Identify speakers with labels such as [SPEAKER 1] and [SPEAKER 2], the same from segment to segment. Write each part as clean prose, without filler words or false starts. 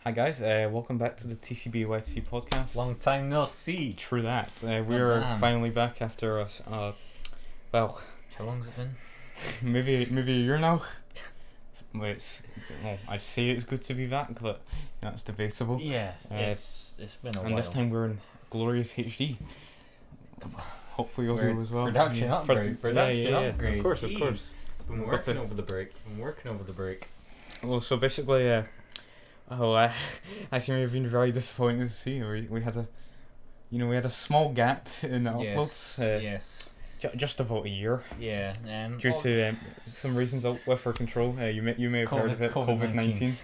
[SPEAKER 1] Hi guys, welcome back to the TCBAYTC podcast.
[SPEAKER 2] Long time no see.
[SPEAKER 1] True that. We're finally back after us. Well,
[SPEAKER 2] How long's it been?
[SPEAKER 1] maybe a year now. I'd say it's good to be back, but that's debatable.
[SPEAKER 2] Yeah, it's been a while.
[SPEAKER 1] And this time we're in glorious HD. Hopefully you'll do as well.
[SPEAKER 2] Production upgrade. Production upgrade.
[SPEAKER 1] Of course.
[SPEAKER 2] Been
[SPEAKER 1] We've got
[SPEAKER 2] working
[SPEAKER 1] to-
[SPEAKER 2] over the break.
[SPEAKER 1] Well, so basically, I think we've been very disappointed to see we had a small gap in the uploads.
[SPEAKER 2] Yes.
[SPEAKER 1] Just about a year.
[SPEAKER 2] Yeah.
[SPEAKER 1] Due to some reasons out with our control. You may have heard of it. COVID-19.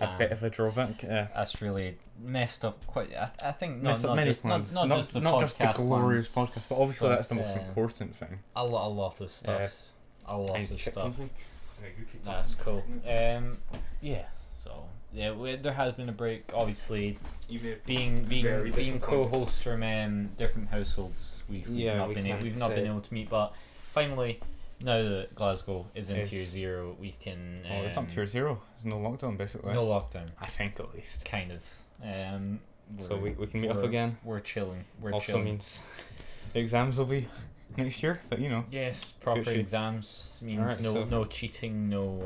[SPEAKER 1] A bit of a drawback.
[SPEAKER 2] That's really messed up quite. I think
[SPEAKER 1] Messed up many plans.
[SPEAKER 2] not just the
[SPEAKER 1] not just the
[SPEAKER 2] podcast
[SPEAKER 1] glorious
[SPEAKER 2] plans,
[SPEAKER 1] podcast, but obviously
[SPEAKER 2] but,
[SPEAKER 1] that's the most important thing.
[SPEAKER 2] a lot of stuff.
[SPEAKER 1] I need to check something.
[SPEAKER 2] That's cool. Yeah. So there has been a break. Obviously, being
[SPEAKER 1] very disappointed.
[SPEAKER 2] co-hosts from different households, we've not been able to meet. But finally, now that Glasgow is in Tier 0, we can.
[SPEAKER 1] It's not Tier 0. There's no lockdown basically.
[SPEAKER 2] No lockdown.
[SPEAKER 1] I think at least.
[SPEAKER 2] Kind of.
[SPEAKER 1] So we can meet up again.
[SPEAKER 2] We're chilling.
[SPEAKER 1] Also means exams will be next year, but
[SPEAKER 2] Yes, proper
[SPEAKER 1] Good shit.
[SPEAKER 2] exams means
[SPEAKER 1] Alright,
[SPEAKER 2] no cheating, no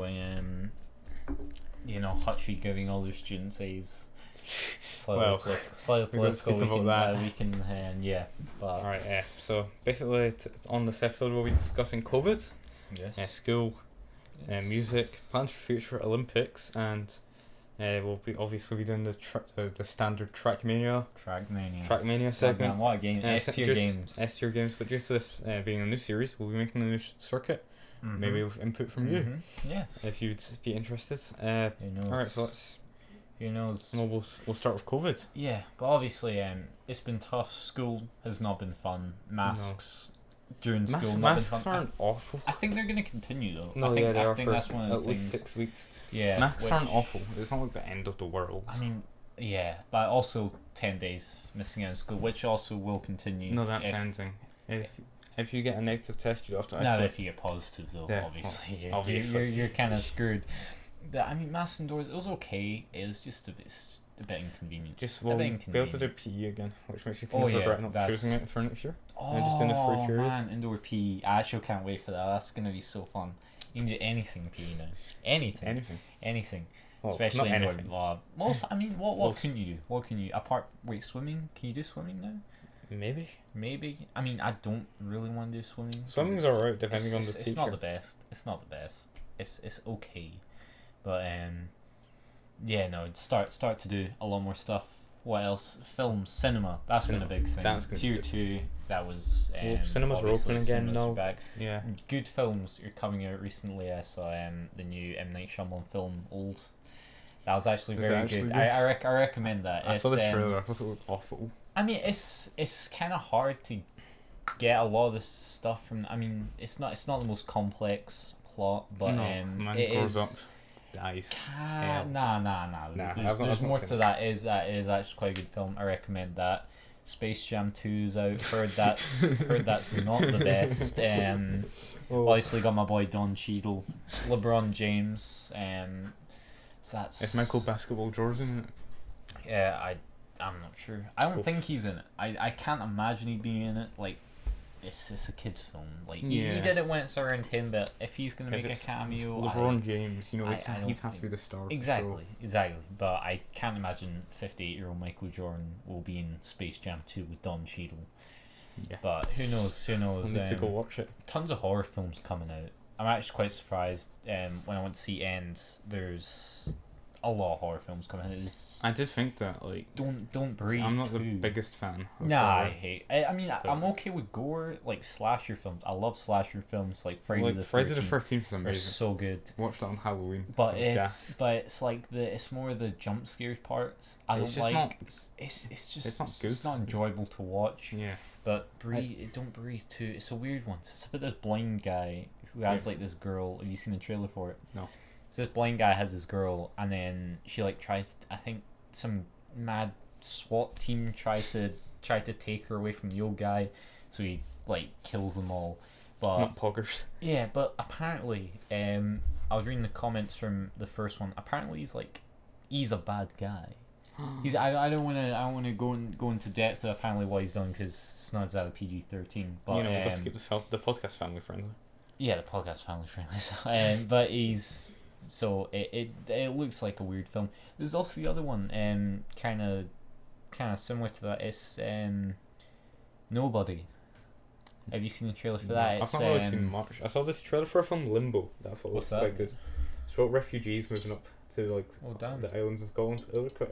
[SPEAKER 2] Hutchie giving all their students A's. Slightly political.
[SPEAKER 1] speak about that.
[SPEAKER 2] We can, but
[SPEAKER 1] Alright, so basically on this episode we'll be discussing COVID,
[SPEAKER 2] yes.
[SPEAKER 1] school, music, plans for future Olympics, and we'll be obviously doing the standard Trackmania segment.
[SPEAKER 2] What a game! S-tier games.
[SPEAKER 1] S-tier games, but due to this being a new series, we'll be making a new circuit.
[SPEAKER 2] Mhm.
[SPEAKER 1] Maybe with input from you,
[SPEAKER 2] Mhm. Yes.
[SPEAKER 1] if you'd be interested.
[SPEAKER 2] Who knows?
[SPEAKER 1] Alright, so
[SPEAKER 2] Who knows?
[SPEAKER 1] we'll start with COVID.
[SPEAKER 2] Yeah, but obviously, it's been tough. School has not been fun. Masks during school not been
[SPEAKER 1] Masks
[SPEAKER 2] fun.
[SPEAKER 1] aren't awful.
[SPEAKER 2] I think they're gonna continue though.
[SPEAKER 1] No,
[SPEAKER 2] I think,
[SPEAKER 1] yeah, they
[SPEAKER 2] I
[SPEAKER 1] are
[SPEAKER 2] think
[SPEAKER 1] for
[SPEAKER 2] that's one of
[SPEAKER 1] at
[SPEAKER 2] the
[SPEAKER 1] least
[SPEAKER 2] things.
[SPEAKER 1] 6 weeks.
[SPEAKER 2] Yeah,
[SPEAKER 1] Masks aren't
[SPEAKER 2] which-
[SPEAKER 1] awful. It's not like the end of the world.
[SPEAKER 2] I mean, yeah, but also 10 days missing out of school, which also will continue.
[SPEAKER 1] No, that's
[SPEAKER 2] if,
[SPEAKER 1] anything. If you get a negative test, you have to
[SPEAKER 2] Not
[SPEAKER 1] isolate.
[SPEAKER 2] if you get positive though.
[SPEAKER 1] Yeah,
[SPEAKER 2] Obviously,
[SPEAKER 1] well, obviously.
[SPEAKER 2] you're kind of screwed. But I mean, masks indoors, it was okay. It was just a bit inconvenient.
[SPEAKER 1] Just
[SPEAKER 2] a
[SPEAKER 1] we'll
[SPEAKER 2] bit
[SPEAKER 1] be able to do PE again, which makes you kind
[SPEAKER 2] Oh,
[SPEAKER 1] of
[SPEAKER 2] yeah,
[SPEAKER 1] regret not
[SPEAKER 2] that's-
[SPEAKER 1] choosing it for next year.
[SPEAKER 2] Oh
[SPEAKER 1] just in a free period.
[SPEAKER 2] man, indoor PE. I actually can't wait for that. That's gonna be so fun. You can do anything PE now. Anything.
[SPEAKER 1] Well,
[SPEAKER 2] Especially
[SPEAKER 1] not
[SPEAKER 2] indoor.
[SPEAKER 1] anything.
[SPEAKER 2] Most. I mean, what
[SPEAKER 1] Most.
[SPEAKER 2] can you do? What can you swimming? Can you do swimming now?
[SPEAKER 1] Maybe.
[SPEAKER 2] Maybe. I mean, I don't really want to do swimming. 'cause
[SPEAKER 1] Swimming's
[SPEAKER 2] it's-
[SPEAKER 1] alright depending on the teacher.
[SPEAKER 2] It's not the best. It's okay, but yeah, no. Start to do a lot more stuff. What else? Films, cinema. That's been a big thing.
[SPEAKER 1] That's good.
[SPEAKER 2] Tier 2. That was.
[SPEAKER 1] Cinemas are
[SPEAKER 2] obviously
[SPEAKER 1] open again
[SPEAKER 2] cinemas
[SPEAKER 1] now.
[SPEAKER 2] are back.
[SPEAKER 1] Yeah.
[SPEAKER 2] Good films are coming out recently. I saw the new M. Night Shyamalan film, Old. That was actually
[SPEAKER 1] Was it
[SPEAKER 2] very
[SPEAKER 1] actually
[SPEAKER 2] good.
[SPEAKER 1] good?
[SPEAKER 2] I recommend that.
[SPEAKER 1] I saw the
[SPEAKER 2] It's,
[SPEAKER 1] trailer. I thought it was awful.
[SPEAKER 2] I mean, it's kind of hard to get a lot of this stuff from. I mean, it's not the most complex plot, but
[SPEAKER 1] No, man
[SPEAKER 2] it
[SPEAKER 1] grows
[SPEAKER 2] is.
[SPEAKER 1] up, dies.
[SPEAKER 2] Nah.
[SPEAKER 1] I've
[SPEAKER 2] There's
[SPEAKER 1] not
[SPEAKER 2] more
[SPEAKER 1] seen
[SPEAKER 2] to that. Is actually quite a good film. I recommend that. Space Jam 2's out. Heard that's not the best. Obviously got my boy Don Cheadle, LeBron James. So that's.
[SPEAKER 1] Is Michael Basketball Jordan in it?
[SPEAKER 2] Yeah, I'm not sure. I don't think he's in it. I can't imagine he'd be in it. Like, it's a kid's film. Like he did it when it's around him, but if he's gonna make a cameo,
[SPEAKER 1] LeBron James,
[SPEAKER 2] I don't
[SPEAKER 1] he'd have to be the star.
[SPEAKER 2] Exactly. But I can't imagine 58-year-old Michael Jordan will be in Space Jam 2 with Don Cheadle.
[SPEAKER 1] Yeah.
[SPEAKER 2] But who knows?
[SPEAKER 1] I need to go watch it.
[SPEAKER 2] Tons of horror films coming out. I'm actually quite surprised. When I went to see End, there's a lot of horror films coming out.
[SPEAKER 1] I did think that, like,
[SPEAKER 2] Don't breathe.
[SPEAKER 1] I'm not the
[SPEAKER 2] too.
[SPEAKER 1] biggest fan of
[SPEAKER 2] Nah,
[SPEAKER 1] horror.
[SPEAKER 2] I mean, I'm okay with gore, like slasher films. I love slasher films, like Friday the 13th.
[SPEAKER 1] Friday the 13th is
[SPEAKER 2] Are
[SPEAKER 1] amazing.
[SPEAKER 2] so good.
[SPEAKER 1] Watched that on Halloween.
[SPEAKER 2] But
[SPEAKER 1] It was gas.
[SPEAKER 2] it's like it's more the jump scare parts. I
[SPEAKER 1] It's
[SPEAKER 2] don't
[SPEAKER 1] just
[SPEAKER 2] like.
[SPEAKER 1] not-
[SPEAKER 2] It's just
[SPEAKER 1] it's not good.
[SPEAKER 2] It's not enjoyable to watch.
[SPEAKER 1] Yeah.
[SPEAKER 2] But don't breathe too. It's a weird one. It's about this blind guy who has like this girl. Have you seen the trailer for it?
[SPEAKER 1] No.
[SPEAKER 2] So this blind guy has this girl, and then she like tries. I think some mad SWAT team try to take her away from the old guy, so he like kills them all. But
[SPEAKER 1] Not poggers.
[SPEAKER 2] yeah, but apparently, I was reading the comments from the first one. Apparently, he's like he's a bad guy. I don't want to go into depth of apparently what he's done because it's not exactly PG-13. But
[SPEAKER 1] let's keep the podcast family friendly.
[SPEAKER 2] Yeah, the podcast family friendly. So, but he's it looks like a weird film. There's also the other one, kind of similar to that. It's Nobody. Have you seen the trailer for that?
[SPEAKER 1] I've not really seen much. I saw this trailer for a film, Limbo, that I thought was quite good. It's about refugees moving up to the islands in Scotland.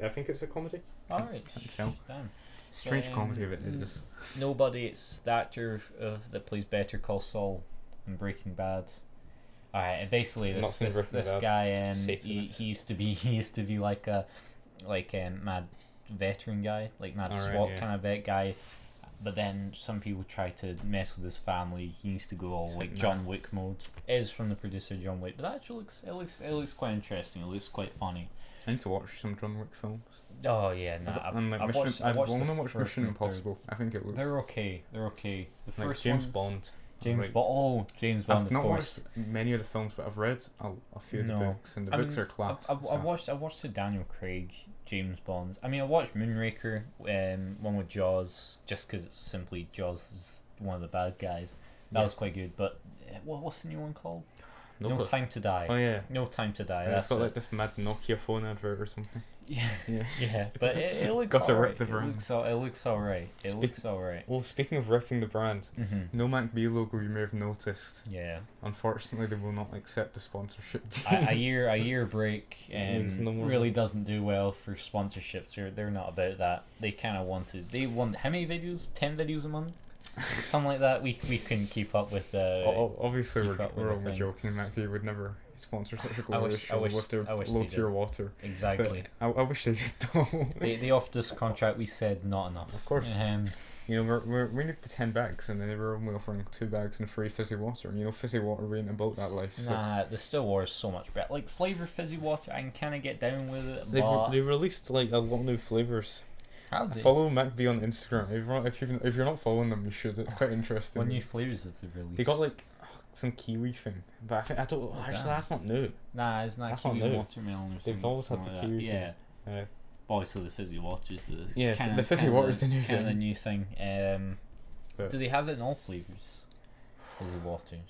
[SPEAKER 1] I think it's a comedy.
[SPEAKER 2] Alright.
[SPEAKER 1] Damn. Strange comedy, but it is.
[SPEAKER 2] Nobody. It's the actor that plays Better Call Saul in Breaking Bad. Alright, and basically this guy he used to be like a mad veteran guy, like mad SWAT kind of vet guy. But then some people try to mess with his family. He needs to go all like John Wick mode. It is from the producer John Wick, but that actually looks quite interesting. It looks quite funny.
[SPEAKER 1] I need to watch some John Wick films.
[SPEAKER 2] Oh yeah,
[SPEAKER 1] I want to watch Mission Impossible. I think it looks.
[SPEAKER 2] They're okay. The first
[SPEAKER 1] James Bond.
[SPEAKER 2] James Bond.
[SPEAKER 1] I've not watched many of the films, but I've read a few of the books, and the books are class.
[SPEAKER 2] I watched the Daniel Craig James Bonds. I mean, I watched Moonraker, one with Jaws, just because it's simply Jaws is one of the bad guys. That was quite good. But what's the new one called? No Time to Die.
[SPEAKER 1] Oh yeah,
[SPEAKER 2] No Time to Die.
[SPEAKER 1] It's got like this mad Nokia phone advert or something.
[SPEAKER 2] Yeah. But it looks alright. It looks alright. It looks alright.
[SPEAKER 1] Well, speaking of ripping the brand, no MacB logo you may have noticed.
[SPEAKER 2] Yeah.
[SPEAKER 1] Unfortunately, they will not accept the sponsorship.
[SPEAKER 2] a year break really doesn't do well for sponsorships. They're not about that. They kind of they want how many videos? 10 videos a month. Something like that. We can keep up with.
[SPEAKER 1] Obviously, we're only joking. MacB would never sponsor such a glorious show with their low tier water.
[SPEAKER 2] Exactly.
[SPEAKER 1] But I wish they did though.
[SPEAKER 2] They offered us a contract. We said not enough.
[SPEAKER 1] Of course. We need the 10 bags, and then they were only offering 2 bags and free fizzy water. And fizzy water ain't about that life.
[SPEAKER 2] Nah, the still water is so much better. Like flavor fizzy water, I can kind of get down with it.
[SPEAKER 1] They released like a lot of new flavors. Follow MacB on Instagram. If you're not following them, you should. It's quite interesting.
[SPEAKER 2] What new flavors have they released?
[SPEAKER 1] They got like some kiwi thing, but that's not new.
[SPEAKER 2] Nah, it's not kiwi watermelon or something.
[SPEAKER 1] They've always had the kiwi thing.
[SPEAKER 2] Yeah. Obviously, the fizzy water is
[SPEAKER 1] the fizzy water is the new thing.
[SPEAKER 2] The new thing. Do they have it in all flavors? Fizzy waters.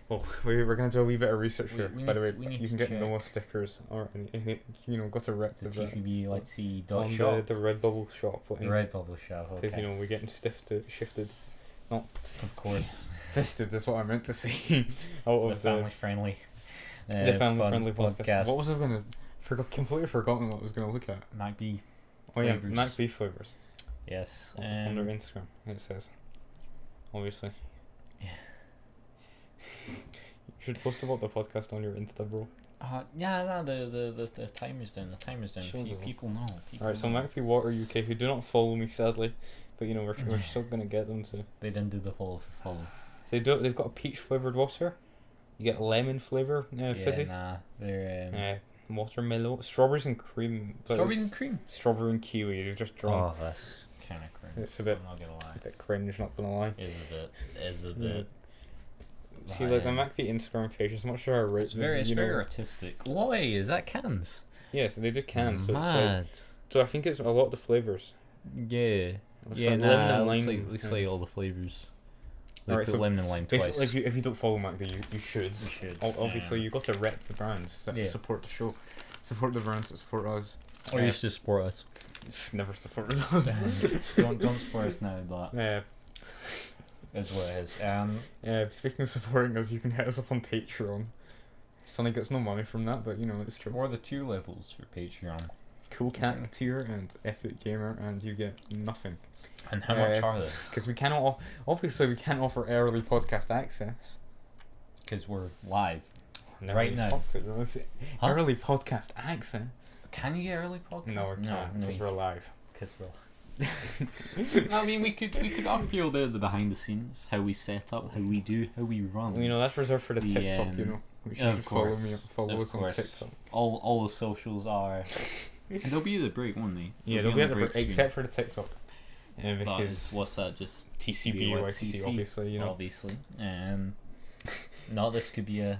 [SPEAKER 1] Well, we're going to do a wee bit of research here. By the way, you can get Noah stickers, or go to rep
[SPEAKER 2] the TCBAYTC
[SPEAKER 1] shop. The Redbubble shop.
[SPEAKER 2] The Redbubble shop. Okay.
[SPEAKER 1] Because we're getting shifted. Not
[SPEAKER 2] of course.
[SPEAKER 1] Fisted is what I meant to say.
[SPEAKER 2] The family friendly.
[SPEAKER 1] The family friendly podcast. What was I going to? Completely forgotten what I was going to look at.
[SPEAKER 2] MacB.
[SPEAKER 1] Oh yeah, MacB flavors.
[SPEAKER 2] Yes.
[SPEAKER 1] On their Instagram, it says. Obviously.
[SPEAKER 2] Yeah.
[SPEAKER 1] You should post about the podcast on your Insta, bro.
[SPEAKER 2] The timer's down. The timer's down. People know.
[SPEAKER 1] Alright, so MacB Water UK, who do not follow me sadly, but we're still gonna get them to.
[SPEAKER 2] They didn't do the follow for follow.
[SPEAKER 1] They've got a peach flavored water. You get lemon flavor fizzy.
[SPEAKER 2] Nah, they're
[SPEAKER 1] watermelon, strawberries and cream. Strawberry and kiwi. They've just drawn.
[SPEAKER 2] Oh, that's kind of cringe.
[SPEAKER 1] It's a bit.
[SPEAKER 2] I'm not gonna lie.
[SPEAKER 1] A bit cringe. Not gonna lie.
[SPEAKER 2] Is a bit.
[SPEAKER 1] See, like the MacB Instagram page is not sure how
[SPEAKER 2] it's very artistic. Why is that cans?
[SPEAKER 1] Yeah, so they do cans. So
[SPEAKER 2] Mad.
[SPEAKER 1] So I think it's a lot of the flavors.
[SPEAKER 2] Yeah. Looks like all the flavors. Like so lemon and lime twice.
[SPEAKER 1] If you don't follow MacB, you should. Obviously, you got to rep the brands that support the show, support the brands that support us.
[SPEAKER 2] Or you should support us.
[SPEAKER 1] Never supported us.
[SPEAKER 2] don't support us now, but. Yeah. Is what it is.
[SPEAKER 1] Speaking of supporting us, you can hit us up on Patreon. Sonny gets no money from that, but it's true.
[SPEAKER 2] Or the 2 levels for Patreon.
[SPEAKER 1] Cool Cat tier and Epic Gamer, and you get nothing.
[SPEAKER 2] And how much are they?
[SPEAKER 1] Because we can't offer early podcast access.
[SPEAKER 2] Because we're live right now.
[SPEAKER 1] Early podcast access.
[SPEAKER 2] Can you get early podcast?
[SPEAKER 1] No, we can't. Because we're live.
[SPEAKER 2] Because we're. I mean, we could offer you the behind the scenes, how we set up, how we run.
[SPEAKER 1] That's reserved for the TikTok. We should follow us on TikTok.
[SPEAKER 2] All the socials are. They'll be the break, won't they?
[SPEAKER 1] Yeah, they'll be at the break, except for the TikTok.
[SPEAKER 2] Because what's that? Just
[SPEAKER 1] TCBAYTC, obviously.
[SPEAKER 2] Obviously. No, this could be a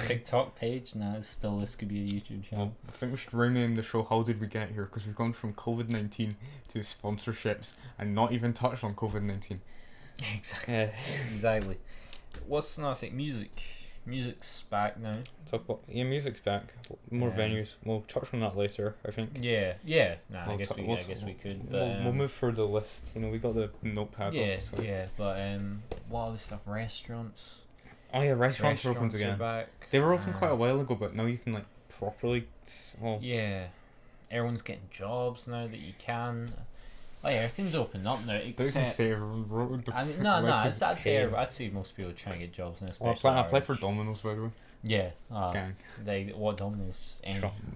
[SPEAKER 2] TikTok page. No, this could be a YouTube channel.
[SPEAKER 1] Well, I think we should rename the show How Did We Get Here? Because we've gone from COVID-19 to sponsorships and not even touched on COVID-19.
[SPEAKER 2] Exactly. What's another thing? Music's back now.
[SPEAKER 1] Talk about music's back. More venues. We'll touch on that later, I think.
[SPEAKER 2] Yeah. Nah, I guess we could. But,
[SPEAKER 1] we'll move through the list. We got the notepad.
[SPEAKER 2] But what other stuff? Restaurants.
[SPEAKER 1] Oh yeah, restaurants are open again.
[SPEAKER 2] Back.
[SPEAKER 1] They were open quite a while ago, but now you can properly.
[SPEAKER 2] Yeah, everyone's getting jobs now that you can. Oh yeah, everything's open up now. Except, I'd say most people are trying to get jobs now.
[SPEAKER 1] I applied for Domino's, by the way.
[SPEAKER 2] Yeah. What Domino's? Just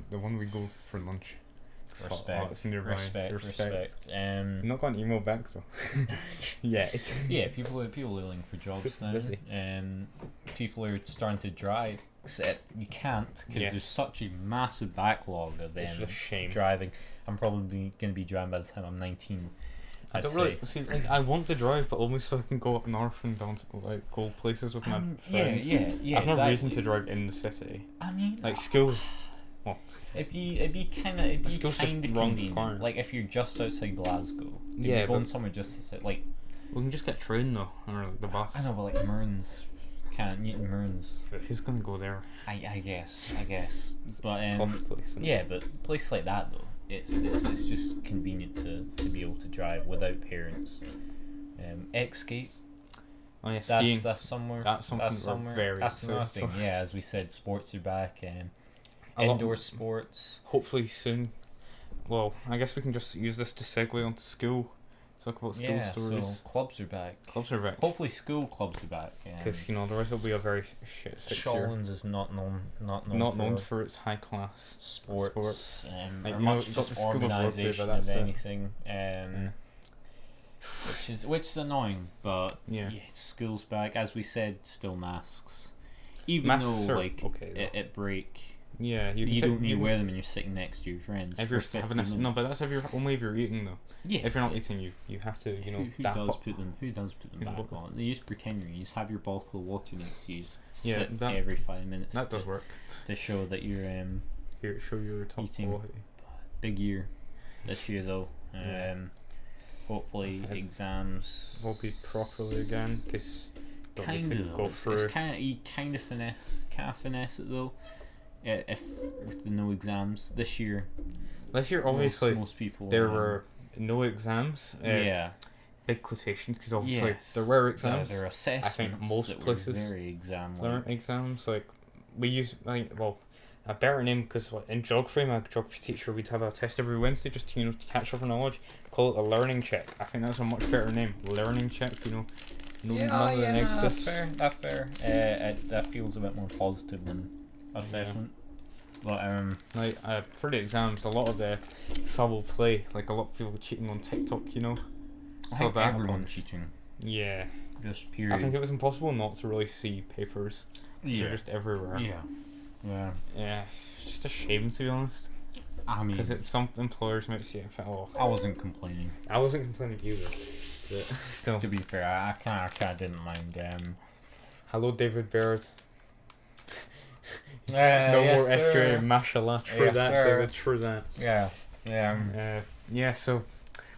[SPEAKER 1] the one we go for lunch.
[SPEAKER 2] Respect.
[SPEAKER 1] Not got an email back though.
[SPEAKER 2] People are looking for jobs now. People are starting to drive, except you can't because there's such a massive backlog of them driving. I'm probably going to be driving by the time I'm 19.
[SPEAKER 1] I don't really see. I want to drive, but only so I can go up north and down to go places with my friends.
[SPEAKER 2] Yeah.
[SPEAKER 1] I've no reason to drive in the city.
[SPEAKER 2] I mean,
[SPEAKER 1] schools. Well,
[SPEAKER 2] it'd be kind of convenient. Like if you're just outside Glasgow, you're going somewhere just outside. Like
[SPEAKER 1] we can just get train though, or the bus.
[SPEAKER 2] I know, but Mearns, Newton Mearns.
[SPEAKER 1] But who's gonna go there?
[SPEAKER 2] I guess. But
[SPEAKER 1] place,
[SPEAKER 2] but places like that though, it's just convenient to be able to drive without parents. Xskate.
[SPEAKER 1] Oh yeah, skiing.
[SPEAKER 2] That's somewhere.
[SPEAKER 1] That's somewhere.
[SPEAKER 2] That's another thing. Yeah, as we said, sports are back. Indoor sports.
[SPEAKER 1] Hopefully soon. Well, I guess we can just use this to segue onto school. Talk about school stories.
[SPEAKER 2] So clubs are back.
[SPEAKER 1] Hopefully
[SPEAKER 2] school clubs are back.
[SPEAKER 1] Because otherwise it'll be a very shit 6 year.
[SPEAKER 2] Shawlands is not
[SPEAKER 1] known for its high class
[SPEAKER 2] sports.
[SPEAKER 1] Like,
[SPEAKER 2] or much just organisation of anything. Which is annoying, but school's back. As we said, still masks. Even
[SPEAKER 1] masks
[SPEAKER 2] though at break.
[SPEAKER 1] Yeah,
[SPEAKER 2] you don't need to wear them when you're sitting next to your friends.
[SPEAKER 1] If you're having but that's only if you're eating though. Yeah. If you're not eating, you have to
[SPEAKER 2] Who does put them back on? You just pretend you just have your bottle of water next to you. Sit every 5 minutes.
[SPEAKER 1] That does work.
[SPEAKER 2] To show that you're
[SPEAKER 1] show your top
[SPEAKER 2] eating.
[SPEAKER 1] Quality.
[SPEAKER 2] Big year this year though. Hopefully exams
[SPEAKER 1] will be properly again because
[SPEAKER 2] you kind of finesse it though. If with the no exams this year
[SPEAKER 1] obviously
[SPEAKER 2] most people
[SPEAKER 1] there were no exams. Big quotations because obviously there were exams.
[SPEAKER 2] There are assessments.
[SPEAKER 1] I think most places
[SPEAKER 2] very exam-like.
[SPEAKER 1] learn exams. Like we use a better name because in geography, my geography teacher, we'd have a test every Wednesday just to catch up on knowledge. Call it a learning check. I think that's a much better name. Learning check.
[SPEAKER 2] That's fair. That feels a bit more positive than assessment. But
[SPEAKER 1] for the exams, a lot of the foul play, like a lot of people cheating on TikTok,
[SPEAKER 2] I think everyone cheating.
[SPEAKER 1] Yeah.
[SPEAKER 2] Just period.
[SPEAKER 1] I think it was impossible not to really see papers.
[SPEAKER 2] Yeah.
[SPEAKER 1] They're just everywhere.
[SPEAKER 2] Yeah.
[SPEAKER 1] It's just a shame, to be honest.
[SPEAKER 2] I mean,
[SPEAKER 1] because some employers might see it and think,
[SPEAKER 2] I wasn't complaining.
[SPEAKER 1] I wasn't complaining either. But still.
[SPEAKER 2] To be fair, I kind of didn't mind.
[SPEAKER 1] Hello, David Baird. More SQA and mashallah. True that, David. True that.
[SPEAKER 2] Yeah.
[SPEAKER 1] So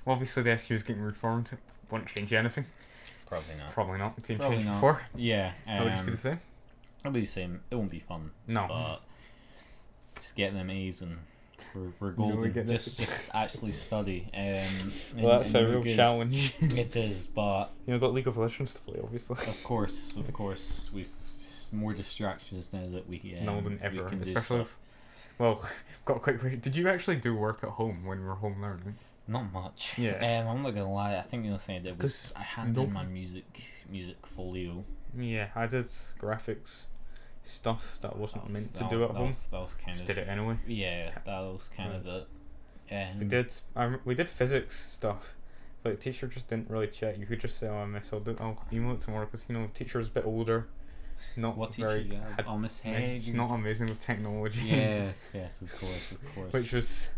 [SPEAKER 1] obviously the SQ is getting reformed. Won't change anything.
[SPEAKER 2] Probably not.
[SPEAKER 1] It's been changed before.
[SPEAKER 2] Yeah.
[SPEAKER 1] What was you gonna say?
[SPEAKER 2] I'll be the same. It won't be fun.
[SPEAKER 1] No.
[SPEAKER 2] But just getting them A's and we're golden. Just actually study.
[SPEAKER 1] Well, that's a real challenge.
[SPEAKER 2] It is, but
[SPEAKER 1] got League of Legends to play, obviously.
[SPEAKER 2] Of course, we've more distractions now that we
[SPEAKER 1] now than ever, especially. Got a quick question. Did you actually do work at home when you were home learning?
[SPEAKER 2] Not much.
[SPEAKER 1] Yeah.
[SPEAKER 2] I'm not gonna lie. I think the only thing I did was I handed in my music folio.
[SPEAKER 1] Yeah, I did graphics stuff that wasn't meant to do at home.
[SPEAKER 2] That was kind
[SPEAKER 1] just did it anyway.
[SPEAKER 2] Yeah, that was kind of it.
[SPEAKER 1] We did physics stuff. Like teacher just didn't really check. You could just say, "Oh, I miss. I'll email it tomorrow," because teacher was a bit older. Not
[SPEAKER 2] what
[SPEAKER 1] very.
[SPEAKER 2] Teacher you had? Miss Haig.
[SPEAKER 1] Not amazing with technology.
[SPEAKER 2] Yes, of course.
[SPEAKER 1] Which was.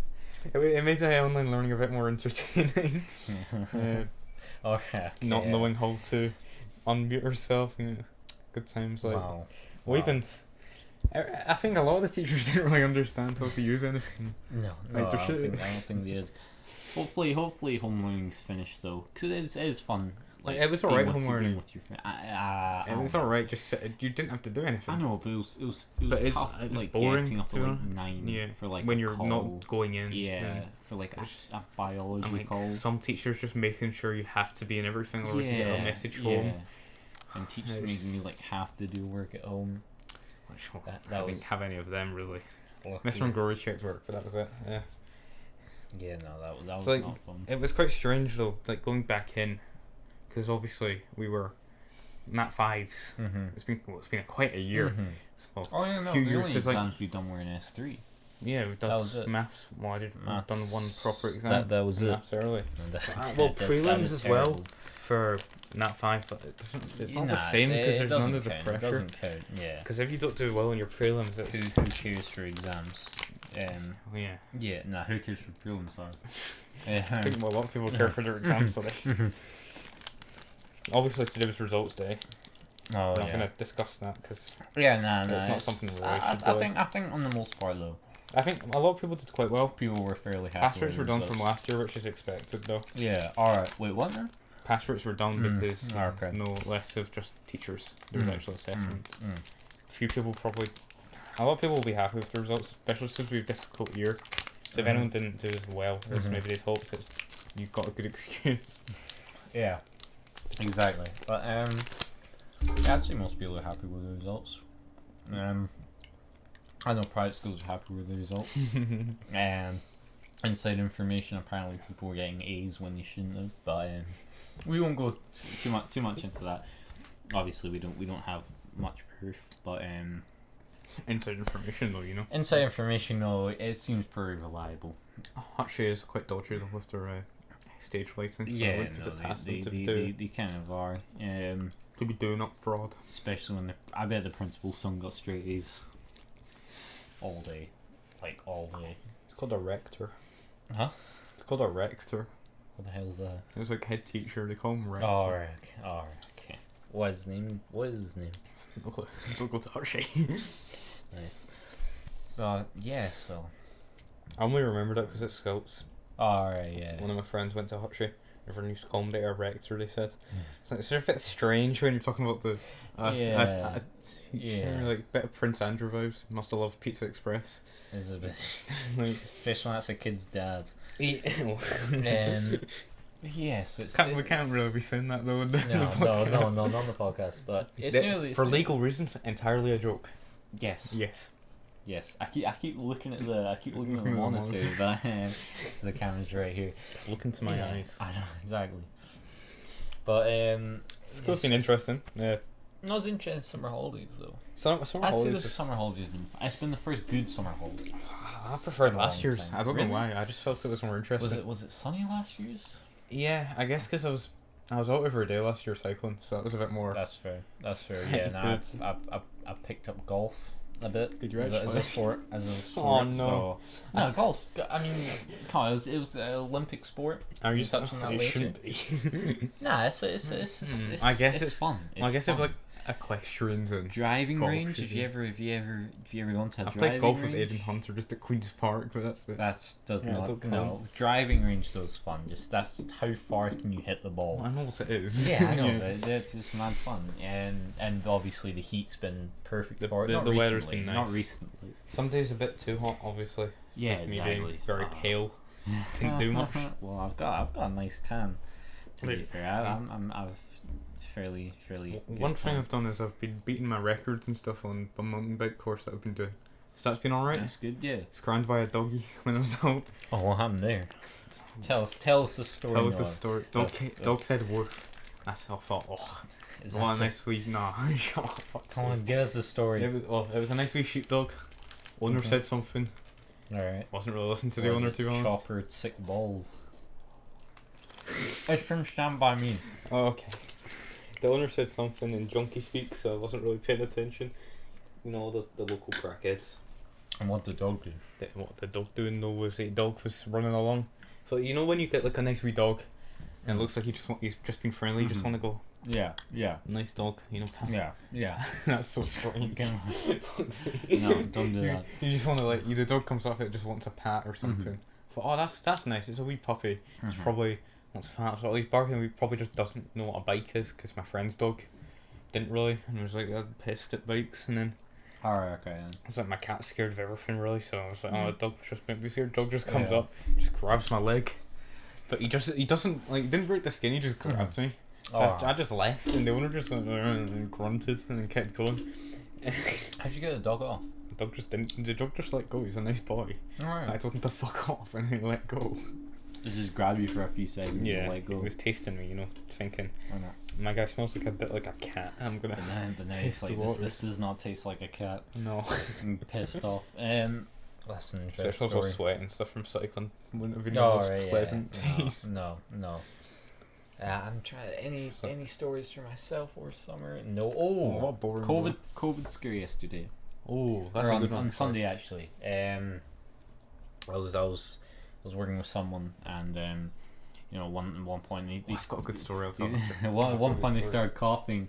[SPEAKER 1] It made the online learning a bit more entertaining.
[SPEAKER 2] Okay.
[SPEAKER 1] Not knowing how to unmute yourself. good times. Like,
[SPEAKER 2] Wow.
[SPEAKER 1] well, even I think a lot of the teachers didn't really understand how to use anything.
[SPEAKER 2] No,
[SPEAKER 1] Like, there
[SPEAKER 2] I
[SPEAKER 1] should-
[SPEAKER 2] don't think they did. Hopefully home learning's finished though, because it is fun.
[SPEAKER 1] Like, it was
[SPEAKER 2] being
[SPEAKER 1] alright
[SPEAKER 2] with
[SPEAKER 1] home
[SPEAKER 2] you- being
[SPEAKER 1] learning.
[SPEAKER 2] with your friend.
[SPEAKER 1] It was alright. Just you didn't have to do anything.
[SPEAKER 2] I know, but it was
[SPEAKER 1] But it's-
[SPEAKER 2] tough.
[SPEAKER 1] it was
[SPEAKER 2] like
[SPEAKER 1] boring
[SPEAKER 2] getting up
[SPEAKER 1] to
[SPEAKER 2] at
[SPEAKER 1] be
[SPEAKER 2] like
[SPEAKER 1] honest.
[SPEAKER 2] 9
[SPEAKER 1] Yeah,
[SPEAKER 2] for like
[SPEAKER 1] when
[SPEAKER 2] a
[SPEAKER 1] you're
[SPEAKER 2] call.
[SPEAKER 1] not going in.
[SPEAKER 2] Yeah, for like
[SPEAKER 1] It's-
[SPEAKER 2] a biology
[SPEAKER 1] And like
[SPEAKER 2] call.
[SPEAKER 1] some teachers just making sure you have to be in everything, or else you get a message
[SPEAKER 2] yeah.
[SPEAKER 1] home.
[SPEAKER 2] And teachers
[SPEAKER 1] It's
[SPEAKER 2] making
[SPEAKER 1] just-
[SPEAKER 2] you like have to do work at home.
[SPEAKER 1] Which
[SPEAKER 2] That
[SPEAKER 1] I didn't
[SPEAKER 2] was
[SPEAKER 1] have any of them really.
[SPEAKER 2] lucky.
[SPEAKER 1] Mr. McGrory checked work, but that was it. Yeah.
[SPEAKER 2] Yeah, no, that was
[SPEAKER 1] like,
[SPEAKER 2] not fun.
[SPEAKER 1] It was quite strange though, like going back in, because obviously we were Nat 5s.
[SPEAKER 2] Mm-hmm.
[SPEAKER 1] It's been quite a year. Well,
[SPEAKER 2] Oh yeah, no,
[SPEAKER 1] few
[SPEAKER 2] the
[SPEAKER 1] years,
[SPEAKER 2] only
[SPEAKER 1] 'cause, like,
[SPEAKER 2] exams we done were in S3.
[SPEAKER 1] yeah, we've
[SPEAKER 2] That
[SPEAKER 1] done
[SPEAKER 2] was it.
[SPEAKER 1] maths. Well, I've done
[SPEAKER 2] Maths.
[SPEAKER 1] one proper exam.
[SPEAKER 2] That was it.
[SPEAKER 1] Maths early.
[SPEAKER 2] And
[SPEAKER 1] Well,
[SPEAKER 2] that
[SPEAKER 1] prelims
[SPEAKER 2] is
[SPEAKER 1] as well.
[SPEAKER 2] terrible.
[SPEAKER 1] For Nat 5, but it's not the
[SPEAKER 2] Nah,
[SPEAKER 1] same because
[SPEAKER 2] it
[SPEAKER 1] there's
[SPEAKER 2] doesn't
[SPEAKER 1] none of the
[SPEAKER 2] count, It
[SPEAKER 1] pressure.
[SPEAKER 2] doesn't count. Yeah.
[SPEAKER 1] Because if you don't do well in your prelims, it's
[SPEAKER 2] Who cares for exams?
[SPEAKER 1] yeah.
[SPEAKER 2] Yeah, nah, who cares for prelims? Sorry.
[SPEAKER 1] I think a lot of people care for their exams today. Obviously, today was results day.
[SPEAKER 2] Oh
[SPEAKER 1] We're not
[SPEAKER 2] yeah.
[SPEAKER 1] going to discuss that because
[SPEAKER 2] Yeah, nah.
[SPEAKER 1] it's not something we really should
[SPEAKER 2] I
[SPEAKER 1] do.
[SPEAKER 2] think on the most part though,
[SPEAKER 1] I think a lot of people did quite well.
[SPEAKER 2] people were fairly happy.
[SPEAKER 1] Pass
[SPEAKER 2] with
[SPEAKER 1] rates
[SPEAKER 2] the
[SPEAKER 1] were done
[SPEAKER 2] results.
[SPEAKER 1] from last year, which is expected though.
[SPEAKER 2] Yeah. All right. Wait, what now?
[SPEAKER 1] Pass rates were done because
[SPEAKER 2] okay.
[SPEAKER 1] no less of just teachers. There was actual assessments.
[SPEAKER 2] Mm.
[SPEAKER 1] Few people probably, a lot of people will be happy with the results, especially since we've this difficult year. So if anyone didn't do as well as
[SPEAKER 2] Mhm.
[SPEAKER 1] maybe they'd hoped, you've got a good excuse.
[SPEAKER 2] Yeah. Exactly. But yeah, I'd say most people are happy with the results. I know private schools are happy with the results. Inside information, apparently people were getting A's when they shouldn't have. But we won't go too much into that. Obviously, we don't have much proof. But
[SPEAKER 1] Inside information though, you know.
[SPEAKER 2] inside information, though, it seems pretty reliable.
[SPEAKER 1] Actually, is quite dodgy though with their stage lighting. So I
[SPEAKER 2] Yeah,
[SPEAKER 1] wouldn't put it past them
[SPEAKER 2] they kind of are.
[SPEAKER 1] to be doing up fraud.
[SPEAKER 2] Especially when I bet the principal's son got straight A's all day, like all day.
[SPEAKER 1] It's called a rector.
[SPEAKER 2] Huh?
[SPEAKER 1] It's called a rector.
[SPEAKER 2] What the hell is that?
[SPEAKER 1] It was like head teacher. They call him rector.
[SPEAKER 2] Oh, right. Okay. What is his name?
[SPEAKER 1] Don't go to Hershey.
[SPEAKER 2] Nice. Yeah. So.
[SPEAKER 1] I only remembered it because it's Scouts.
[SPEAKER 2] Alright. Yeah.
[SPEAKER 1] One of my friends went to Hershey. Everyone used to call him the rector. They said it's a bit strange when you're talking about the
[SPEAKER 2] Yeah.
[SPEAKER 1] a teacher, like bit of Prince Andrew vibes. Must have loved Pizza Express.
[SPEAKER 2] It's a bit,
[SPEAKER 1] Like,
[SPEAKER 2] especially when that's a kid's dad.
[SPEAKER 1] yeah,
[SPEAKER 2] Yes,
[SPEAKER 1] we can't really be saying that though. In the
[SPEAKER 2] No,
[SPEAKER 1] podcast.
[SPEAKER 2] no, not on the podcast. But it's nearly
[SPEAKER 1] for legal reasons, entirely a joke.
[SPEAKER 2] Yes.
[SPEAKER 1] Yes.
[SPEAKER 2] I keep looking at the monitor, but so the camera's right here.
[SPEAKER 1] Look into my eyes.
[SPEAKER 2] I know exactly. But
[SPEAKER 1] It's been interesting. Yeah.
[SPEAKER 2] not as interesting as summer holidays though.
[SPEAKER 1] Summer
[SPEAKER 2] I'd say
[SPEAKER 1] holidays.
[SPEAKER 2] the summer holidays been fun. It's been the first good summer holidays.
[SPEAKER 1] I preferred
[SPEAKER 2] a
[SPEAKER 1] last
[SPEAKER 2] long
[SPEAKER 1] year's.
[SPEAKER 2] time.
[SPEAKER 1] I don't
[SPEAKER 2] Really?
[SPEAKER 1] know why. I just felt it was more interesting.
[SPEAKER 2] Was it sunny last year's?
[SPEAKER 1] Yeah, I guess because I was out every day last year cycling, so that was a bit more.
[SPEAKER 2] That's fair. Yeah, no,
[SPEAKER 1] Good.
[SPEAKER 2] I picked up golf a bit.
[SPEAKER 1] Did you
[SPEAKER 2] as a
[SPEAKER 1] actually?
[SPEAKER 2] sport? As a
[SPEAKER 1] Oh,
[SPEAKER 2] sport.
[SPEAKER 1] no.
[SPEAKER 2] So, no, golf. I mean, come on, it was the Olympic sport.
[SPEAKER 1] Are you
[SPEAKER 2] touching that
[SPEAKER 1] it
[SPEAKER 2] later?
[SPEAKER 1] shouldn't be.
[SPEAKER 2] Nah, it's
[SPEAKER 1] I guess
[SPEAKER 2] it's fun.
[SPEAKER 1] I guess if
[SPEAKER 2] fun.
[SPEAKER 1] like equestrians and
[SPEAKER 2] driving
[SPEAKER 1] golf
[SPEAKER 2] range.
[SPEAKER 1] should
[SPEAKER 2] Have you ever gone to a
[SPEAKER 1] I
[SPEAKER 2] driving
[SPEAKER 1] played golf
[SPEAKER 2] range?
[SPEAKER 1] with Aidan Hunter just at Queen's Park, but that's it.
[SPEAKER 2] That does
[SPEAKER 1] Yeah,
[SPEAKER 2] not.
[SPEAKER 1] don't count.
[SPEAKER 2] No, driving range though is fun. Just that's how far can you hit the ball.
[SPEAKER 1] I know what it is.
[SPEAKER 2] Yeah, I know, but it's just mad fun, and obviously the heat's been perfect
[SPEAKER 1] The-
[SPEAKER 2] for it.
[SPEAKER 1] the-
[SPEAKER 2] Not
[SPEAKER 1] the weather's
[SPEAKER 2] recently,
[SPEAKER 1] been
[SPEAKER 2] Not
[SPEAKER 1] nice.
[SPEAKER 2] recently.
[SPEAKER 1] Some days a bit too hot, obviously.
[SPEAKER 2] Yeah,
[SPEAKER 1] With me
[SPEAKER 2] exactly.
[SPEAKER 1] being very pale, couldn't do much.
[SPEAKER 2] Well, I've got a nice tan. To be
[SPEAKER 1] Wait,
[SPEAKER 2] fair, I'm fairly.
[SPEAKER 1] One
[SPEAKER 2] good
[SPEAKER 1] thing
[SPEAKER 2] tan.
[SPEAKER 1] I've done is I've been beating my records and stuff on the mountain bike course that I've been doing. So that's been alright.
[SPEAKER 2] That's good. Yeah.
[SPEAKER 1] Scranned by a doggy when I was out.
[SPEAKER 2] Oh, what happened there? Tell us the story.
[SPEAKER 1] Tell us the
[SPEAKER 2] Noah.
[SPEAKER 1] story. Dog said woof. That's how I thought. Oh,
[SPEAKER 2] Is
[SPEAKER 1] what a
[SPEAKER 2] that
[SPEAKER 1] nice wee. Nah, shut up. fuck's
[SPEAKER 2] Come on,
[SPEAKER 1] sake.
[SPEAKER 2] give us the story.
[SPEAKER 1] It was a nice wee sheepdog. Owner
[SPEAKER 2] Okay.
[SPEAKER 1] said something.
[SPEAKER 2] All right.
[SPEAKER 1] Wasn't really listening to the owner, to be honest.
[SPEAKER 2] Choppered sick balls. It's from Stand By Me.
[SPEAKER 1] Oh, okay. The owner said something in junkie speak, so I wasn't really paying attention. You know, the local crackheads.
[SPEAKER 2] And what the dog do?
[SPEAKER 1] What the dog doing though was the dog was running along. So you know when you get like a nice wee dog, and it looks like he's just been friendly, you just
[SPEAKER 2] Mhm.
[SPEAKER 1] want to go,
[SPEAKER 2] Yeah.
[SPEAKER 1] Nice dog, you know.
[SPEAKER 2] Yeah.
[SPEAKER 1] That's so strange.
[SPEAKER 2] No, don't do that.
[SPEAKER 1] You just want to like, the dog comes off, it just wants a pat or something. But, oh, that's nice. It's a wee puppy. It's probably wants a pat. So he's barking. He probably just doesn't know what a bike is because my friend's dog didn't really, and was like pissed at bikes, and then.
[SPEAKER 2] Alright, okay then.
[SPEAKER 1] It's like my cat's scared of everything really, so I was like, oh, the dog just made me scared. Dog just comes up, just grabs my leg, but he doesn't like, he didn't break the skin. He just grabbed me. So I just left, and the owner just went around and grunted and then kept going.
[SPEAKER 2] How'd you get the dog off?
[SPEAKER 1] The dog just didn't. The dog just let go. He's a nice boy.
[SPEAKER 2] Alright.
[SPEAKER 1] I told him to fuck off, and he let go.
[SPEAKER 2] Just grab you for a few seconds and let go.
[SPEAKER 1] He was tasting me, you know, thinking,
[SPEAKER 2] Oh, no.
[SPEAKER 1] my guy smells like a bit like a cat. I'm gonna.
[SPEAKER 2] But now
[SPEAKER 1] taste
[SPEAKER 2] it's
[SPEAKER 1] the
[SPEAKER 2] like
[SPEAKER 1] water.
[SPEAKER 2] this does not taste like a cat.
[SPEAKER 1] No.
[SPEAKER 2] I'm pissed off. That's an
[SPEAKER 1] There's
[SPEAKER 2] interesting
[SPEAKER 1] also
[SPEAKER 2] story.
[SPEAKER 1] sweat and stuff from cycling. Wouldn't have been
[SPEAKER 2] Oh,
[SPEAKER 1] the most
[SPEAKER 2] right,
[SPEAKER 1] pleasant
[SPEAKER 2] yeah.
[SPEAKER 1] taste.
[SPEAKER 2] No. I'm trying any stories for myself or summer. No. Oh,
[SPEAKER 1] what boring.
[SPEAKER 2] COVID scare yesterday.
[SPEAKER 1] Oh, that's
[SPEAKER 2] Or
[SPEAKER 1] a
[SPEAKER 2] on,
[SPEAKER 1] good one.
[SPEAKER 2] on Sunday actually. I was working with someone and one point they
[SPEAKER 1] I've got a good story. I'll tell
[SPEAKER 2] at one point they started coughing,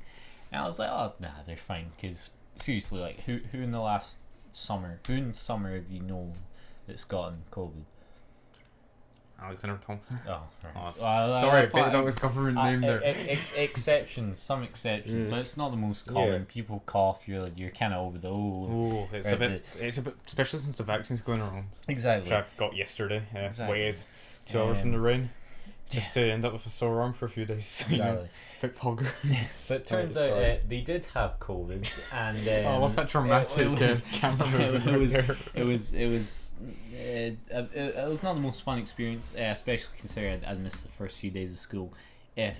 [SPEAKER 2] and I was like, oh nah, they're fine. Because seriously, like who in the summer have you known that's gotten COVID?
[SPEAKER 1] Alexander Thompson.
[SPEAKER 2] Oh, right.
[SPEAKER 1] Oh, sorry, that was government name there.
[SPEAKER 2] Exceptions, some exceptions, but it's not the most common.
[SPEAKER 1] Yeah.
[SPEAKER 2] People cough, you're kind of over the
[SPEAKER 1] It's a bit, especially since the vaccine's going around.
[SPEAKER 2] Exactly.
[SPEAKER 1] Which I got yesterday.
[SPEAKER 2] Exactly.
[SPEAKER 1] Waited 2 hours in the rain, just to end up with a sore arm for a few days. So, you know, bit pogger.
[SPEAKER 2] But it turns out they did have COVID, and
[SPEAKER 1] I love that dramatic camera movement there.
[SPEAKER 2] It was not the most fun experience, especially considering I'd missed the first few days of school. If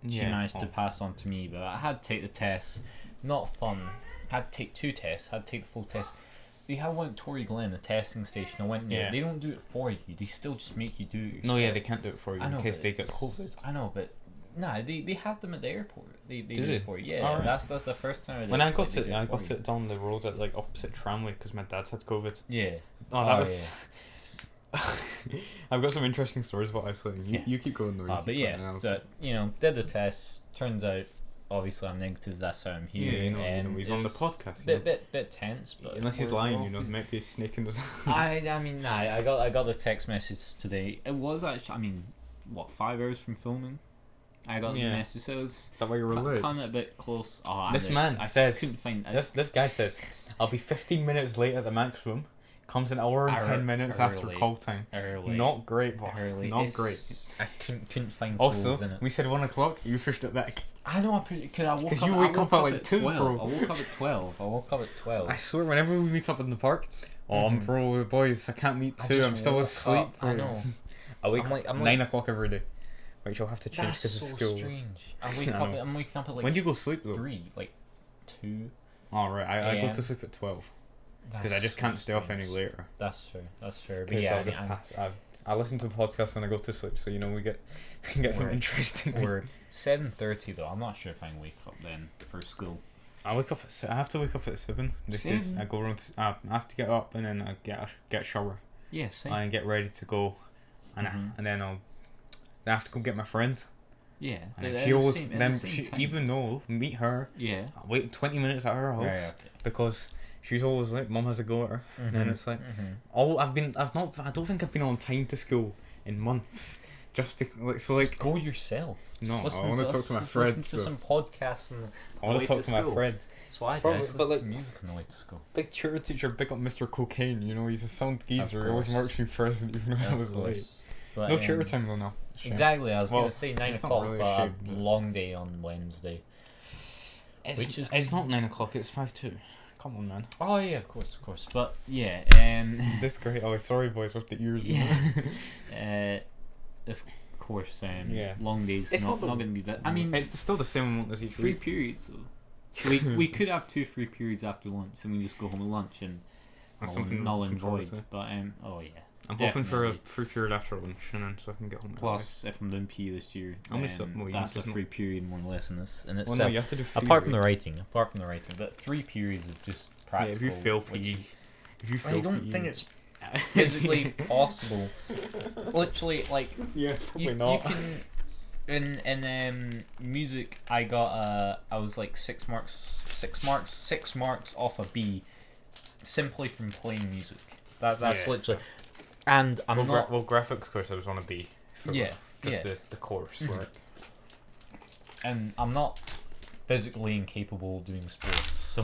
[SPEAKER 2] she managed to pass on to me, but I had to take the tests. Not fun. Had to take 2 tests. Had to take the full test. They have one at Tory Glen, a testing station. I went there.
[SPEAKER 1] Yeah.
[SPEAKER 2] They don't do it for you. They still just make you do it yourself.
[SPEAKER 1] No, yeah, they can't do it for you
[SPEAKER 2] I know,
[SPEAKER 1] in case
[SPEAKER 2] but
[SPEAKER 1] they get COVID.
[SPEAKER 2] I know, but nah, they have them at the airport. They do
[SPEAKER 1] they?
[SPEAKER 2] it for you. Yeah,
[SPEAKER 1] Alright.
[SPEAKER 2] that's the first time.
[SPEAKER 1] When I got it down the road at like opposite tramway because my dad's had COVID.
[SPEAKER 2] Yeah.
[SPEAKER 1] Oh, that was. I've got some interesting stories about isolating. You keep going though.
[SPEAKER 2] But yeah, did the test. Turns out, obviously, I'm negative. That's how I'm here.
[SPEAKER 1] Yeah, he's on the podcast.
[SPEAKER 2] Bit tense, but
[SPEAKER 1] unless he's lying, it might be snaking us.
[SPEAKER 2] I got the text message today. It was actually, 5 hours from filming. I got the message. So it was.
[SPEAKER 1] Is that why you were late?
[SPEAKER 2] Kind of a bit close.
[SPEAKER 1] This man says.
[SPEAKER 2] Couldn't find
[SPEAKER 1] this guy says, "I'll be 15 minutes late at the Max room." Comes an hour and 10 minutes after call time.
[SPEAKER 2] Early.
[SPEAKER 1] Not great, boss.
[SPEAKER 2] Early.
[SPEAKER 1] Not great.
[SPEAKER 2] I couldn't find
[SPEAKER 1] also,
[SPEAKER 2] clothes in it.
[SPEAKER 1] we said 1 o'clock. You fished it back.
[SPEAKER 2] I know. Because
[SPEAKER 1] you wake up at like 2,
[SPEAKER 2] bro.
[SPEAKER 1] bro.
[SPEAKER 2] I woke up at 12.
[SPEAKER 1] I swear, whenever we meet up in the park, bro, boys, I can't meet 2. I'm still asleep.
[SPEAKER 2] I know.
[SPEAKER 1] I wake up
[SPEAKER 2] I'm
[SPEAKER 1] 9 o'clock every day. Which you'll have to change
[SPEAKER 2] That's
[SPEAKER 1] because of
[SPEAKER 2] so
[SPEAKER 1] school.
[SPEAKER 2] strange. I'm waking up at like.
[SPEAKER 1] When do you go to sleep though?
[SPEAKER 2] 3, like 2.
[SPEAKER 1] Oh right, I go to sleep at 12 because I just can't stay off any later.
[SPEAKER 2] That's fair. But yeah,
[SPEAKER 1] I listen to the podcast when I go to sleep, so we get some interesting.
[SPEAKER 2] We're 7:30 though. I'm not sure if I can wake up then for school.
[SPEAKER 1] I have to wake up at 7. Because I go around. I have to get up and then I get a shower.
[SPEAKER 2] Yeah, same.
[SPEAKER 1] And get ready to go, and then I have to go get my friend.
[SPEAKER 2] Yeah,
[SPEAKER 1] and she always even though meet her.
[SPEAKER 2] Yeah.
[SPEAKER 1] I wait 20 minutes at her house because she's always like, Mum has to go at her, and then it's like, I don't think I've been on time to school in months. Just
[SPEAKER 2] go yourself.
[SPEAKER 1] No, I want to talk to my friends.
[SPEAKER 2] Listen to some podcasts and
[SPEAKER 1] I want to talk to my friends.
[SPEAKER 2] That's why I do. I listen to music on the way to school.
[SPEAKER 1] Big tutor teacher, big up Mr. Cocaine. He's a sound geezer. He always marks me first, even when I was late. But, no tutor time though. No.
[SPEAKER 2] Exactly. I was gonna say 9 o'clock, really but a long day on Wednesday.
[SPEAKER 1] It's not 9 o'clock. It's 5:02. Come on, man.
[SPEAKER 2] Oh yeah, of course. But yeah,
[SPEAKER 1] this great. Oh, sorry, boys, with the ears.
[SPEAKER 2] Yeah. Of course. Long days. It's not going to be that. I mean,
[SPEAKER 1] it's still the same amount as each
[SPEAKER 2] 3 periods though. So we could have 2 free periods after lunch, and we just go home at lunch and null and void. But oh yeah.
[SPEAKER 1] I'm hoping for a free period after lunch, and then so I can get home.
[SPEAKER 2] Plus, if I'm doing PE this year, that's a free period more or less in this. And it's
[SPEAKER 1] no, you have to do
[SPEAKER 2] apart from the writing, but 3 periods of just practical.
[SPEAKER 1] Yeah, if you fail,
[SPEAKER 2] I don't think it's physically possible. Literally, like
[SPEAKER 1] probably not.
[SPEAKER 2] In music, I got I was like 6 marks off a B, simply from playing music. That's
[SPEAKER 1] Yeah,
[SPEAKER 2] literally. And I'm not.
[SPEAKER 1] graphics course I was on a B. For
[SPEAKER 2] Yeah,
[SPEAKER 1] just
[SPEAKER 2] yeah.
[SPEAKER 1] the course
[SPEAKER 2] Mhm.
[SPEAKER 1] work.
[SPEAKER 2] And I'm not physically incapable of doing sports, so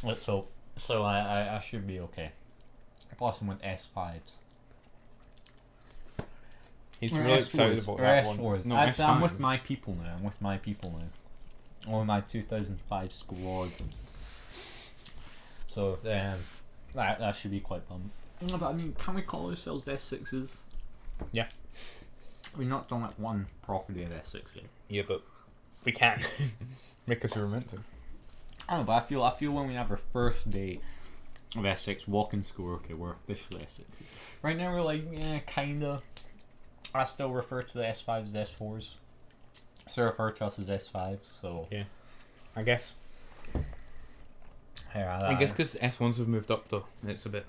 [SPEAKER 2] let's hope. So I should be okay. Plus, I'm with S5s.
[SPEAKER 1] He's
[SPEAKER 2] Or
[SPEAKER 1] really
[SPEAKER 2] S4s,
[SPEAKER 1] excited about
[SPEAKER 2] or
[SPEAKER 1] that
[SPEAKER 2] S4s.
[SPEAKER 1] one. No,
[SPEAKER 2] Actually, I'm with
[SPEAKER 1] S5s.
[SPEAKER 2] my people now. I'm with my people now. I'm with my 2005 squad. So that should be quite fun. No, but I mean, can we call ourselves S6s?
[SPEAKER 1] Yeah.
[SPEAKER 2] We've not done like one property of S6 yet.
[SPEAKER 1] Yeah, but we can. Because we were meant to.
[SPEAKER 2] I don't know, but I feel when we have our first day of S6 walking school, okay, we're officially S6. Right now we're like, yeah, kinda. I still refer to the S5s as S4s. Still refer to us as S5s, so.
[SPEAKER 1] Yeah. I guess.
[SPEAKER 2] Yeah,
[SPEAKER 1] I guess because S1s have moved up though. It's a bit.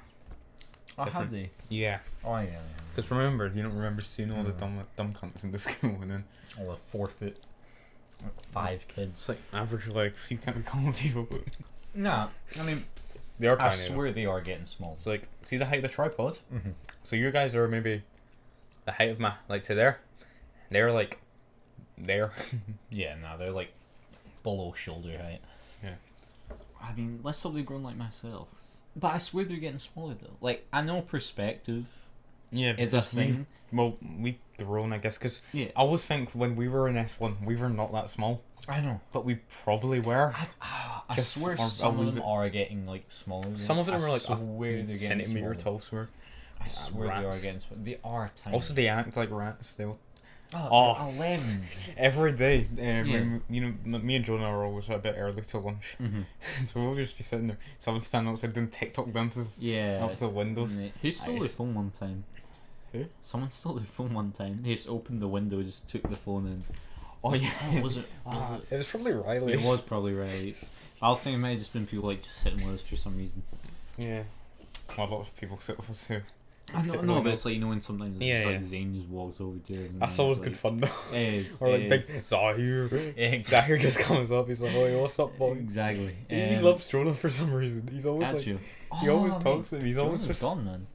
[SPEAKER 2] Oh, have
[SPEAKER 1] different.
[SPEAKER 2] they?
[SPEAKER 1] Yeah.
[SPEAKER 2] Oh, yeah.
[SPEAKER 1] Because remember, you don't remember seeing all the
[SPEAKER 2] Mhm.
[SPEAKER 1] dumb cunts in the school and then
[SPEAKER 2] All the 4 foot, 5 kids.
[SPEAKER 1] it's like average legs. You can't be calling people. But
[SPEAKER 2] Nah, I mean,
[SPEAKER 1] they are
[SPEAKER 2] I
[SPEAKER 1] tiny. though.
[SPEAKER 2] swear they are getting small.
[SPEAKER 1] It's like, see the height of the tripod?
[SPEAKER 2] Mm-hmm.
[SPEAKER 1] So you guys are maybe the height of my, like to there. They're like, there.
[SPEAKER 2] Yeah, no, they're like below shoulder height.
[SPEAKER 1] Yeah.
[SPEAKER 2] I mean, let's hope they've grown like myself. But I swear they're getting smaller though. Like, I know perspective
[SPEAKER 1] Yeah,
[SPEAKER 2] is a
[SPEAKER 1] because we've-
[SPEAKER 2] thing.
[SPEAKER 1] Well, we've grown, I guess, because
[SPEAKER 2] Yeah,
[SPEAKER 1] I always think when we were in S1, we were not that small,
[SPEAKER 2] I know.
[SPEAKER 1] but we probably were.
[SPEAKER 2] I
[SPEAKER 1] Just
[SPEAKER 2] swear
[SPEAKER 1] or
[SPEAKER 2] some
[SPEAKER 1] a
[SPEAKER 2] of
[SPEAKER 1] wee
[SPEAKER 2] them
[SPEAKER 1] bit-
[SPEAKER 2] are getting like smaller.
[SPEAKER 1] Some of them
[SPEAKER 2] I
[SPEAKER 1] are like
[SPEAKER 2] swear
[SPEAKER 1] a
[SPEAKER 2] they're getting
[SPEAKER 1] centimetre
[SPEAKER 2] smaller.
[SPEAKER 1] tall, swear.
[SPEAKER 2] I swear they are
[SPEAKER 1] Rats.
[SPEAKER 2] getting smaller. They are tiny.
[SPEAKER 1] Also, they act like rats still.
[SPEAKER 2] oh, they're 11.
[SPEAKER 1] Every day,
[SPEAKER 2] Yeah.
[SPEAKER 1] you know, me and Jonah are always a bit early to lunch,
[SPEAKER 2] Mm-hmm.
[SPEAKER 1] so we'll just be sitting there. Someone standing outside doing TikTok dances
[SPEAKER 2] Yeah.
[SPEAKER 1] up the windows.
[SPEAKER 2] Who stole
[SPEAKER 1] Nice.
[SPEAKER 2] the phone one time?
[SPEAKER 1] Who?
[SPEAKER 2] Someone stole the phone one time. They just opened the window, just took the phone and.
[SPEAKER 1] Oh yeah,
[SPEAKER 2] Oh, was it? Was
[SPEAKER 1] it was probably Riley.
[SPEAKER 2] it was probably right. I was thinking it might have just been people like just sitting with us for some reason.
[SPEAKER 1] Yeah, well, a lot of people sit with us too.
[SPEAKER 2] I don't know, but it's like, you know, when sometimes it's
[SPEAKER 1] Yeah,
[SPEAKER 2] just, like
[SPEAKER 1] yeah.
[SPEAKER 2] Zane just walks over to us. And
[SPEAKER 1] That's
[SPEAKER 2] then
[SPEAKER 1] always
[SPEAKER 2] it's
[SPEAKER 1] good
[SPEAKER 2] like,
[SPEAKER 1] fun though.
[SPEAKER 2] It is.
[SPEAKER 1] Or like
[SPEAKER 2] it
[SPEAKER 1] big
[SPEAKER 2] is.
[SPEAKER 1] Zahir.
[SPEAKER 2] Exactly.
[SPEAKER 1] Zahir just comes up. He's like, "Oh, what's up, boy?"
[SPEAKER 2] Exactly.
[SPEAKER 1] He loves Jonah for some reason. He's always like,
[SPEAKER 2] Actually.
[SPEAKER 1] he always talks to him. He's always
[SPEAKER 2] Jonah's
[SPEAKER 1] just.
[SPEAKER 2] gone, man.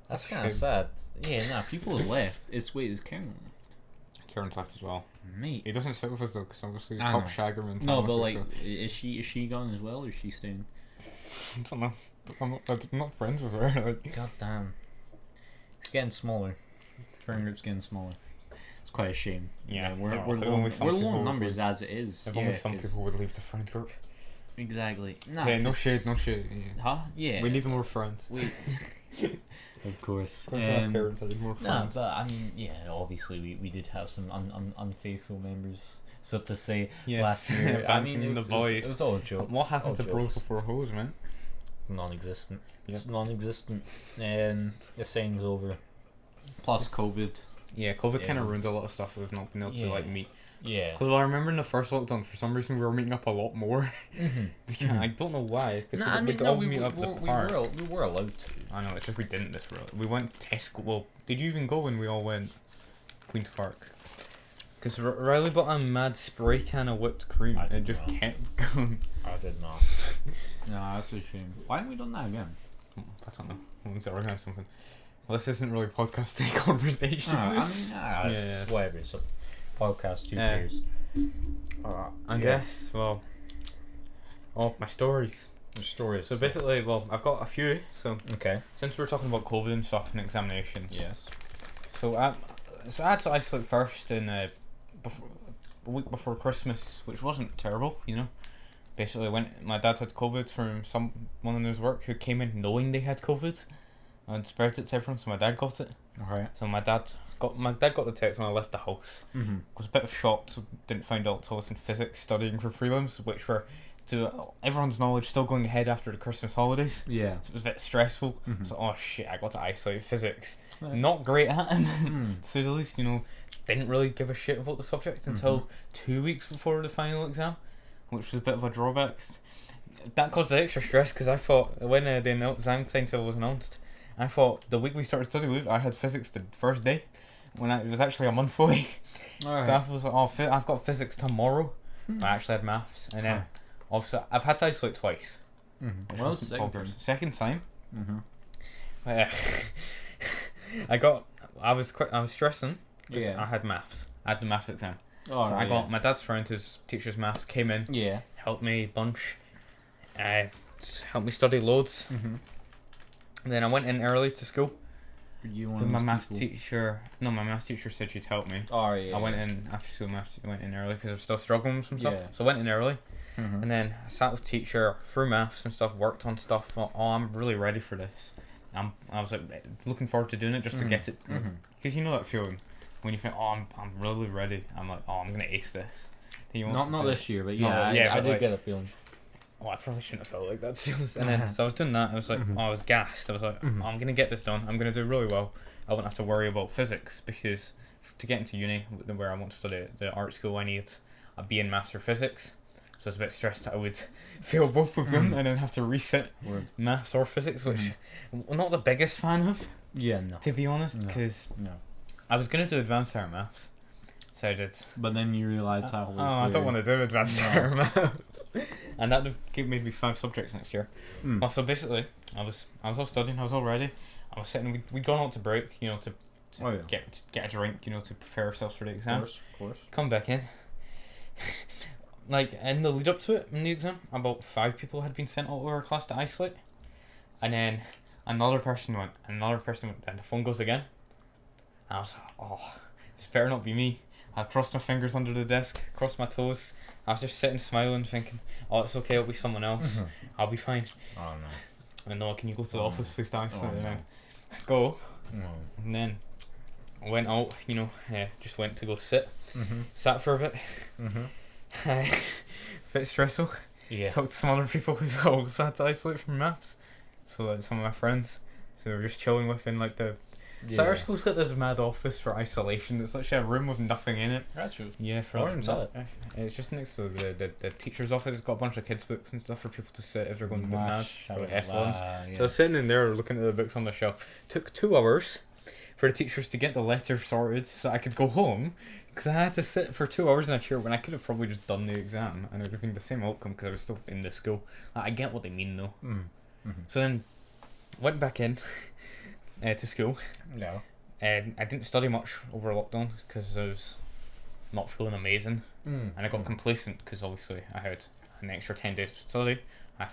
[SPEAKER 2] That's
[SPEAKER 1] That's a
[SPEAKER 2] kind of
[SPEAKER 1] shame.
[SPEAKER 2] sad. Yeah, nah, people have left. It's is Karen left?
[SPEAKER 1] Karen's left as well.
[SPEAKER 2] Mate.
[SPEAKER 1] He doesn't sit with us though, because obviously he's
[SPEAKER 2] I
[SPEAKER 1] top
[SPEAKER 2] know.
[SPEAKER 1] shagger mentality.
[SPEAKER 2] No, but like,
[SPEAKER 1] so-
[SPEAKER 2] is she gone as well, or is she staying?
[SPEAKER 1] I don't know. I'm not friends with her. Like,
[SPEAKER 2] God damn. It's getting smaller. Friend group's getting smaller. It's quite a shame.
[SPEAKER 1] Yeah,
[SPEAKER 2] we're
[SPEAKER 1] no,
[SPEAKER 2] we're
[SPEAKER 1] if
[SPEAKER 2] low,
[SPEAKER 1] only some
[SPEAKER 2] we're low
[SPEAKER 1] people
[SPEAKER 2] in
[SPEAKER 1] would
[SPEAKER 2] numbers
[SPEAKER 1] leave.
[SPEAKER 2] as it is.
[SPEAKER 1] if
[SPEAKER 2] Yeah,
[SPEAKER 1] only some
[SPEAKER 2] 'cause-
[SPEAKER 1] people would leave the friend group.
[SPEAKER 2] Exactly. Nah,
[SPEAKER 1] Yeah, no
[SPEAKER 2] 'cause-
[SPEAKER 1] shade, no shade. Yeah.
[SPEAKER 2] Huh? Yeah.
[SPEAKER 1] We need more friends.
[SPEAKER 2] We. Of course.
[SPEAKER 1] Our parents need more
[SPEAKER 2] Nah,
[SPEAKER 1] friends.
[SPEAKER 2] but I mean, yeah, obviously we did have some unfaithful members, so to say,
[SPEAKER 1] Yes,
[SPEAKER 2] last year. I mean,
[SPEAKER 1] abandoning the boys.
[SPEAKER 2] It was all jokes.
[SPEAKER 1] What happened to
[SPEAKER 2] all
[SPEAKER 1] bros
[SPEAKER 2] jokes.
[SPEAKER 1] before hoes, man?
[SPEAKER 2] Non-existent.
[SPEAKER 1] Yeah.
[SPEAKER 2] It's non-existent. The saying's over. Plus COVID.
[SPEAKER 1] Yeah, COVID
[SPEAKER 2] Yeah,
[SPEAKER 1] kind
[SPEAKER 2] it
[SPEAKER 1] of ruined a
[SPEAKER 2] was-
[SPEAKER 1] lot of stuff. We've not been able to
[SPEAKER 2] Yeah.
[SPEAKER 1] like meet.
[SPEAKER 2] Yeah.
[SPEAKER 1] Because I remember in the first lockdown, for some reason we were meeting up a lot more.
[SPEAKER 2] Mm-hmm.
[SPEAKER 1] I don't know why. Because
[SPEAKER 2] No, I mean,
[SPEAKER 1] we'd
[SPEAKER 2] no,
[SPEAKER 1] all
[SPEAKER 2] we
[SPEAKER 1] meet up at the park.
[SPEAKER 2] were allowed to.
[SPEAKER 1] I know, it's just we didn't this road. We went Tesco. Well, did you even go when we all went Queen's Park? Because Riley bought a mad spray can of whipped cream
[SPEAKER 2] I
[SPEAKER 1] and it
[SPEAKER 2] did
[SPEAKER 1] just
[SPEAKER 2] not.
[SPEAKER 1] kept going.
[SPEAKER 2] I did not. No, that's a shame. Why haven't we done that again?
[SPEAKER 1] I don't know. I want to organise something. Well, this isn't really podcasting conversation.
[SPEAKER 2] I mean, it's
[SPEAKER 1] Yeah.
[SPEAKER 2] whatever. So, podcast 2
[SPEAKER 1] Yeah.
[SPEAKER 2] years.
[SPEAKER 1] I guess, well... Oh, my stories.
[SPEAKER 2] The story is
[SPEAKER 1] So basically, well, I've got a few. So,
[SPEAKER 2] okay.
[SPEAKER 1] since we're talking about COVID and stuff and examinations.
[SPEAKER 2] Yes.
[SPEAKER 1] So I had to isolate first in a week before Christmas, which wasn't terrible, you know. Basically, when my dad had COVID from someone in his work who came in knowing they had COVID, and spread it to everyone. So my dad got it.
[SPEAKER 2] Alright.
[SPEAKER 1] So my dad got the text when I left the house.
[SPEAKER 2] Mm-hmm.
[SPEAKER 1] Was a bit of shocked. So didn't find out until I was in physics studying for prelims, which were, to everyone's knowledge, still going ahead after the Christmas holidays.
[SPEAKER 2] Yeah.
[SPEAKER 1] So it was a bit stressful.
[SPEAKER 2] Mhm.
[SPEAKER 1] So, oh shit, I got to isolate physics.
[SPEAKER 2] Right.
[SPEAKER 1] Not great at it.
[SPEAKER 2] Mm.
[SPEAKER 1] So at least, you know, didn't really give a shit about the subject until 2 weeks before the final exam, which was a bit of a drawback. That caused the extra stress because I thought when the exam timetable was announced, I thought the week we started studying with, I had physics the first day. when it was actually a month away.
[SPEAKER 2] Alright.
[SPEAKER 1] So I was like, oh, I've got physics tomorrow. I actually had maths, and then also I've had to isolate twice.
[SPEAKER 2] Mm-hmm. Well,
[SPEAKER 1] Second time.
[SPEAKER 2] Mm-hmm.
[SPEAKER 1] I was stressing because
[SPEAKER 2] Yeah.
[SPEAKER 1] I had maths. I had the maths exam.
[SPEAKER 2] Oh,
[SPEAKER 1] So I got my dad's friend who's teaches maths came in,
[SPEAKER 2] Yeah.
[SPEAKER 1] helped me a bunch, helped me study loads.
[SPEAKER 2] Mm-hmm.
[SPEAKER 1] And then I went in early to school.
[SPEAKER 2] You
[SPEAKER 1] My maths teacher said she'd help me.
[SPEAKER 2] Oh, yeah.
[SPEAKER 1] I went in after school maths. I went in early because I was still struggling with some stuff.
[SPEAKER 2] Yeah.
[SPEAKER 1] So I went in early,
[SPEAKER 2] Mm-hmm.
[SPEAKER 1] and then I sat with teacher through maths and stuff. Worked on stuff. Thought, oh, I'm really ready for this. I was like looking forward to doing it just to get it, because you know that feeling when you think, oh, I'm really ready. I'm like, oh, I'm gonna ace this. Then you want
[SPEAKER 2] Not
[SPEAKER 1] to
[SPEAKER 2] this year, but
[SPEAKER 1] No,
[SPEAKER 2] yeah, I
[SPEAKER 1] but
[SPEAKER 2] did
[SPEAKER 1] like-
[SPEAKER 2] get a feeling.
[SPEAKER 1] Oh, I probably shouldn't have felt like that. And then so I was doing that. I was like, oh, I was gassed. I was like, oh, I'm gonna get this done. I'm gonna do really well. I won't have to worry about physics, because to get into uni where I want to study the art school, I need a B in maths or physics. So I was a bit stressed that I would fail both of them and then have to resit maths or physics, which I'm not the biggest fan of,
[SPEAKER 2] Yeah, no.
[SPEAKER 1] to be honest, because
[SPEAKER 2] No.
[SPEAKER 1] I was gonna do advanced higher maths, so I did.
[SPEAKER 2] But then you realised how.
[SPEAKER 1] I don't want to do advanced higher maths, and that made me 5 subjects next year. Well, so basically, I was all studying. I was all ready. I was sitting. We'd gone out to break, to get a drink, to prepare ourselves for the exam.
[SPEAKER 2] Of course.
[SPEAKER 1] Come back in. Like in the lead up to it, in the exam, about 5 people had been sent out of our class to isolate, and then another person went, then the phone goes again. And I was like, oh, this better not be me. I crossed my fingers under the desk, crossed my toes. I was just sitting smiling, thinking, oh, it's okay, it'll be someone else. I'll be fine.
[SPEAKER 2] Oh no.
[SPEAKER 1] And no, can you go to the office please to isolate?
[SPEAKER 2] Oh,
[SPEAKER 1] And
[SPEAKER 2] no.
[SPEAKER 1] then go,
[SPEAKER 2] No.
[SPEAKER 1] and then I went out, just went to go sit. Sat for a bit. Bit stressful.
[SPEAKER 2] Yeah.
[SPEAKER 1] Talked to some other people who also had to isolate from maths. So like some of my friends. So we were just chilling within like the. So our school's got this mad office for isolation. It's actually a room with nothing in it.
[SPEAKER 2] That's true.
[SPEAKER 1] Yeah, for
[SPEAKER 2] Orange,
[SPEAKER 1] like, it's just next to the teacher's office. It's got a bunch of kids' books and stuff for people to sit if they're going to go mad. Or like S1s. So I was sitting in there looking at the books on the shelf. Took 2 hours for the teachers to get the letter sorted so I could go home, because I had to sit for 2 hours in a chair when I could have probably just done the exam and it would have been the same outcome because I was still in the school. I get what they mean though. So then went back in to school.
[SPEAKER 2] No.
[SPEAKER 1] And I didn't study much over lockdown because I was not feeling amazing, and I got complacent because obviously I had an extra 10 days to study.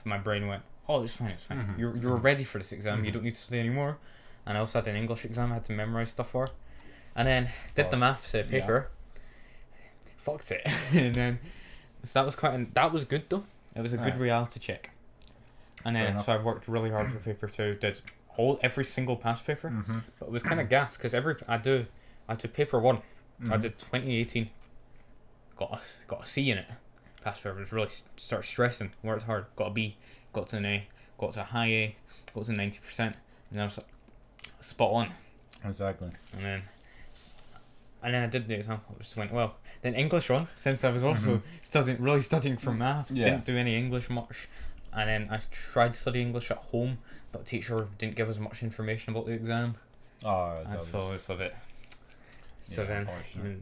[SPEAKER 1] My brain went, oh, it's fine. You're ready for this exam. You don't need to study anymore. And I also had an English exam I had to memorise stuff for, and then did the maths paper. Fucked it. And then so that was good though. It was a good reality check. And then so I worked really hard for paper 2. Did every single past paper, but it was kind of gas because I did paper 1. I did 2018. Got a C in it. Past paper was really started stressing. Worked hard. Got a B. Got to an A. Got to a high A. Got to 90%. And then I was like, spot on.
[SPEAKER 2] Exactly.
[SPEAKER 1] And then I did the exam. It just went well. Then English 1, since I was also studying for maths. Didn't do any English much. And then I tried to study English at home, but the teacher didn't give us much information about the exam.
[SPEAKER 2] Oh,
[SPEAKER 1] And so it's a bit. So
[SPEAKER 2] Yeah,
[SPEAKER 1] then,
[SPEAKER 2] unfortunate.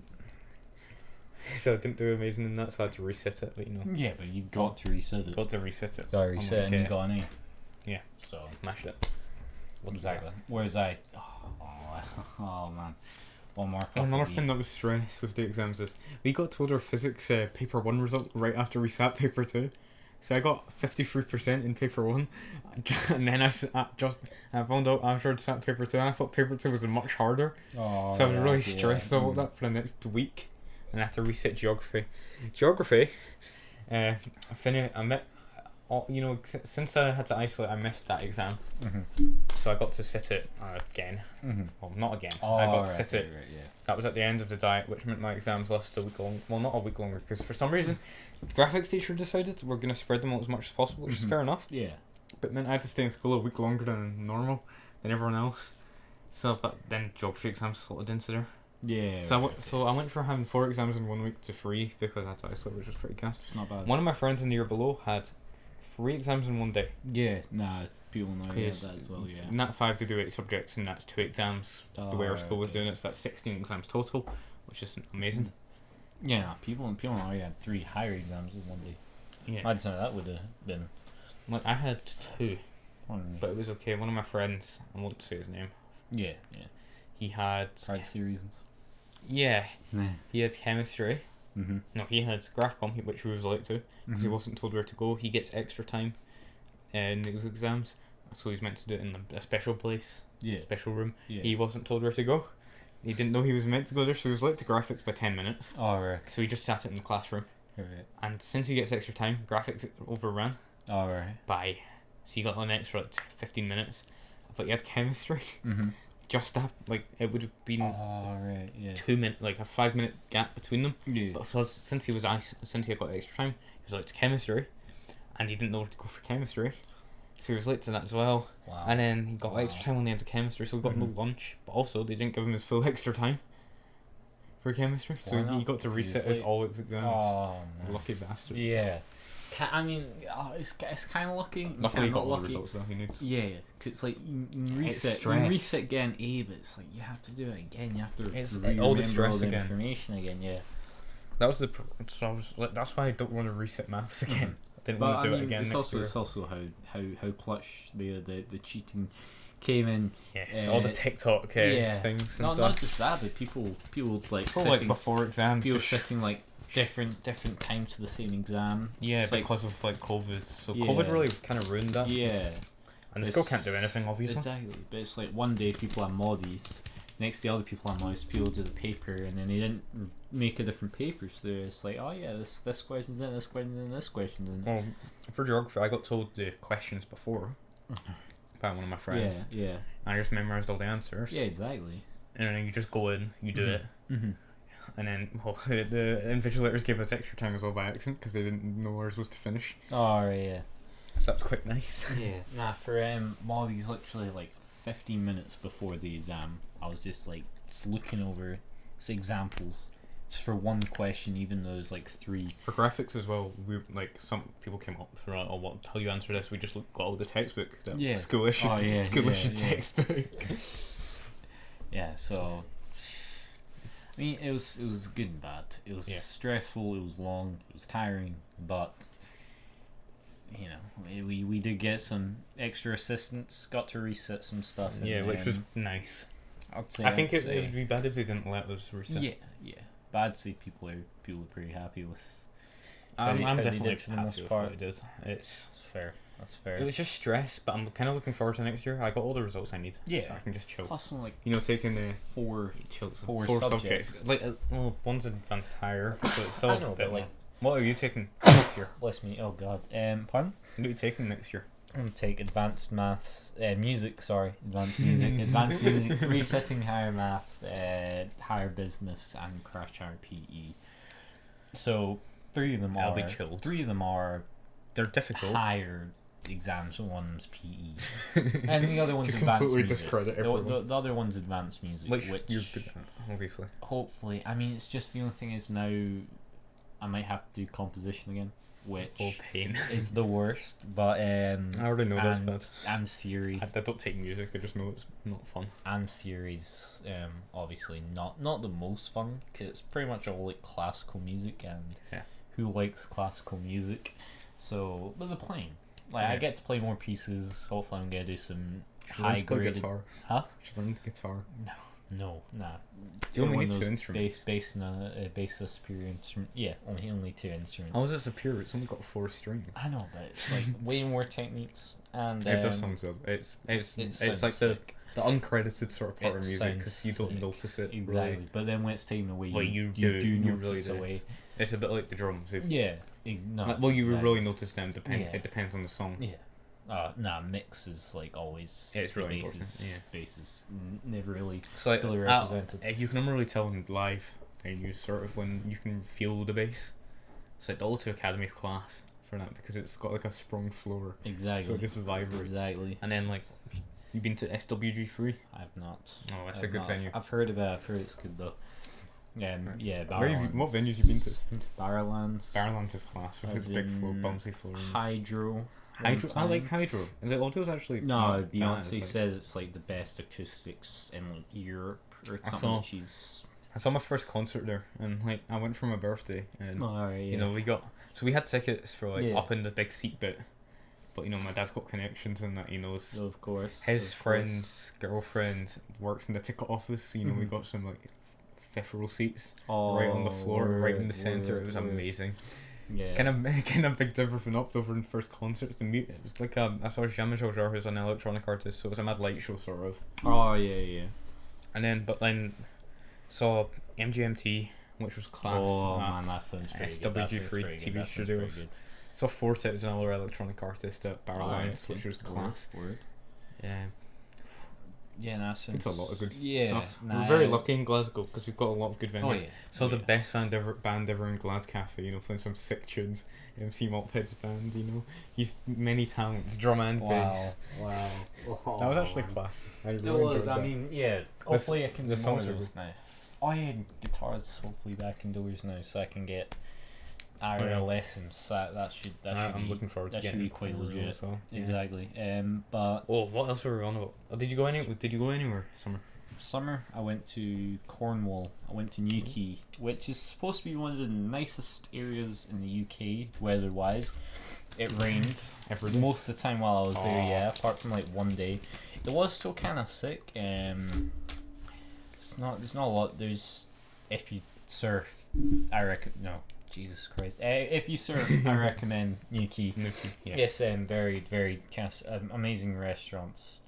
[SPEAKER 1] so I didn't do amazing in that, so I had to reset it. But
[SPEAKER 2] Yeah, but you got to reset it.
[SPEAKER 1] got to reset it.
[SPEAKER 2] Got to reset
[SPEAKER 1] I'm
[SPEAKER 2] and
[SPEAKER 1] like,
[SPEAKER 2] you got an A.
[SPEAKER 1] Yeah.
[SPEAKER 2] So
[SPEAKER 1] Mashed it.
[SPEAKER 2] exactly. Whereas I, oh man, one more.
[SPEAKER 1] Another thing that was stress with the exams is we got told our physics paper 1 result right after we sat paper 2. So I got 53% in paper 1, and then I found out after I'd sat paper 2, and I thought paper 2 was much harder.
[SPEAKER 2] Oh,
[SPEAKER 1] So I was really stressed about that for the next week, and I had to reset geography. Since I had to isolate, I missed that exam. So I got to sit it again. Well, not again. I got to sit it.
[SPEAKER 2] Right, yeah.
[SPEAKER 1] That was at the end of the diet, which meant my exams lasted a week long. Well, not a week longer, because for some reason, the graphics teacher decided we're going to spread them out as much as possible, which is fair enough.
[SPEAKER 2] Yeah.
[SPEAKER 1] But it meant I had to stay in school a week longer than normal, than everyone else. So but then geography exams slotted into there.
[SPEAKER 2] Yeah.
[SPEAKER 1] So I went from having 4 exams in 1 week to 3 because I had to isolate, which was pretty gas.
[SPEAKER 2] It's not bad.
[SPEAKER 1] One of my friends in the year below had 3 exams in 1 day.
[SPEAKER 2] Yeah. Nah. People know that as well. Yeah.
[SPEAKER 1] Nat 5 to do 8 subjects, and that's 2 exams. The way our school was doing it, so that's 16 exams total, which is amazing.
[SPEAKER 2] Yeah, people know you had 3 higher exams in one day.
[SPEAKER 1] Yeah.
[SPEAKER 2] Imagine how that would have been.
[SPEAKER 1] Like, I had 2, but it was okay. One of my friends, I won't say his name.
[SPEAKER 2] Yeah.
[SPEAKER 1] He had
[SPEAKER 2] Privacy reasons.
[SPEAKER 1] Yeah. He had chemistry.
[SPEAKER 2] Mm-hmm.
[SPEAKER 1] No, he had graph comp, which we was allowed to, because he wasn't told where to go. He gets extra time in his exams, so he's meant to do it in a special place, special room.
[SPEAKER 2] Yeah.
[SPEAKER 1] He wasn't told where to go. He didn't know he was meant to go there, so he was late to graphics by 10 minutes.
[SPEAKER 2] Alright.
[SPEAKER 1] So he just sat it in the classroom.
[SPEAKER 2] Right.
[SPEAKER 1] And since he gets extra time, graphics overran
[SPEAKER 2] Alright.
[SPEAKER 1] by, so he got an extra 15 minutes. But he had chemistry.
[SPEAKER 2] Mm-hmm.
[SPEAKER 1] Just after, like, it would have been 2 minutes, like a 5-minute gap between them.
[SPEAKER 2] Yeah.
[SPEAKER 1] But so since he had got extra time, he was late to chemistry, and he didn't know where to go for chemistry, so he was late to that as well.
[SPEAKER 2] Wow.
[SPEAKER 1] And then he got extra time on the end of chemistry, so he got no lunch. But also, they didn't give him his full extra time for chemistry, so he got to reset his all his exams.
[SPEAKER 2] Oh, no.
[SPEAKER 1] Lucky bastard.
[SPEAKER 2] Yeah. I mean, it's kind of lucky.
[SPEAKER 1] Luckily, he got
[SPEAKER 2] not
[SPEAKER 1] all the
[SPEAKER 2] lucky.
[SPEAKER 1] results that he needs.
[SPEAKER 2] Yeah, because it's like you
[SPEAKER 1] It's
[SPEAKER 2] reset getting A, but it's like you have to do it again. You have to
[SPEAKER 1] It's
[SPEAKER 2] remember
[SPEAKER 1] all the stress
[SPEAKER 2] all the
[SPEAKER 1] again.
[SPEAKER 2] information again. Yeah.
[SPEAKER 1] That was so I was like, that's why I don't want to reset maths again. I didn't
[SPEAKER 2] But
[SPEAKER 1] want to do
[SPEAKER 2] I mean,
[SPEAKER 1] it again.
[SPEAKER 2] it's also how clutch the cheating came in.
[SPEAKER 1] Yes, all the TikTok things and
[SPEAKER 2] not
[SPEAKER 1] stuff.
[SPEAKER 2] just that, but people like
[SPEAKER 1] People
[SPEAKER 2] sitting,
[SPEAKER 1] like before exams,
[SPEAKER 2] people
[SPEAKER 1] just
[SPEAKER 2] sitting like different times for the same exam.
[SPEAKER 1] yeah,
[SPEAKER 2] It's like-
[SPEAKER 1] because of like COVID. So
[SPEAKER 2] Yeah.
[SPEAKER 1] COVID really kind of ruined that.
[SPEAKER 2] Yeah.
[SPEAKER 1] And the school can't do anything, obviously.
[SPEAKER 2] Exactly, but it's like one day people have moddies, next day other people have moddies, people do the paper, and then they didn't make a different paper, so it's like, oh yeah, this question's in, this question's in, this question's in.
[SPEAKER 1] Well, for geography, I got told the questions before by one of my friends.
[SPEAKER 2] Yeah.
[SPEAKER 1] And I just memorized all the answers.
[SPEAKER 2] Yeah, exactly.
[SPEAKER 1] And then you just go in, you do it,
[SPEAKER 2] Mm-hmm.
[SPEAKER 1] and then the invigilators gave us extra time as well by accident because they didn't know ours was to finish.
[SPEAKER 2] Oh, yeah.
[SPEAKER 1] So that was quite nice.
[SPEAKER 2] Yeah. Nah, for moddies, literally like 15 minutes before the exam, I was just looking over examples. Just for one question, even though there's like 3.
[SPEAKER 1] For graphics as well, we like some people came up for how you answer this. We just got all the textbook, the school issued, textbook.
[SPEAKER 2] Yeah, so I mean, it was good and bad. It was stressful. It was long. It was tiring, but you know, we did get some extra assistance. Got to reset some stuff.
[SPEAKER 1] Yeah, which was nice.
[SPEAKER 2] I'd say.
[SPEAKER 1] I think it would be bad if they didn't let us reset.
[SPEAKER 2] Yeah. But I'd say people are pretty happy with.
[SPEAKER 1] I'm
[SPEAKER 2] how they
[SPEAKER 1] definitely
[SPEAKER 2] did for the
[SPEAKER 1] happy
[SPEAKER 2] most
[SPEAKER 1] with
[SPEAKER 2] part.
[SPEAKER 1] what they did.
[SPEAKER 2] That's fair. That's fair.
[SPEAKER 1] It was just stress, but I'm kind of looking forward to next year. I got all the results I need,
[SPEAKER 2] Yeah.
[SPEAKER 1] so I can just chill.
[SPEAKER 2] Plus, like
[SPEAKER 1] Taking the
[SPEAKER 2] 4
[SPEAKER 1] four
[SPEAKER 2] subjects.
[SPEAKER 1] Like, well, one's advanced higher, so it's still
[SPEAKER 2] I know,
[SPEAKER 1] a bit
[SPEAKER 2] but
[SPEAKER 1] more.
[SPEAKER 2] like,
[SPEAKER 1] What are you taking next year?
[SPEAKER 2] bless me. Oh God. Pardon?
[SPEAKER 1] What are you taking next year?
[SPEAKER 2] I'm gonna take advanced maths, music. Sorry, advanced music, resetting higher maths, higher business, and crash higher PE. So 3 of them
[SPEAKER 1] I'll
[SPEAKER 2] are.
[SPEAKER 1] be chilled.
[SPEAKER 2] 3 of them are
[SPEAKER 1] They're difficult.
[SPEAKER 2] higher exams. One's PE, and the other one's
[SPEAKER 1] You
[SPEAKER 2] advanced
[SPEAKER 1] completely
[SPEAKER 2] music.
[SPEAKER 1] discredit everyone.
[SPEAKER 2] The other one's advanced music,
[SPEAKER 1] Which
[SPEAKER 2] which
[SPEAKER 1] you're good at, obviously.
[SPEAKER 2] hopefully. I mean, it's just the only thing is now I might have to do composition again, which
[SPEAKER 1] Oh, pain.
[SPEAKER 2] is the worst. But
[SPEAKER 1] I already know that's bad.
[SPEAKER 2] and theory.
[SPEAKER 1] I don't take music, I just know it's not fun.
[SPEAKER 2] And theories, obviously not the most fun, because it's pretty much all like classical music, and who likes classical music? So, but they're playing. Like, I get to play more pieces. Hopefully, I'm gonna do some high grade
[SPEAKER 1] guitar.
[SPEAKER 2] Huh?
[SPEAKER 1] Should learn the guitar.
[SPEAKER 2] No, nah.
[SPEAKER 1] Do you only
[SPEAKER 2] One
[SPEAKER 1] need
[SPEAKER 2] of
[SPEAKER 1] 2
[SPEAKER 2] those
[SPEAKER 1] instruments?
[SPEAKER 2] Bass and a bass, a superior instrument. Yeah, only 2 instruments.
[SPEAKER 1] How is it superior? It's only got 4 strings.
[SPEAKER 2] I know, but it's like way more techniques, and
[SPEAKER 1] It does sound so. It's
[SPEAKER 2] sounds
[SPEAKER 1] like the
[SPEAKER 2] sick.
[SPEAKER 1] uncredited sort of part
[SPEAKER 2] It
[SPEAKER 1] of music
[SPEAKER 2] sounds
[SPEAKER 1] because you don't
[SPEAKER 2] sick.
[SPEAKER 1] notice it.
[SPEAKER 2] Exactly,
[SPEAKER 1] Really.
[SPEAKER 2] but then when it's taken away,
[SPEAKER 1] Well,
[SPEAKER 2] you
[SPEAKER 1] you
[SPEAKER 2] do
[SPEAKER 1] you
[SPEAKER 2] notice
[SPEAKER 1] really do.
[SPEAKER 2] away.
[SPEAKER 1] It's a bit like the drums.
[SPEAKER 2] Yeah, no.
[SPEAKER 1] Well, you
[SPEAKER 2] exactly.
[SPEAKER 1] really notice them.
[SPEAKER 2] Yeah.
[SPEAKER 1] It depends on the song.
[SPEAKER 2] Yeah. Mix is like always.
[SPEAKER 1] Yeah, it's really
[SPEAKER 2] bass
[SPEAKER 1] important,
[SPEAKER 2] is-
[SPEAKER 1] yeah.
[SPEAKER 2] bass is never really
[SPEAKER 1] So like,
[SPEAKER 2] fully represented.
[SPEAKER 1] you can never really tell in live. And you sort of when you can feel the bass. It's like the O2 Academy's class for that because it's got like a sprung floor,
[SPEAKER 2] Exactly.
[SPEAKER 1] so it just vibrates.
[SPEAKER 2] Exactly.
[SPEAKER 1] And then like, you've been to SWG3?
[SPEAKER 2] I've not.
[SPEAKER 1] Oh, that's
[SPEAKER 2] I've
[SPEAKER 1] a good
[SPEAKER 2] not.
[SPEAKER 1] venue.
[SPEAKER 2] I've heard about it. I've heard it's good though. Yeah,
[SPEAKER 1] Where have you, what venues have you been to?
[SPEAKER 2] Barrowlands.
[SPEAKER 1] Barrowlands is class with
[SPEAKER 2] I've
[SPEAKER 1] its big floor,
[SPEAKER 2] been
[SPEAKER 1] bouncy floor.
[SPEAKER 2] Hydro.
[SPEAKER 1] Hydro. I like Hydro. And the audio's actually
[SPEAKER 2] No,
[SPEAKER 1] not bad,
[SPEAKER 2] Beyonce
[SPEAKER 1] it's
[SPEAKER 2] says it's like the best acoustics in like Europe or
[SPEAKER 1] I
[SPEAKER 2] something.
[SPEAKER 1] saw-
[SPEAKER 2] That she's.
[SPEAKER 1] I saw my first concert there, and like I went for my birthday, and
[SPEAKER 2] Alright,
[SPEAKER 1] you know we had tickets for like
[SPEAKER 2] Yeah.
[SPEAKER 1] up in the big seat bit, but you know my dad's got connections and that he knows.
[SPEAKER 2] Of course.
[SPEAKER 1] His
[SPEAKER 2] of course.
[SPEAKER 1] friend's girlfriend works in the ticket office, so you know we got some like fifth row seats right on the floor, right in the center. It was amazing.
[SPEAKER 2] Yeah.
[SPEAKER 1] Kind of big difference up over in first concerts. The mute, it was like I saw Jean-Michel Jarre, who's an electronic artist, so it was a mad light show sort of.
[SPEAKER 2] Oh yeah.
[SPEAKER 1] And then saw MGMT, which was class.
[SPEAKER 2] Oh man, that sounds pretty good. That sounds
[SPEAKER 1] SWG3
[SPEAKER 2] pretty
[SPEAKER 1] TV
[SPEAKER 2] good. That sounds pretty
[SPEAKER 1] Studios.
[SPEAKER 2] good.
[SPEAKER 1] Saw Forte, was another electronic artist at Barrel
[SPEAKER 2] Alright,
[SPEAKER 1] Lines,
[SPEAKER 2] okay.
[SPEAKER 1] which was class.
[SPEAKER 2] Word.
[SPEAKER 1] Yeah,
[SPEAKER 2] Yeah, that sounds.
[SPEAKER 1] it's a lot of good
[SPEAKER 2] Yeah,
[SPEAKER 1] stuff.
[SPEAKER 2] nah,
[SPEAKER 1] We're very lucky in Glasgow because we've got a lot of good venues.
[SPEAKER 2] Oh yeah.
[SPEAKER 1] So
[SPEAKER 2] Oh,
[SPEAKER 1] the
[SPEAKER 2] yeah.
[SPEAKER 1] best band ever in Glad Cafe, you know, playing some sick tunes. MC Mophead's band, you know, he's many talents, drum and bass.
[SPEAKER 2] Wow.
[SPEAKER 1] That was actually class. I
[SPEAKER 2] It
[SPEAKER 1] really
[SPEAKER 2] was.
[SPEAKER 1] enjoyed
[SPEAKER 2] I
[SPEAKER 1] that.
[SPEAKER 2] mean, yeah. Hopefully, I can
[SPEAKER 1] the
[SPEAKER 2] do
[SPEAKER 1] songs
[SPEAKER 2] more
[SPEAKER 1] are
[SPEAKER 2] of those now. I had guitars hopefully back indoors now, so I can get IRL lessons. That should
[SPEAKER 1] I'm
[SPEAKER 2] be,
[SPEAKER 1] looking forward to
[SPEAKER 2] that should
[SPEAKER 1] getting
[SPEAKER 2] be quite
[SPEAKER 1] over
[SPEAKER 2] legit.
[SPEAKER 1] as well. Yeah.
[SPEAKER 2] Exactly. But
[SPEAKER 1] Oh, what else were we on about? Oh, did you go anywhere summer?
[SPEAKER 2] summer I went to Cornwall. I went to Newquay, which is supposed to be one of the nicest areas in the UK weather-wise. It rained
[SPEAKER 1] Every day.
[SPEAKER 2] most of the time while I was there.
[SPEAKER 1] Aw.
[SPEAKER 2] Yeah, apart from like one day. It was still kind of sick. It's not. There's not a lot. There's if you surf, I reckon. No, Jesus Christ. If you surf, I recommend Newquay.
[SPEAKER 1] Yeah.
[SPEAKER 2] Yes, very very amazing restaurants.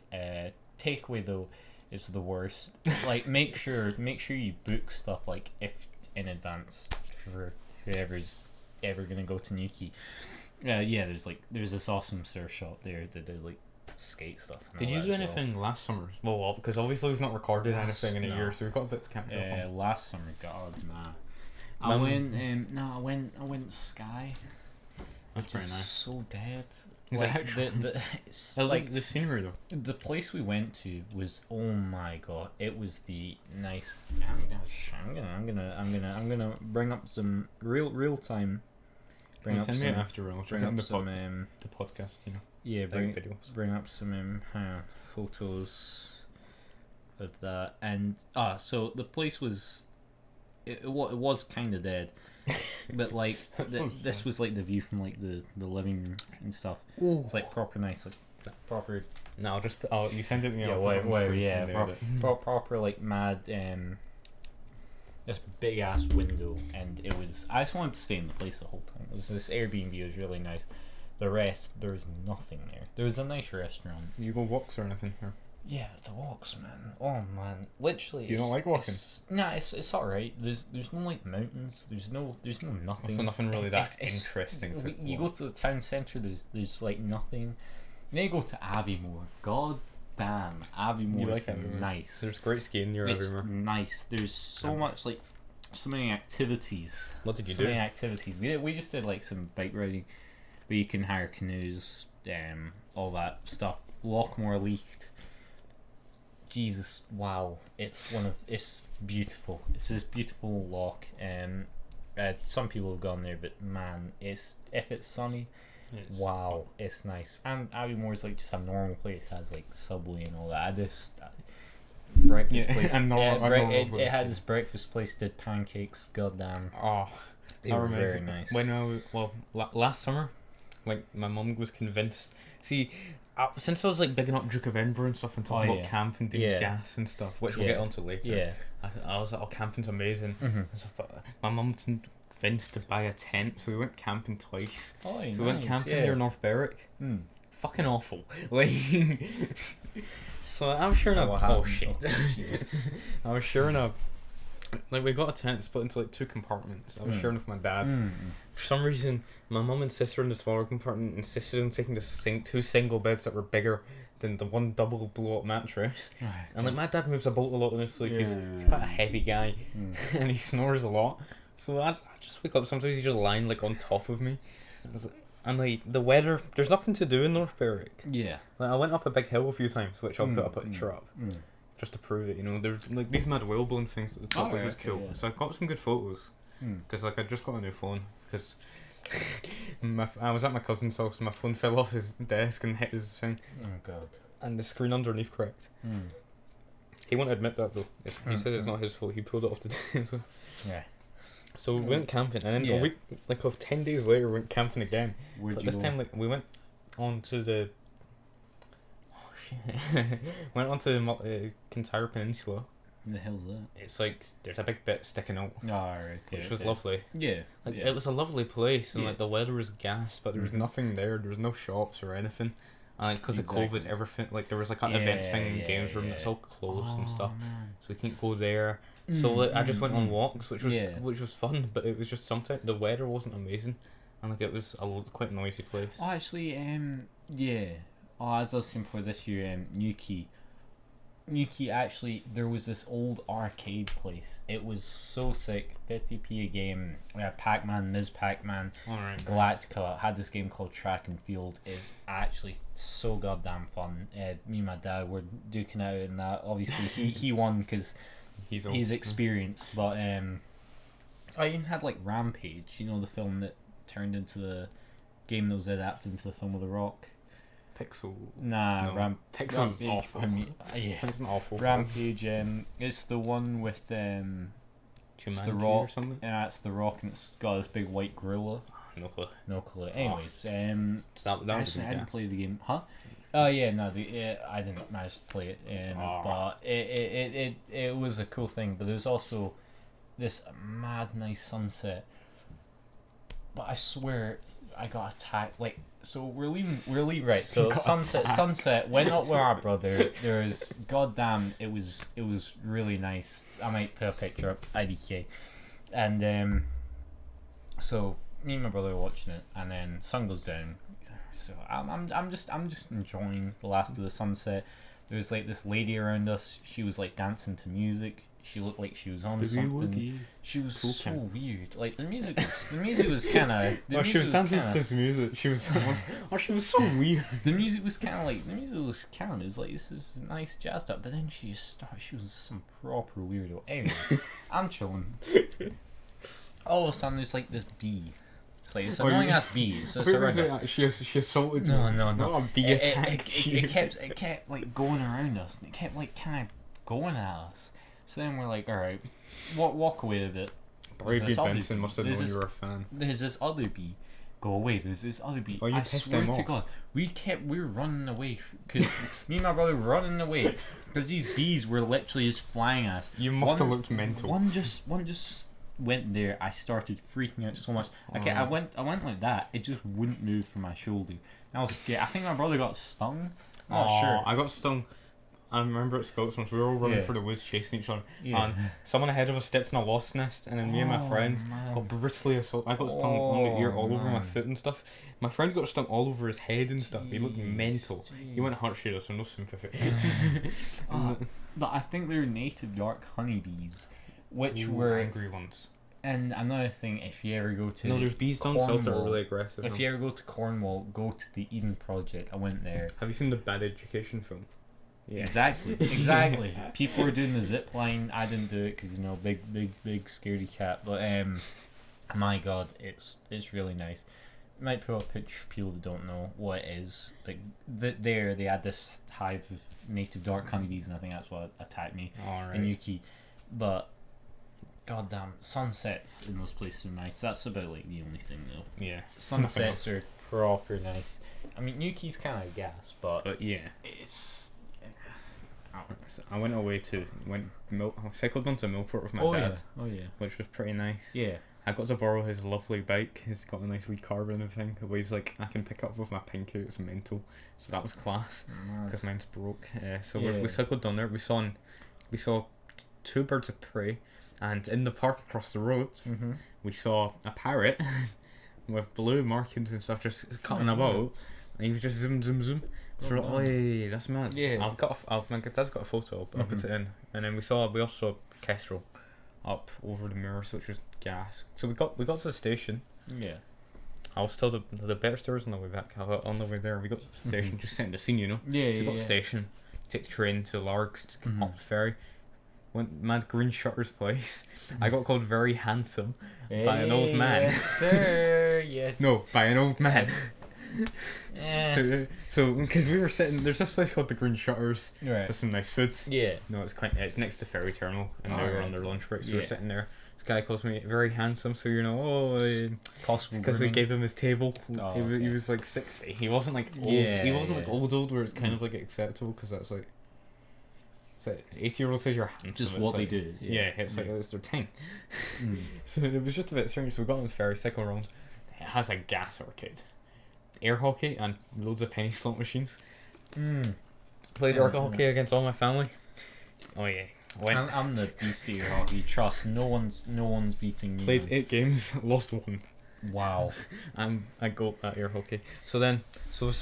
[SPEAKER 2] Takeaway though is the worst. Like make sure you book stuff like if in advance for whoever's ever gonna go to Newquay. Yeah, there's this awesome surf shop there that does like skate stuff. And
[SPEAKER 1] Did
[SPEAKER 2] all
[SPEAKER 1] you
[SPEAKER 2] that
[SPEAKER 1] do
[SPEAKER 2] as well.
[SPEAKER 1] anything last summer? Well, because obviously we've not recorded
[SPEAKER 2] Last-
[SPEAKER 1] anything in a
[SPEAKER 2] no.
[SPEAKER 1] year, so we've got a bit to catch up on.
[SPEAKER 2] Last summer, God, nah. I
[SPEAKER 1] Mum-
[SPEAKER 2] went. I went Sky.
[SPEAKER 1] That's
[SPEAKER 2] Which
[SPEAKER 1] pretty
[SPEAKER 2] is
[SPEAKER 1] nice.
[SPEAKER 2] so dead.
[SPEAKER 1] Is it
[SPEAKER 2] Like,
[SPEAKER 1] actually?
[SPEAKER 2] it's
[SPEAKER 1] I
[SPEAKER 2] like
[SPEAKER 1] like the scenery though.
[SPEAKER 2] the place we went to was, oh my god, it was the nice. I'm gonna bring up some real time. Bring up
[SPEAKER 1] Send me
[SPEAKER 2] some.
[SPEAKER 1] it after all.
[SPEAKER 2] Bring up some.
[SPEAKER 1] The podcast, you know,
[SPEAKER 2] Yeah,
[SPEAKER 1] like
[SPEAKER 2] bring
[SPEAKER 1] videos.
[SPEAKER 2] bring up some photos of that, and so the place was. It was kind of dead, but like
[SPEAKER 1] That's so
[SPEAKER 2] this
[SPEAKER 1] sad.
[SPEAKER 2] was like the view from like the living room and stuff. It's like proper nice, like proper
[SPEAKER 1] No, I'll just put. Oh, you send it to me.
[SPEAKER 2] Yeah,
[SPEAKER 1] I'll put it on the
[SPEAKER 2] where
[SPEAKER 1] screen
[SPEAKER 2] yeah,
[SPEAKER 1] and edit
[SPEAKER 2] proper like mad this big ass window, and it was. I just wanted to stay in the place the whole time. It was this Airbnb. It was really nice. The rest, there was nothing there. There was a nice restaurant.
[SPEAKER 1] You go walks or anything here?
[SPEAKER 2] Yeah, the walks, man. Oh man, literally.
[SPEAKER 1] Do you not like walking?
[SPEAKER 2] It's all right. There's no like mountains. There's no nothing.
[SPEAKER 1] So nothing really that
[SPEAKER 2] It's-
[SPEAKER 1] interesting to
[SPEAKER 2] You go
[SPEAKER 1] walk.
[SPEAKER 2] to the town centre. There's like nothing. Then you go to Aviemore. God damn, Aviemore
[SPEAKER 1] You like
[SPEAKER 2] is
[SPEAKER 1] Aviemore?
[SPEAKER 2] nice.
[SPEAKER 1] There's great skiing near
[SPEAKER 2] It's
[SPEAKER 1] everywhere.
[SPEAKER 2] nice. There's so much like so many activities.
[SPEAKER 1] What did you
[SPEAKER 2] so
[SPEAKER 1] do?
[SPEAKER 2] many activities. We just did like some bike riding, where you can hire canoes, all that stuff. Lochmore leaked. Jesus, wow! It's beautiful. It's this beautiful loch. Some people have gone there, but man, if it's sunny,
[SPEAKER 1] It's-
[SPEAKER 2] wow, it's nice. And Aviemore like just a normal place. It has like Subway and all that. Breakfast
[SPEAKER 1] Yeah,
[SPEAKER 2] place.
[SPEAKER 1] a normal
[SPEAKER 2] it
[SPEAKER 1] place,
[SPEAKER 2] had
[SPEAKER 1] yeah.
[SPEAKER 2] this breakfast place did pancakes. Goddamn,
[SPEAKER 1] Oh,
[SPEAKER 2] they
[SPEAKER 1] I
[SPEAKER 2] were
[SPEAKER 1] remember
[SPEAKER 2] very nice.
[SPEAKER 1] When last summer, like my mum was convinced. See, since I was like bigging up Duke of Edinburgh and stuff and talking
[SPEAKER 2] Oh,
[SPEAKER 1] about
[SPEAKER 2] yeah.
[SPEAKER 1] camp and doing
[SPEAKER 2] Yeah.
[SPEAKER 1] gas and stuff, which we'll
[SPEAKER 2] Yeah.
[SPEAKER 1] get onto later.
[SPEAKER 2] yeah.
[SPEAKER 1] I was like, oh, camping's amazing.
[SPEAKER 2] Mm-hmm.
[SPEAKER 1] And stuff, but my mum convinced to buy a tent, so we went camping twice.
[SPEAKER 2] Oh,
[SPEAKER 1] So we went camping near North Berwick.
[SPEAKER 2] Mm.
[SPEAKER 1] Fucking awful. Like, so I was sharing a
[SPEAKER 2] What
[SPEAKER 1] oh
[SPEAKER 2] happened?
[SPEAKER 1] shit.
[SPEAKER 2] Oh, Jesus.
[SPEAKER 1] I was sharing a like we got a tent split into like two compartments. I was
[SPEAKER 2] Mm.
[SPEAKER 1] sharing with my dad.
[SPEAKER 2] Mm.
[SPEAKER 1] For some reason, my mum and sister in the smaller compartment insisted on taking two single beds that were bigger than the one double blow up mattress. And like my dad moves about a lot in his sleep. He's quite a heavy guy,
[SPEAKER 2] Mm.
[SPEAKER 1] and he snores a lot. So I just wake up. Sometimes he's just lying like on top of me. And like the weather, there's nothing to do in North Berwick.
[SPEAKER 2] Yeah.
[SPEAKER 1] Like I went up a big hill a few times, which I'll put a
[SPEAKER 2] Mm,
[SPEAKER 1] picture
[SPEAKER 2] mm,
[SPEAKER 1] up
[SPEAKER 2] mm.
[SPEAKER 1] just to prove it. You know, there's like these mad whalebone things at the top,
[SPEAKER 2] Oh,
[SPEAKER 1] which
[SPEAKER 2] right,
[SPEAKER 1] was
[SPEAKER 2] okay,
[SPEAKER 1] cool.
[SPEAKER 2] yeah.
[SPEAKER 1] So I got some good photos
[SPEAKER 2] Mm.
[SPEAKER 1] because like I just got a new phone because I was at my cousin's house and my phone fell off his desk and hit his thing.
[SPEAKER 2] Oh god.
[SPEAKER 1] And the screen underneath cracked. He won't admit that though. He says it's not his fault. He pulled it off the day. So.
[SPEAKER 2] Yeah.
[SPEAKER 1] So we went camping, and then
[SPEAKER 2] Yeah.
[SPEAKER 1] a week, like of 10 days later, we went camping again.
[SPEAKER 2] Where'd
[SPEAKER 1] But
[SPEAKER 2] you
[SPEAKER 1] this
[SPEAKER 2] go?
[SPEAKER 1] time, like we went onto the. Oh shit! Went onto the Kintyre Peninsula.
[SPEAKER 2] The hell's that?
[SPEAKER 1] It's like there's a big bit sticking out,
[SPEAKER 2] Alright.
[SPEAKER 1] which was lovely.
[SPEAKER 2] Yeah.
[SPEAKER 1] Like
[SPEAKER 2] yeah.
[SPEAKER 1] it was a lovely place, and
[SPEAKER 2] Yeah.
[SPEAKER 1] like the weather was gas, but there was
[SPEAKER 2] Mhm.
[SPEAKER 1] nothing there. There was no shops or anything. And because of
[SPEAKER 2] Exactly.
[SPEAKER 1] COVID, everything like there was like an
[SPEAKER 2] Yeah,
[SPEAKER 1] events thing in
[SPEAKER 2] yeah,
[SPEAKER 1] games room
[SPEAKER 2] yeah.
[SPEAKER 1] that's all closed and
[SPEAKER 2] Oh,
[SPEAKER 1] stuff,
[SPEAKER 2] man.
[SPEAKER 1] so we couldn't go there. So like I just went on
[SPEAKER 2] mm.
[SPEAKER 1] walks, which was
[SPEAKER 2] Yeah.
[SPEAKER 1] fun, but it was just sometimes the weather wasn't amazing, and like it was quite noisy place.
[SPEAKER 2] Oh, actually, yeah. Oh, as I was saying before this year, Newquay, actually, there was this old arcade place. It was so sick. 50p a game. Pac-Man, Ms. Pac-Man,
[SPEAKER 1] Alright.
[SPEAKER 2] Galactica had this game called Track and Field. It's actually so goddamn fun. Me and my dad were duking out in that. Obviously, he won because
[SPEAKER 1] He's old.
[SPEAKER 2] he's experienced. But I even had like Rampage. You know, the film that turned into the game that was adapted into the film with The Rock.
[SPEAKER 1] Pixel.
[SPEAKER 2] Nah,
[SPEAKER 1] No. Pixel's
[SPEAKER 2] Rampage.
[SPEAKER 1] awful.
[SPEAKER 2] Yeah.
[SPEAKER 1] It's an awful.
[SPEAKER 2] Rampage. It's the one with it's The
[SPEAKER 1] Jumanji
[SPEAKER 2] Rock.
[SPEAKER 1] or something.
[SPEAKER 2] Yeah, it's The Rock, and it's got this big white gorilla.
[SPEAKER 1] No clue.
[SPEAKER 2] No clue. Anyways,
[SPEAKER 1] That was
[SPEAKER 2] actually, I didn't
[SPEAKER 1] gas.
[SPEAKER 2] play the game, huh? Oh yeah, no, I didn't manage to play it. But it was a cool thing. But there's also this mad nice sunset. But I swear, I got attacked. Like, so we're leaving right. So
[SPEAKER 1] Got
[SPEAKER 2] sunset went up with our brother. There was goddamn. It was really nice. I might put a picture up. IDK, and so me and my brother were watching it, and then sun goes down. So I'm just enjoying the last of the sunset. There was like this lady around us. She was like dancing to music. She looked like she was on something. She was
[SPEAKER 1] Cool
[SPEAKER 2] so
[SPEAKER 1] camp.
[SPEAKER 2] weird. Like the music was kind of.
[SPEAKER 1] Oh, she was dancing to this music. She was. Oh, she was so weird.
[SPEAKER 2] The music was kind of like it was like this is nice jazz stuff, but then she just started. She was some proper weirdo. Anyways, I'm chilling. All of a sudden, there's like this bee. It's like it's
[SPEAKER 1] Oh,
[SPEAKER 2] annoying
[SPEAKER 1] you-
[SPEAKER 2] ass bee. So
[SPEAKER 1] I
[SPEAKER 2] it's
[SPEAKER 1] thought you were
[SPEAKER 2] around us.
[SPEAKER 1] saying she assaulted you.
[SPEAKER 2] No.
[SPEAKER 1] Not a bee attacked you.
[SPEAKER 2] It kept like going around us, and it kept like kind of going at us. So then we're like, all right, walk away a bit.
[SPEAKER 1] Barry
[SPEAKER 2] There's
[SPEAKER 1] B.
[SPEAKER 2] this other
[SPEAKER 1] Benson
[SPEAKER 2] bee.
[SPEAKER 1] must have
[SPEAKER 2] There's
[SPEAKER 1] known
[SPEAKER 2] this-
[SPEAKER 1] you were a fan.
[SPEAKER 2] There's this other bee. Go away. There's this other bee.
[SPEAKER 1] Oh, you
[SPEAKER 2] I
[SPEAKER 1] pissed
[SPEAKER 2] swear
[SPEAKER 1] them
[SPEAKER 2] to
[SPEAKER 1] off.
[SPEAKER 2] God, we were running away because me and my brother were running away because these bees were literally just flying at us.
[SPEAKER 1] You must have looked mental.
[SPEAKER 2] One just went there. I started freaking out so much. Okay, I went like that. It just wouldn't move from my shoulder. I was scared. I think my brother got stung. I'm not sure.
[SPEAKER 1] I got stung. I remember at Scouts once we were all running
[SPEAKER 2] Yeah.
[SPEAKER 1] for the woods chasing each other,
[SPEAKER 2] Yeah.
[SPEAKER 1] and someone ahead of us stepped in a wasp nest, and then me and my
[SPEAKER 2] Oh,
[SPEAKER 1] friends
[SPEAKER 2] man.
[SPEAKER 1] got bristly assaulted. I got stung on the ear, all over my
[SPEAKER 2] man.
[SPEAKER 1] foot and stuff. My friend got stung all over his head and stuff. He looked
[SPEAKER 2] Jeez,
[SPEAKER 1] mental. He
[SPEAKER 2] jeez.
[SPEAKER 1] went Heartshare, so no sympathy.
[SPEAKER 2] But I think they're native dark honeybees, which
[SPEAKER 1] Ooh,
[SPEAKER 2] were.
[SPEAKER 1] angry ones.
[SPEAKER 2] And another thing, if you ever go to
[SPEAKER 1] No, there's bees down south that are
[SPEAKER 2] Cornwall.
[SPEAKER 1] really aggressive.
[SPEAKER 2] If you ever go to Cornwall, go to the Eden Project. I went there.
[SPEAKER 1] Have you seen the Bad Education film? Yeah.
[SPEAKER 2] Exactly. People were doing the zip line. I didn't do it because big scaredy cat. But my God, it's really nice. Might put up a picture for people that don't know what it is. Like there, they had this hive of native dark honeybees, and I think that's what attacked me
[SPEAKER 1] Alright.
[SPEAKER 2] in Yuki. But goddamn, sunsets in those places are nice. That's about like the only thing though.
[SPEAKER 1] Yeah.
[SPEAKER 2] Sunsets are proper nice. I mean, Yuki's kind of gas, but
[SPEAKER 1] But yeah.
[SPEAKER 2] it's.
[SPEAKER 1] I went away to I cycled onto Millport with my
[SPEAKER 2] Oh
[SPEAKER 1] dad,
[SPEAKER 2] yeah. Oh yeah.
[SPEAKER 1] which was pretty nice.
[SPEAKER 2] Yeah.
[SPEAKER 1] I got to borrow his lovely bike. He's got a nice wee carbon and everything. It weighs like I can pick up with my pinky. It's mental. So that was class because mine's broke. So
[SPEAKER 2] Yeah.
[SPEAKER 1] we cycled down there. We saw two birds of prey, and in the park across the road,
[SPEAKER 2] Mm-hmm.
[SPEAKER 1] we saw a parrot with blue markings and stuff just cutting
[SPEAKER 2] Oh,
[SPEAKER 1] about. And he was just zoom. So we're like,
[SPEAKER 2] Oh,
[SPEAKER 1] "Oi, that's mad."
[SPEAKER 2] Yeah.
[SPEAKER 1] My dad's got a photo. I'll put it in. And then we also saw kestrel up over the moors, which was gas. So we got to the station.
[SPEAKER 2] Yeah.
[SPEAKER 1] I was still the better stairs on the way back. On the way there, we got to the station, just setting the scene,
[SPEAKER 2] Yeah.
[SPEAKER 1] So we got to the station, take the train to Largs, to come up the ferry. went mad green shutters place. I got called very handsome by an old man.
[SPEAKER 2] Yes, sir. Yeah.
[SPEAKER 1] No, by an old man.
[SPEAKER 2] Eh.
[SPEAKER 1] So because we were sitting, there's this place called the Green Shutters.
[SPEAKER 2] Right.
[SPEAKER 1] Just some nice food.
[SPEAKER 2] Yeah.
[SPEAKER 1] No, it's next to ferry terminal, and they were
[SPEAKER 2] Alright.
[SPEAKER 1] on their lunch break, so
[SPEAKER 2] Yeah.
[SPEAKER 1] we're sitting there. This guy calls me very handsome, so
[SPEAKER 2] Possible.
[SPEAKER 1] because we
[SPEAKER 2] grooming.
[SPEAKER 1] gave him his table.
[SPEAKER 2] Oh,
[SPEAKER 1] He
[SPEAKER 2] okay.
[SPEAKER 1] was like 60. He wasn't like old.
[SPEAKER 2] Yeah,
[SPEAKER 1] He wasn't like
[SPEAKER 2] yeah.
[SPEAKER 1] old where it's kind of like acceptable, because that's like. It's like 80-year-old says you're handsome.
[SPEAKER 2] Just
[SPEAKER 1] it's
[SPEAKER 2] what
[SPEAKER 1] like,
[SPEAKER 2] they do.
[SPEAKER 1] Yeah, it's like it's their thing.
[SPEAKER 2] Mm.
[SPEAKER 1] So it was just a bit strange. So we got on the ferry, cycle around. It has a gas arcade, air hockey, and loads of penny slot machines. Played air hockey against all my family. Oh yeah,
[SPEAKER 2] I'm the beast of your hockey. Trust, no one's beating me.
[SPEAKER 1] played
[SPEAKER 2] man.
[SPEAKER 1] 8 games, lost 1.
[SPEAKER 2] Wow.
[SPEAKER 1] And I go at air hockey. So I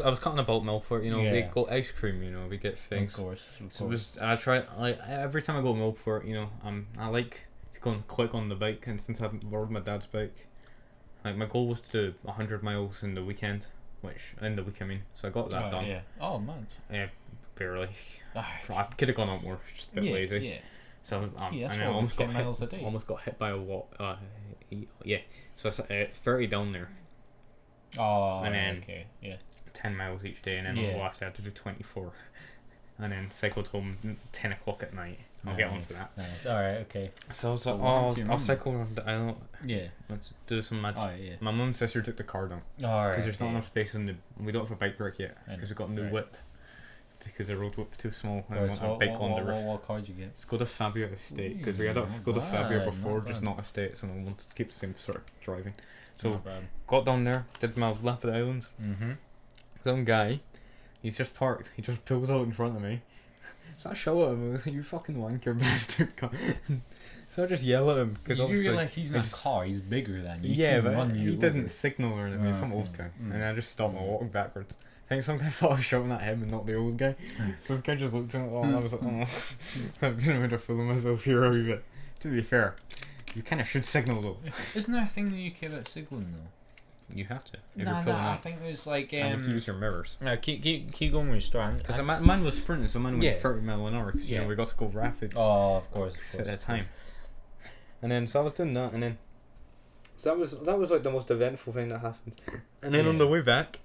[SPEAKER 1] was cutting a bulk milk for it. You know, we
[SPEAKER 2] Yeah.
[SPEAKER 1] go ice cream. You know, we get things.
[SPEAKER 2] Of course.
[SPEAKER 1] So I try like every time I go milk for it. You know, I like to go and click on the bike. And since I borrowed my dad's bike, like my goal was to do 100 miles in the weekend, I mean. So I got that done.
[SPEAKER 2] Yeah. Oh man.
[SPEAKER 1] Yeah, barely.
[SPEAKER 2] Alright.
[SPEAKER 1] I could have gone up more, just a bit lazy.
[SPEAKER 2] Yeah.
[SPEAKER 1] So
[SPEAKER 2] Gee, that's
[SPEAKER 1] and I
[SPEAKER 2] what,
[SPEAKER 1] almost got
[SPEAKER 2] 10
[SPEAKER 1] hit.
[SPEAKER 2] miles a day.
[SPEAKER 1] Almost got hit by a wall. Yeah. So I 30 down there,
[SPEAKER 2] Oh.
[SPEAKER 1] And then-
[SPEAKER 2] okay. Yeah.
[SPEAKER 1] 10 miles each day, and then on
[SPEAKER 2] Yeah.
[SPEAKER 1] the last day I had to do 24, and then cycled home 10 o'clock at night. I'll get onto that.
[SPEAKER 2] Nice. All right. Okay.
[SPEAKER 1] So I was like,
[SPEAKER 2] So what happened to your
[SPEAKER 1] I'll
[SPEAKER 2] mum?
[SPEAKER 1] cycle around the island.
[SPEAKER 2] Yeah.
[SPEAKER 1] Let's do some mad.
[SPEAKER 2] Oh yeah.
[SPEAKER 1] My mum and sister took the car down
[SPEAKER 2] All right.
[SPEAKER 1] because there's not
[SPEAKER 2] okay.
[SPEAKER 1] enough space on the. We don't have a bike rack yet
[SPEAKER 2] I
[SPEAKER 1] because we got a new
[SPEAKER 2] right.
[SPEAKER 1] whip. Because the road whip's too small and I
[SPEAKER 2] Right,
[SPEAKER 1] want
[SPEAKER 2] so
[SPEAKER 1] a bike on the roof.
[SPEAKER 2] what car did you get?
[SPEAKER 1] Skoda Fabia Estate, because we had a
[SPEAKER 2] Not
[SPEAKER 1] Skoda Fabia
[SPEAKER 2] bad,
[SPEAKER 1] before,
[SPEAKER 2] not
[SPEAKER 1] just
[SPEAKER 2] bad.
[SPEAKER 1] not Estate, so I wanted to keep the same sort of driving. So
[SPEAKER 2] Not bad.
[SPEAKER 1] got down there, did my lap of the island.
[SPEAKER 2] Mm-hmm.
[SPEAKER 1] Some guy, he's just parked. He just pulls out in front of me. So I shout at him. I was like, "You fucking wanker bastard!" So I just yell at him because
[SPEAKER 2] You
[SPEAKER 1] obviously,
[SPEAKER 2] realize he's in a car. He's bigger than you.
[SPEAKER 1] yeah,
[SPEAKER 2] can
[SPEAKER 1] but
[SPEAKER 2] run
[SPEAKER 1] he
[SPEAKER 2] you
[SPEAKER 1] didn't
[SPEAKER 2] over.
[SPEAKER 1] signal or anything. Some old guy, and I just stopped and walked backwards. I think some guy thought I was shouting at him and not the old guy. So this guy just looked at me and I was like, "Oh, I'm doing a bit of fool of myself here a wee bit." To be fair, you kind of should signal though.
[SPEAKER 2] Isn't there a thing in the UK about signaling though?
[SPEAKER 1] You have to. If
[SPEAKER 2] Nah,
[SPEAKER 1] you're pulling
[SPEAKER 2] I
[SPEAKER 1] up,
[SPEAKER 2] think there's like
[SPEAKER 1] and you have to use your mirrors.
[SPEAKER 2] No, keep going with your story.
[SPEAKER 1] Because a man was sprinting, so a man went
[SPEAKER 2] Yeah.
[SPEAKER 1] 30 mile an hour. Because you
[SPEAKER 2] Yeah.
[SPEAKER 1] know we got to go rapid
[SPEAKER 2] Oh, of course.
[SPEAKER 1] at that time. And then so I was doing that, and then so that was like the most eventful thing that happened. And then on the way back,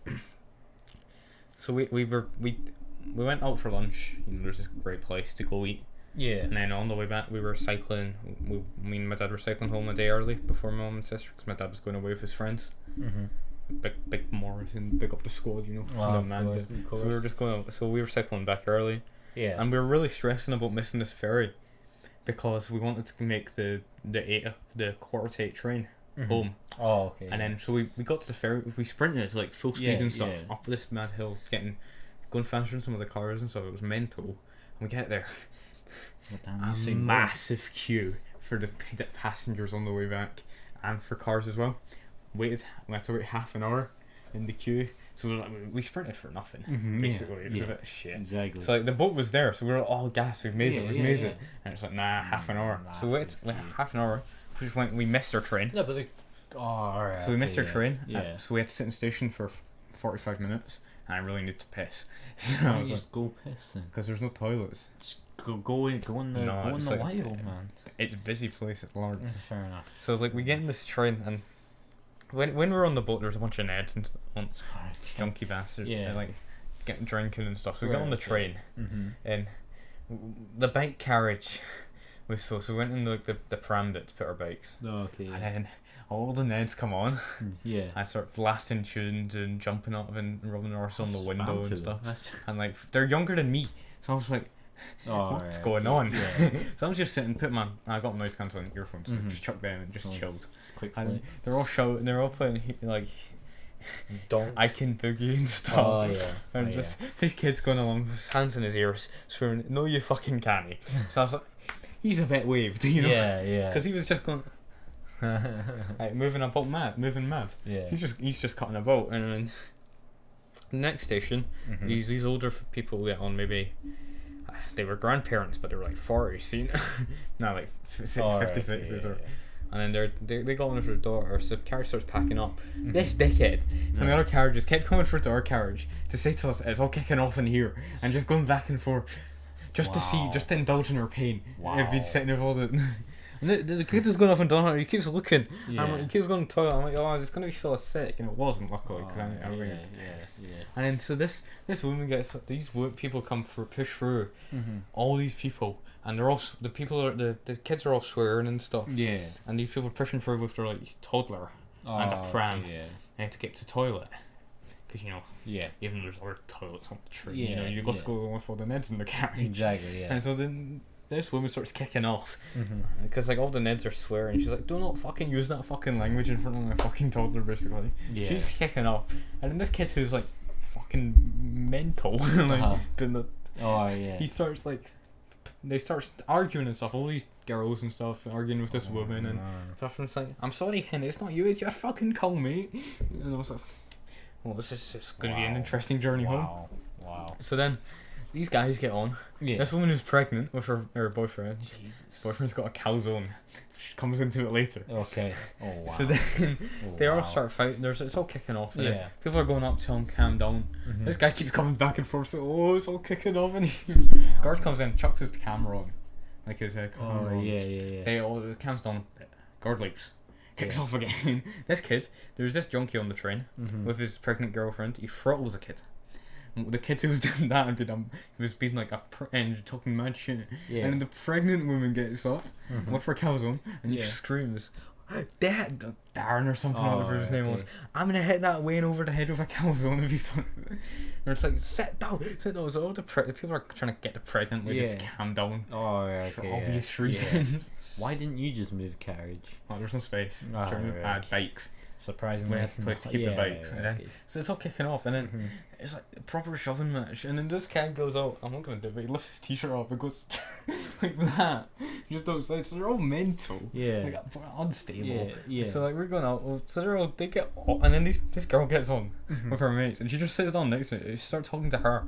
[SPEAKER 1] so we went out for lunch. You know, there's this great place to go eat.
[SPEAKER 2] Yeah.
[SPEAKER 1] And then on the way back, we were cycling. Me and my dad were cycling home a day early before my mum and sister, because my dad was going away with his friends.
[SPEAKER 2] Mm-hmm.
[SPEAKER 1] Big Morris and big up the squad, you know.
[SPEAKER 2] Oh,
[SPEAKER 1] the
[SPEAKER 2] of
[SPEAKER 1] man
[SPEAKER 2] course,
[SPEAKER 1] did.
[SPEAKER 2] of course.
[SPEAKER 1] So we were just going. So we were cycling back early,
[SPEAKER 2] Yeah.
[SPEAKER 1] and we were really stressing about missing this ferry, because we wanted to make the 8:15 train
[SPEAKER 2] Mhm.
[SPEAKER 1] home.
[SPEAKER 2] Oh, okay.
[SPEAKER 1] And then so we got to the ferry. We sprinted like full speed
[SPEAKER 2] Yeah,
[SPEAKER 1] and stuff
[SPEAKER 2] yeah.
[SPEAKER 1] up this mad hill, going faster than some of the cars and stuff. It was mental. And we get there.
[SPEAKER 2] What damn you
[SPEAKER 1] A
[SPEAKER 2] say no?
[SPEAKER 1] massive queue for the passengers on the way back, and for cars as well. We had to wait half an hour in the queue, so we sprinted for nothing.
[SPEAKER 2] Mhm,
[SPEAKER 1] Basically,
[SPEAKER 2] yeah,
[SPEAKER 1] it was a
[SPEAKER 2] yeah.
[SPEAKER 1] bit shit.
[SPEAKER 2] Exactly.
[SPEAKER 1] So like the boat was there, so we were all gassed. We've made
[SPEAKER 2] Yeah,
[SPEAKER 1] it. We've
[SPEAKER 2] yeah,
[SPEAKER 1] made
[SPEAKER 2] yeah.
[SPEAKER 1] it. And it's like half an hour. So we waited
[SPEAKER 2] Massive queue.
[SPEAKER 1] half an hour. We missed our train.
[SPEAKER 2] no, but the. Oh, alright.
[SPEAKER 1] So we missed our train.
[SPEAKER 2] Yeah.
[SPEAKER 1] So we had to sit in the station for 45 minutes, and I really need to piss. So
[SPEAKER 2] Why
[SPEAKER 1] I
[SPEAKER 2] don't
[SPEAKER 1] was
[SPEAKER 2] you
[SPEAKER 1] like,
[SPEAKER 2] just go piss then?
[SPEAKER 1] because there's no toilets.
[SPEAKER 2] Just go in the
[SPEAKER 1] No,
[SPEAKER 2] go in
[SPEAKER 1] it's
[SPEAKER 2] the
[SPEAKER 1] like-
[SPEAKER 2] wild, man.
[SPEAKER 1] It's a busy place. It's large.
[SPEAKER 2] Fair enough.
[SPEAKER 1] So like we get in this train, and when we were on the boat, there was a bunch of Neds and junky bastards,
[SPEAKER 2] Yeah.
[SPEAKER 1] like getting drinking and stuff. So we got on the
[SPEAKER 2] Right,
[SPEAKER 1] train,
[SPEAKER 2] Mm-hmm.
[SPEAKER 1] and the bike carriage was full. So we went in like the pram bit to put our bikes,
[SPEAKER 2] Okay.
[SPEAKER 1] and then all the Neds come on.
[SPEAKER 2] Yeah.
[SPEAKER 1] I start blasting tunes and jumping up and rubbing our arse on the window
[SPEAKER 2] Bound
[SPEAKER 1] and
[SPEAKER 2] to,
[SPEAKER 1] stuff.
[SPEAKER 2] That's.
[SPEAKER 1] And like they're younger than me, so I was like,
[SPEAKER 2] Oh,
[SPEAKER 1] what's
[SPEAKER 2] right,
[SPEAKER 1] going
[SPEAKER 2] okay.
[SPEAKER 1] on?
[SPEAKER 2] Yeah.
[SPEAKER 1] So I was just sitting, I got noise cancelling earphones, so
[SPEAKER 2] Mhm.
[SPEAKER 1] just chucked them and just
[SPEAKER 2] Cool.
[SPEAKER 1] chilled.
[SPEAKER 2] Quick
[SPEAKER 1] And
[SPEAKER 2] flick.
[SPEAKER 1] they're all shouting, they're all playing like
[SPEAKER 2] Don't.
[SPEAKER 1] I Can Boogie and stuff.
[SPEAKER 2] Oh yeah.
[SPEAKER 1] And
[SPEAKER 2] Oh,
[SPEAKER 1] just his kid's going along with his hands in his ears, swearing, "No, you fucking can't." So I was like, he's a bit waved, you know,
[SPEAKER 2] Yeah, yeah.
[SPEAKER 1] because he was just going, like, moving mad.
[SPEAKER 2] Yeah.
[SPEAKER 1] So he's just cutting a boat, and then the next station,
[SPEAKER 2] Mhm.
[SPEAKER 1] these older people get on, maybe they were grandparents, but they were like 40, see, no, like 50,
[SPEAKER 2] Oh, right,
[SPEAKER 1] 60s,
[SPEAKER 2] yeah,
[SPEAKER 1] or.
[SPEAKER 2] yeah.
[SPEAKER 1] And then they got on with their daughter, so the carriage starts packing up.
[SPEAKER 2] Mhm.
[SPEAKER 1] This dickhead from the
[SPEAKER 2] Yeah.
[SPEAKER 1] other carriages kept coming for our carriage to say to us, "It's all kicking off in here," and just going back and forth. just to see, just to indulge in her pain.
[SPEAKER 2] Wow.
[SPEAKER 1] If he'd sitting there all the. And the kid was going off and down her. He keeps looking.
[SPEAKER 2] Yeah.
[SPEAKER 1] And he keeps going to the toilet. I'm like, oh, it's gonna be feel sick, and it wasn't, luckily, because I
[SPEAKER 2] yeah,
[SPEAKER 1] really.
[SPEAKER 2] yeah.
[SPEAKER 1] And then so this woman gets, these people come push through all these people, and they're all the kids are all swearing and stuff.
[SPEAKER 2] Yeah.
[SPEAKER 1] And these people are pushing through with their like toddler and a pram.
[SPEAKER 2] Okay, yeah.
[SPEAKER 1] They have to get to the toilet, because
[SPEAKER 2] Yeah.
[SPEAKER 1] even though there's other toilets on the train,
[SPEAKER 2] Yeah,
[SPEAKER 1] you got to go with all the Neds in the carriage.
[SPEAKER 2] Exactly. Yeah.
[SPEAKER 1] And so then this woman starts kicking off, because like all the Neds are swearing. She's like, "Do not fucking use that fucking language in front of my fucking toddler," basically.
[SPEAKER 2] Yeah.
[SPEAKER 1] She's kicking off, and then this kid who's like fucking mental, like doing the.
[SPEAKER 2] Oh yeah.
[SPEAKER 1] He starts like, they start arguing and stuff. All these girls and stuff arguing with this woman and stuff. And it's like, "I'm sorry, Hen, it's not you. It's your fucking call, mate." And I was like, "Well, this is just going to be an interesting journey home."
[SPEAKER 2] Wow.
[SPEAKER 1] So then, these guys get on.
[SPEAKER 2] Yeah.
[SPEAKER 1] This woman is pregnant with her boyfriend.
[SPEAKER 2] Jesus.
[SPEAKER 1] Boyfriend's got a calzone. She comes into it later.
[SPEAKER 2] Okay. Oh wow.
[SPEAKER 1] So then they all start fighting. It's all kicking off. And then
[SPEAKER 2] Yeah.
[SPEAKER 1] people are going up to him, calm down. This guy keeps coming back and forth. So, oh, it's all kicking off. And guard comes in, chucks his camera on, like his camera on.
[SPEAKER 2] Yeah.
[SPEAKER 1] They all the cam's done. Guard leaves. Kicks off again. This kid, there's this junkie on the train with his pregnant girlfriend. He throttles a kid. The kid who was doing that and he was being like and talking mad shit.
[SPEAKER 2] Yeah.
[SPEAKER 1] And then the pregnant woman gets up with her calzone and he screams, "Dad, Darren or something, whatever his name was. I'm gonna hit that Wayne over the head with a calzone if he's." And it's like, sit down. So all the people are trying to get the pregnant lady to calm down.
[SPEAKER 2] Oh yeah.
[SPEAKER 1] For obvious reasons.
[SPEAKER 2] Why didn't you just move carriage?
[SPEAKER 1] Oh, there's no space.
[SPEAKER 2] Oh,
[SPEAKER 1] Trying to add bikes.
[SPEAKER 2] Surprisingly,
[SPEAKER 1] We had a place to keep the bikes.
[SPEAKER 2] Okay.
[SPEAKER 1] So it's all kicking off, and then it's like a proper shoving match. And then this kid goes out. I'm not gonna do it, but he lifts his t-shirt off and goes like that, just outside. So they're all mental, like unstable.
[SPEAKER 2] Yeah.
[SPEAKER 1] So like we're going out. So they get on, and then this girl gets on with her mates, and she just sits down next to me. She starts talking to her.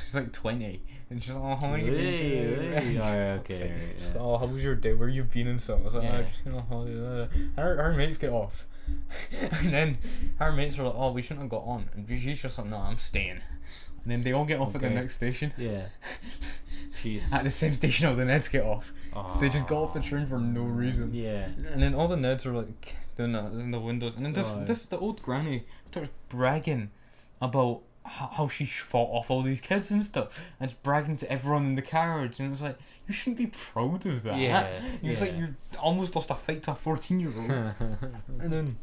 [SPEAKER 1] She's like 20, and she's like, "Oh, how are you doing?"
[SPEAKER 2] Okay.
[SPEAKER 1] She's like, "Oh, how was your day? Where you been and stuff?" I was like, "Oh, just, her mates get off." And then her mates are like, "Oh, we shouldn't have got on," and she's just like, "No, I'm staying." And then they all get off at the next station.
[SPEAKER 2] Yeah. Jeez.
[SPEAKER 1] At the same station all the Neds get off. So they just got off the train for no reason.
[SPEAKER 2] Yeah.
[SPEAKER 1] And then all the Neds are like doing that in the windows, and then the old granny starts bragging about how she fought off all these kids and stuff, and just bragging to everyone in the carriage, and it's like, you shouldn't be proud of that. It's like you almost lost a fight to a 14-year-old. And then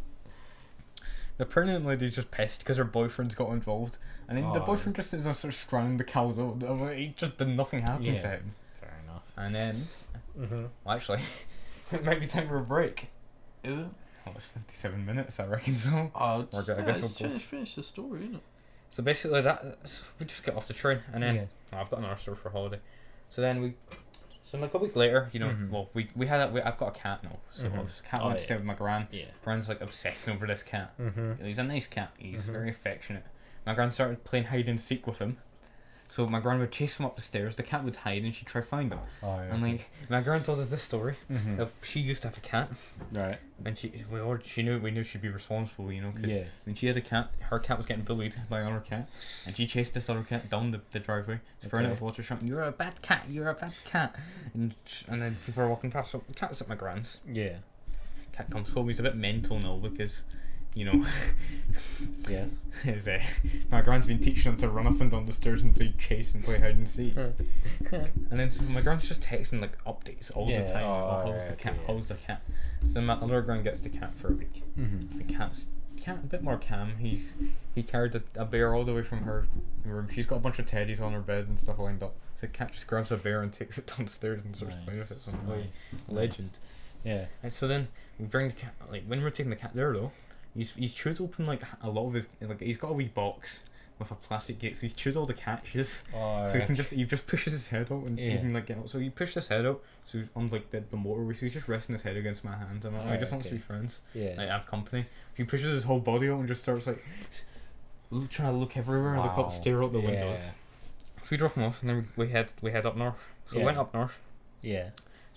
[SPEAKER 1] the pregnant lady's just pissed because her boyfriend's got involved, and then the boyfriend just sits and starts scranning the cows out. He just did nothing happen to him.
[SPEAKER 2] Fair enough.
[SPEAKER 1] And then well, actually it might be time for a break.
[SPEAKER 2] Is it?
[SPEAKER 1] Oh, it's 57 minutes, I reckon. So
[SPEAKER 2] I
[SPEAKER 1] guess we'll
[SPEAKER 2] finish the story, innit?
[SPEAKER 1] So basically we just get off the train, and then I've got another story for holiday. So then like a week later, well, I've got a cat now. So this cat went to stay with my gran. Gran's like obsessing over this cat. He's a nice cat. He's very affectionate. My gran started playing hide and seek with him. So my gran would chase him up the stairs. The cat would hide, and she'd try to find him. And like my gran told us this story of she used to have a cat.
[SPEAKER 2] Right. And
[SPEAKER 1] we knew she'd be responsible, because when she had a cat, her cat was getting bullied by another cat, and she chased this other cat down the driveway, spraying it with water, shouting, "You're a bad cat! You're a bad cat!" And then people are walking past. So the cat's at my gran's. Yeah. Cat comes home. He's a bit mental now because,
[SPEAKER 2] yes.
[SPEAKER 1] My gran's been teaching him to run up and down the stairs and play chase and play hide and seek. And then my gran's just texting like updates all the time. How's the cat? So my other gran gets the cat for a week. The cat's a bit more calm. He carried a bear all the way from her room. She's got a bunch of teddies on her bed and stuff lined up. So the cat just grabs a bear and takes it downstairs and starts playing with it. So legend. Yeah. And so then we bring the cat, like when we're taking the cat there though, he's chewed open like a lot of his, like he's got a wee box with a plastic gate, so he's chewed all the catches. So he just pushes his head out and he can like get out. So he pushed his head out, so on like the motorway, so he's just resting his head against my hand, and he just wants to be friends. Like have company. He pushes his whole body out and just starts like trying to look everywhere and look up, stare out the windows. So we drove him off, and then we head up north. So we went up north.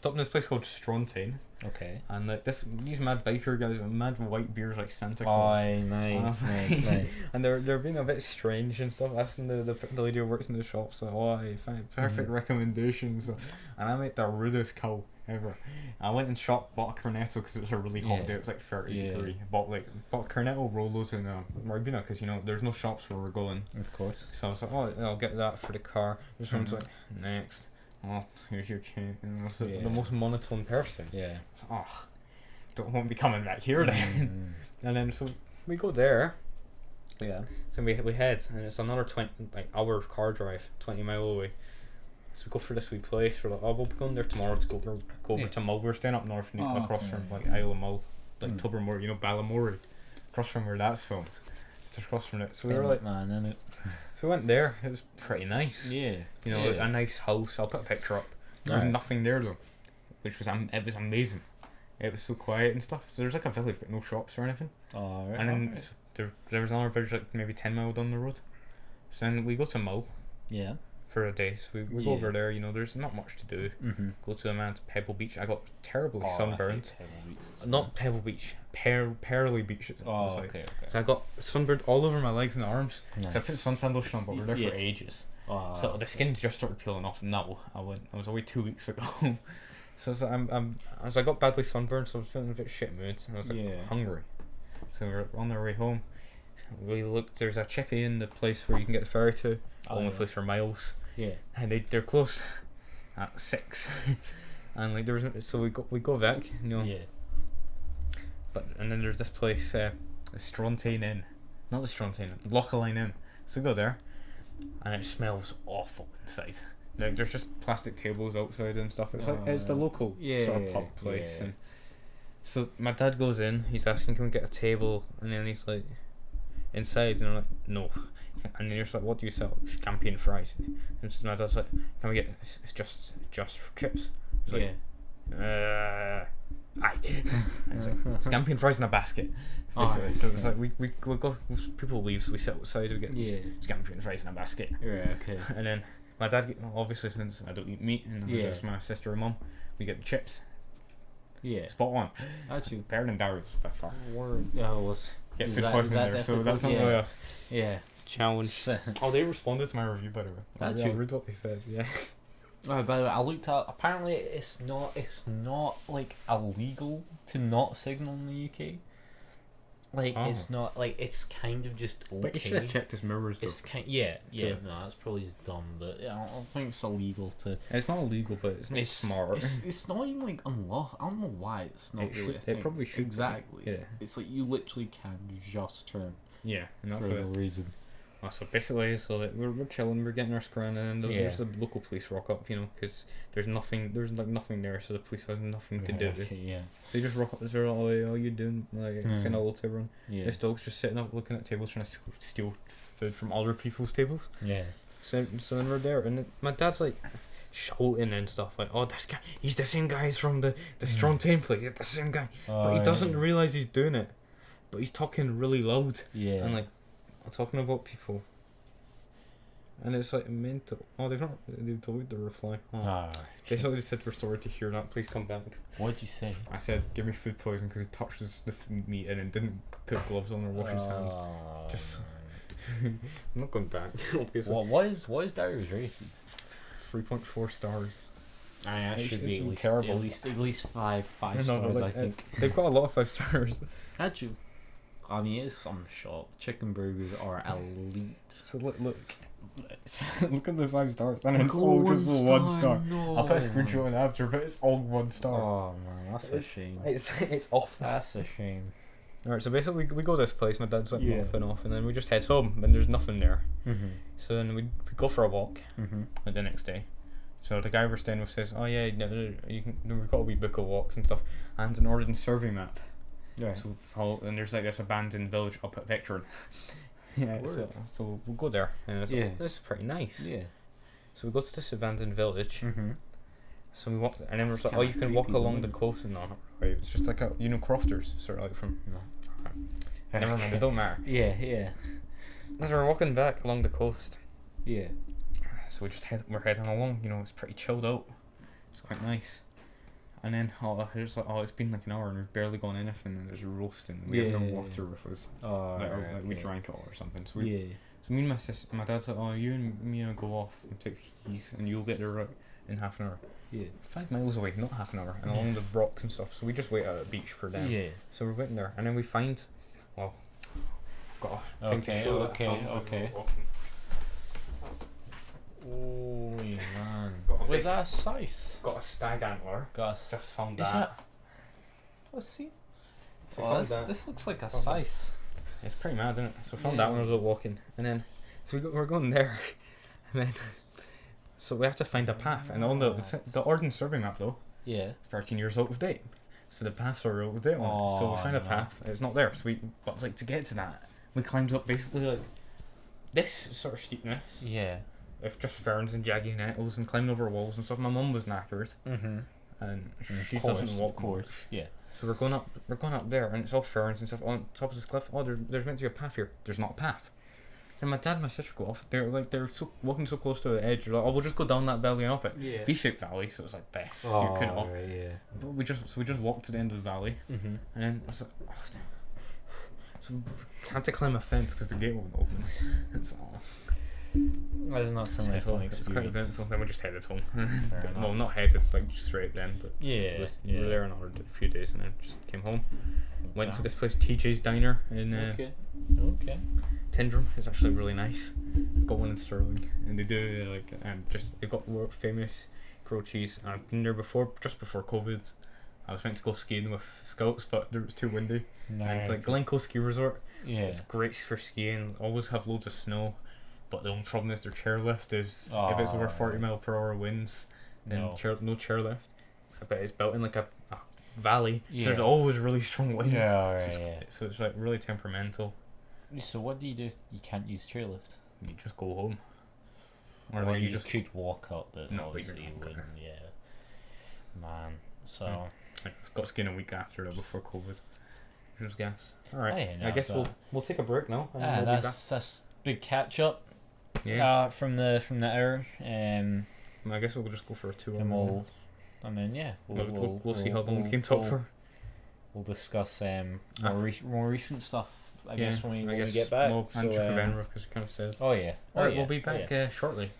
[SPEAKER 1] stopped in this place called Strontaine,
[SPEAKER 2] Okay.
[SPEAKER 1] and like these mad biker guys with mad white beards like Santa Claus.
[SPEAKER 2] Oh, nice, nice.
[SPEAKER 1] And they're being a bit strange and stuff. Asking the lady who works in the shop, so I find perfect recommendations. And I made the rudest cow ever. I went and bought a cornetto because it was a really hot day. It was like 30 degree. Bought cornetto Rolos in Ribena because there's no shops where we're going.
[SPEAKER 2] Of course.
[SPEAKER 1] So I was like, oh, I'll get that for the car. This one's like, next. Oh, here's your chain. The most monotone person.
[SPEAKER 2] Yeah.
[SPEAKER 1] Oh, won't be coming back here then. And then so we go there.
[SPEAKER 2] Yeah.
[SPEAKER 1] So we head, and it's another 20 hour car drive, 20 mile away. So we go for this wee place. We're like, oh, we'll be going there tomorrow to go over to Mull. We're staying up north, across from Isle of Mull, Tobermory, Ballymorey, across from where that's filmed. It's across from it. So we were like,
[SPEAKER 2] man, innit?
[SPEAKER 1] So we went there. It was pretty nice.
[SPEAKER 2] Yeah.
[SPEAKER 1] A nice house. I'll put a picture up. There was nothing there though, which was it was amazing. It was so quiet and stuff. So there's like a village but no shops or anything.
[SPEAKER 2] Oh, right.
[SPEAKER 1] And then there was another village like maybe 10 mile down the road. So then we go to Mull.
[SPEAKER 2] Yeah.
[SPEAKER 1] For a day. So we go over there. There's not much to do. Go to a man's Pebble Beach. I got terribly sunburned. Not Pebble Beach. Pearly Beach.
[SPEAKER 2] Okay.
[SPEAKER 1] So I got sunburned all over my legs and arms.
[SPEAKER 2] Nice.
[SPEAKER 1] So I put suntan lotion on, but we were there for ages.
[SPEAKER 2] Oh,
[SPEAKER 1] So the skin just started peeling off. No, I was away 2 weeks ago. So I got badly sunburned, so I was feeling a bit shit moods, and I was hungry. So we were on our way home. We looked. There's a chippy in the place where you can get the ferry to. Only place for miles.
[SPEAKER 2] Yeah.
[SPEAKER 1] And they're closed at 6. And there was so we go back.
[SPEAKER 2] Yeah.
[SPEAKER 1] And then there's this place, the Strontaine Inn, not the Strontaine, Lochaline Inn. So we go there, and it smells awful inside. Like there's just plastic tables outside and stuff. It's it's the local sort of pub place. And so my dad goes in. He's asking, "Can we get a table?" And then he's like, "Inside," and I'm like, "No." And then you're just like, "What do you sell?" Scampi and fries. And so my dad's like, "Can we get just chips?" He's like, aye. And he's like, "Scampi and fries in a basket." Basically. So it's like we go. People leave, so we sit outside. We get scampi and fries in a basket.
[SPEAKER 2] Yeah. Okay.
[SPEAKER 1] And then my dad, obviously, since I don't eat meat, and there's my sister and mum, we get the chips.
[SPEAKER 2] Yeah.
[SPEAKER 1] Spot on.
[SPEAKER 2] Actually,
[SPEAKER 1] better than Barry's by far.
[SPEAKER 2] Get
[SPEAKER 1] food poisoning there, so that's not really a challenge. Oh, they responded to my review, by the way.
[SPEAKER 2] That's
[SPEAKER 1] I read what they said. Yeah.
[SPEAKER 2] Oh, by the way, I looked up. Apparently, it's not like illegal to not signal in the UK. Like it's not like it's kind of just okay.
[SPEAKER 1] But you should have checked his mirrors though.
[SPEAKER 2] It's no, that's probably just dumb. But I don't think it's illegal to.
[SPEAKER 1] It's not illegal, but it's not smart.
[SPEAKER 2] It's not even like unlawful. I don't know why it's not really a thing.
[SPEAKER 1] It probably should.
[SPEAKER 2] Exactly.
[SPEAKER 1] Yeah.
[SPEAKER 2] It's like you literally can just turn.
[SPEAKER 1] Yeah, and that's
[SPEAKER 2] for no reason.
[SPEAKER 1] Oh, so basically, we're chilling, we're getting our scran, and then there's the local police rock up, because there's nothing there, so the police has nothing to do.
[SPEAKER 2] Okay, yeah.
[SPEAKER 1] They just rock up, they're like, "Oh, how you doing?" Like saying hello to everyone.
[SPEAKER 2] Yeah.
[SPEAKER 1] This dog's just sitting up, looking at tables, trying to steal food from other people's tables.
[SPEAKER 2] Yeah.
[SPEAKER 1] So then we're there, and my dad's like shouting and stuff, like, "Oh, this guy, he's the same guy as from the Strontaine place. He's the same guy," but he doesn't realize he's doing it. But he's talking really loud.
[SPEAKER 2] Yeah.
[SPEAKER 1] And talking about people, and it's like mental. Oh, they've deleted the reply. They just said, "We're sorry to hear that. Please come back."
[SPEAKER 2] What'd you say?
[SPEAKER 1] I said, "Give me food poisoning because he touched the meat in and didn't put gloves on or wash his hands." Just, I'm not going back. Obviously.
[SPEAKER 2] What is Darius rated?
[SPEAKER 1] 3.4 stars.
[SPEAKER 2] It should be
[SPEAKER 1] terrible.
[SPEAKER 2] At least five stars. I think
[SPEAKER 1] they've got a lot of 5 stars.
[SPEAKER 2] Had you? I mean, it's some shop. Chicken burgers are elite.
[SPEAKER 1] So look at the 5 stars, and it's all just 1 star.
[SPEAKER 2] No.
[SPEAKER 1] I'll put a screenshot in after, but it's all 1 star.
[SPEAKER 2] Oh man, that's a shame.
[SPEAKER 1] It's off.
[SPEAKER 2] That's a shame.
[SPEAKER 1] Alright, so basically we go to this place. My dad's like off, and then we just head home, and there's nothing there. So then we go for a walk. Like the next day. So the guy we're staying with says, "Oh yeah, we've got a wee book of walks and stuff, and an ordnance survey map." Yeah. So and there's like this abandoned village up at Victor. So we'll go there, and it's this is pretty nice. Yeah. So we go to this abandoned village. So we walk, and then we're like, "Oh, you can walk along the coast and not right." It's just like Crofters, sort of like from. No. Never mind. It don't matter.
[SPEAKER 2] Yeah.
[SPEAKER 1] As we're walking back along the coast.
[SPEAKER 2] Yeah.
[SPEAKER 1] So we're heading along. It's pretty chilled out. It's quite nice. And then it's been like an hour and we've barely gone anything and it's roasting. We have no water with us.
[SPEAKER 2] Oh,
[SPEAKER 1] Like we
[SPEAKER 2] okay.
[SPEAKER 1] drank it all or something. So
[SPEAKER 2] Yeah.
[SPEAKER 1] so me and my dad's like, oh, you and me go off and take the keys and you'll get there right in half an hour.
[SPEAKER 2] Yeah.
[SPEAKER 1] 5 miles away, not half an hour, and along the rocks and stuff. So we just wait at the beach for them.
[SPEAKER 2] Yeah.
[SPEAKER 1] So we're waiting there, and then we find, well, I've got a thing to
[SPEAKER 2] Okay,
[SPEAKER 1] show
[SPEAKER 2] okay,
[SPEAKER 1] that I found while we
[SPEAKER 2] okay.
[SPEAKER 1] were walking.
[SPEAKER 2] Holy man.
[SPEAKER 1] Got a
[SPEAKER 2] Was
[SPEAKER 1] big-
[SPEAKER 2] that a scythe?
[SPEAKER 1] Got a stag antler.
[SPEAKER 2] Got a s-
[SPEAKER 1] Just found
[SPEAKER 2] Is
[SPEAKER 1] that.
[SPEAKER 2] that? Let's see.
[SPEAKER 1] So we
[SPEAKER 2] Oh,
[SPEAKER 1] found that.
[SPEAKER 2] this looks like a
[SPEAKER 1] Found that.
[SPEAKER 2] scythe.
[SPEAKER 1] It's pretty mad, isn't it? So we found
[SPEAKER 2] Yeah.
[SPEAKER 1] that when I was out walking, and then we're going there, and then so we have to find a path, and on the Ordnance survey map though,
[SPEAKER 2] Yeah.
[SPEAKER 1] 13 years out of date. So the paths are out of date on it. So we
[SPEAKER 2] Oh,
[SPEAKER 1] find a
[SPEAKER 2] no.
[SPEAKER 1] path. It's not there. So but like to get to that, we climbed up basically like this sort of steepness,
[SPEAKER 2] Yeah.
[SPEAKER 1] with just ferns and jagged nettles and climbing over walls and stuff. My mum was knackered,
[SPEAKER 2] Mm-hmm.
[SPEAKER 1] and she doesn't walk much.
[SPEAKER 2] Yeah.
[SPEAKER 1] So we're going up there, and it's all ferns and stuff on top of this cliff. Oh, there's meant to be a path here. There's not a path. So my dad and my sister go off. They're so walking so close to the edge. They're like, oh, we'll just go down that valley and up it.
[SPEAKER 2] Yeah.
[SPEAKER 1] V-shaped valley, so it's like this. So
[SPEAKER 2] Oh,
[SPEAKER 1] you couldn't off.
[SPEAKER 2] right, yeah.
[SPEAKER 1] But we just walked to the end of the valley,
[SPEAKER 2] Mm-hmm.
[SPEAKER 1] and then I was like, oh, damn. So we had to climb a fence because the gate wasn't open. It was like, oh.
[SPEAKER 2] That's not something
[SPEAKER 1] It
[SPEAKER 2] fun
[SPEAKER 1] was quite
[SPEAKER 2] experience.
[SPEAKER 1] eventful. Then we just headed home.
[SPEAKER 2] Fair
[SPEAKER 1] Well,
[SPEAKER 2] enough.
[SPEAKER 1] not headed, like just straight then, but
[SPEAKER 2] Yeah.
[SPEAKER 1] we were there another few days and then just came home. Went to
[SPEAKER 2] Damn.
[SPEAKER 1] this place, TJ's Diner in
[SPEAKER 2] Okay. Okay.
[SPEAKER 1] Tyndrum. It's actually really nice. Got one in Stirling, and they do they've got famous grilled cheese. And I've been there before, just before COVID. I was meant to go skiing with scouts, but it was too windy. And like Glencoe Ski Resort,
[SPEAKER 2] Yeah.
[SPEAKER 1] it's great for skiing. Always have loads of snow, but the only problem is their chairlift is if it's over 40 mph winds, then
[SPEAKER 2] No.
[SPEAKER 1] no chairlift. But it's built in like a valley, so there's
[SPEAKER 2] Yeah.
[SPEAKER 1] always really strong winds.
[SPEAKER 2] Yeah,
[SPEAKER 1] So
[SPEAKER 2] alright,
[SPEAKER 1] it's,
[SPEAKER 2] yeah.
[SPEAKER 1] so it's like really temperamental.
[SPEAKER 2] So what do you do if you can't use chairlift?
[SPEAKER 1] You just go home, or
[SPEAKER 2] Or
[SPEAKER 1] like
[SPEAKER 2] you
[SPEAKER 1] you just
[SPEAKER 2] could walk up, but
[SPEAKER 1] No, but you're
[SPEAKER 2] obviously you
[SPEAKER 1] not gonna.
[SPEAKER 2] wouldn't. Yeah. Man. So.
[SPEAKER 1] like, got skiing a week after though, before COVID, which was gas. All right,
[SPEAKER 2] Oh, yeah, no,
[SPEAKER 1] I guess
[SPEAKER 2] but-
[SPEAKER 1] we'll take a break now. And we'll be
[SPEAKER 2] that's big catch up.
[SPEAKER 1] back. Yeah,
[SPEAKER 2] From the hour.
[SPEAKER 1] I guess we'll just go for a 2 hour.
[SPEAKER 2] And we'll. And then yeah,
[SPEAKER 1] We'll see how long we can talk for.
[SPEAKER 2] We'll discuss
[SPEAKER 1] Ah.
[SPEAKER 2] more recent stuff. I guess when
[SPEAKER 1] I
[SPEAKER 2] we
[SPEAKER 1] guess
[SPEAKER 2] get back.
[SPEAKER 1] Well,
[SPEAKER 2] So,
[SPEAKER 1] and Venra, because you kind of said.
[SPEAKER 2] oh yeah.
[SPEAKER 1] All right,
[SPEAKER 2] yeah.
[SPEAKER 1] we'll be
[SPEAKER 2] Oh,
[SPEAKER 1] back
[SPEAKER 2] yeah.
[SPEAKER 1] shortly.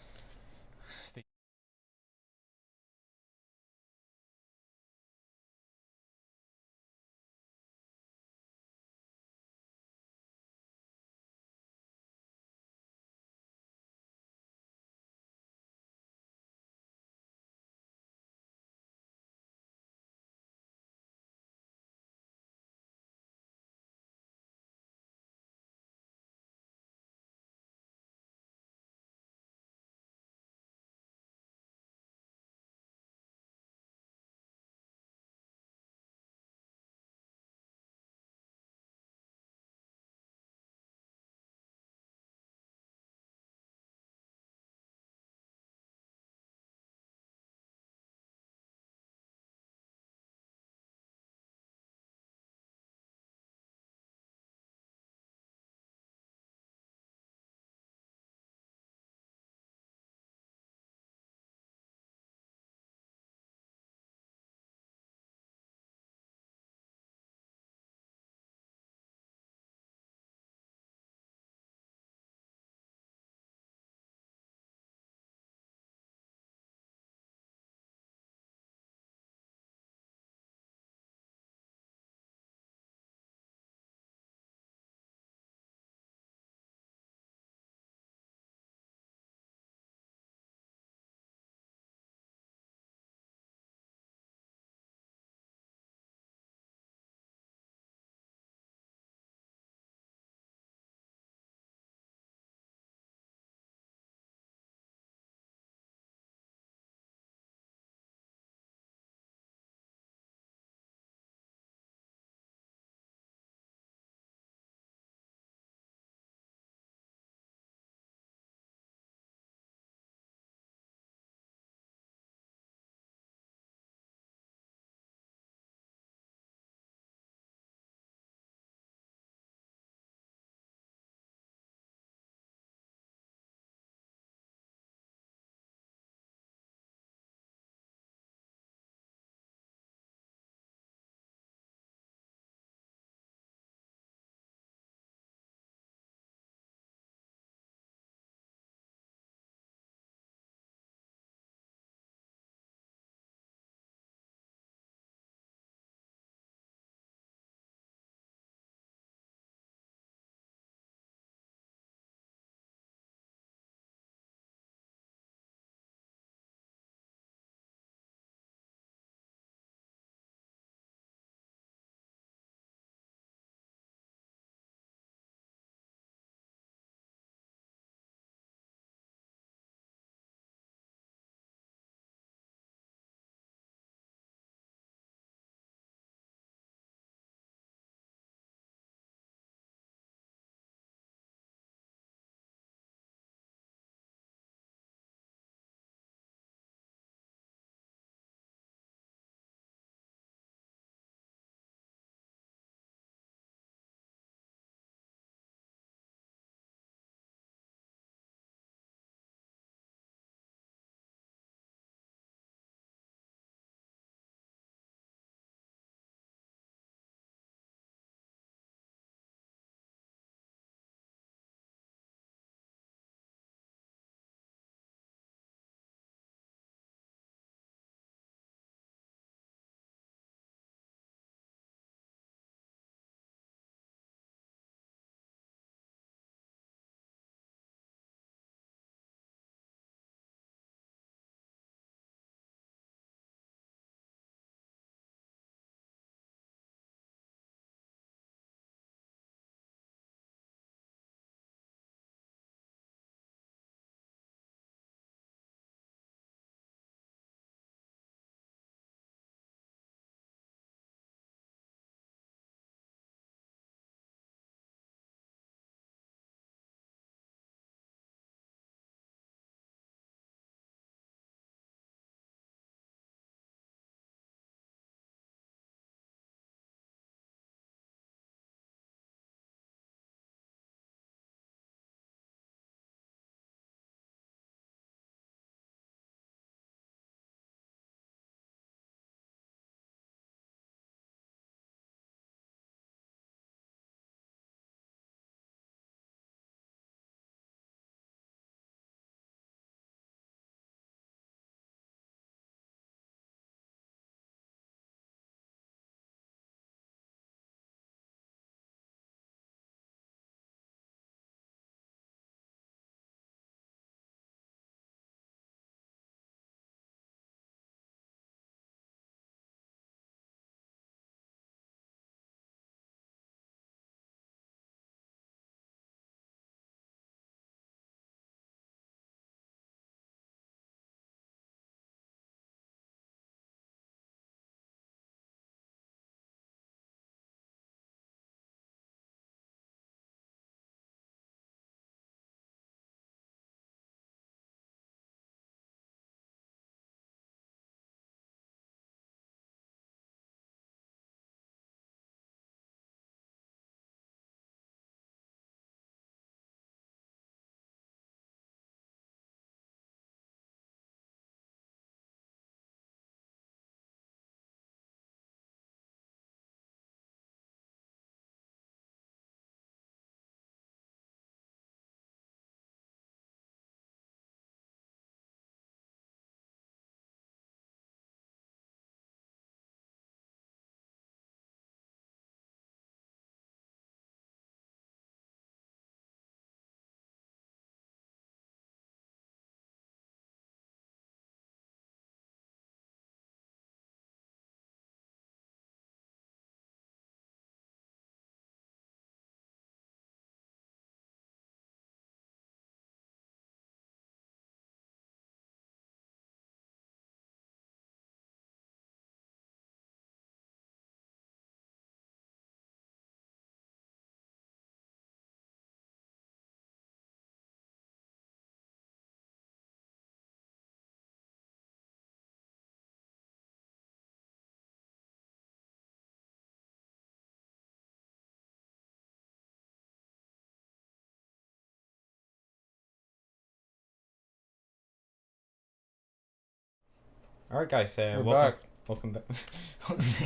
[SPEAKER 1] Alright, guys,
[SPEAKER 2] We're
[SPEAKER 1] welcome.
[SPEAKER 2] back.
[SPEAKER 1] Welcome back.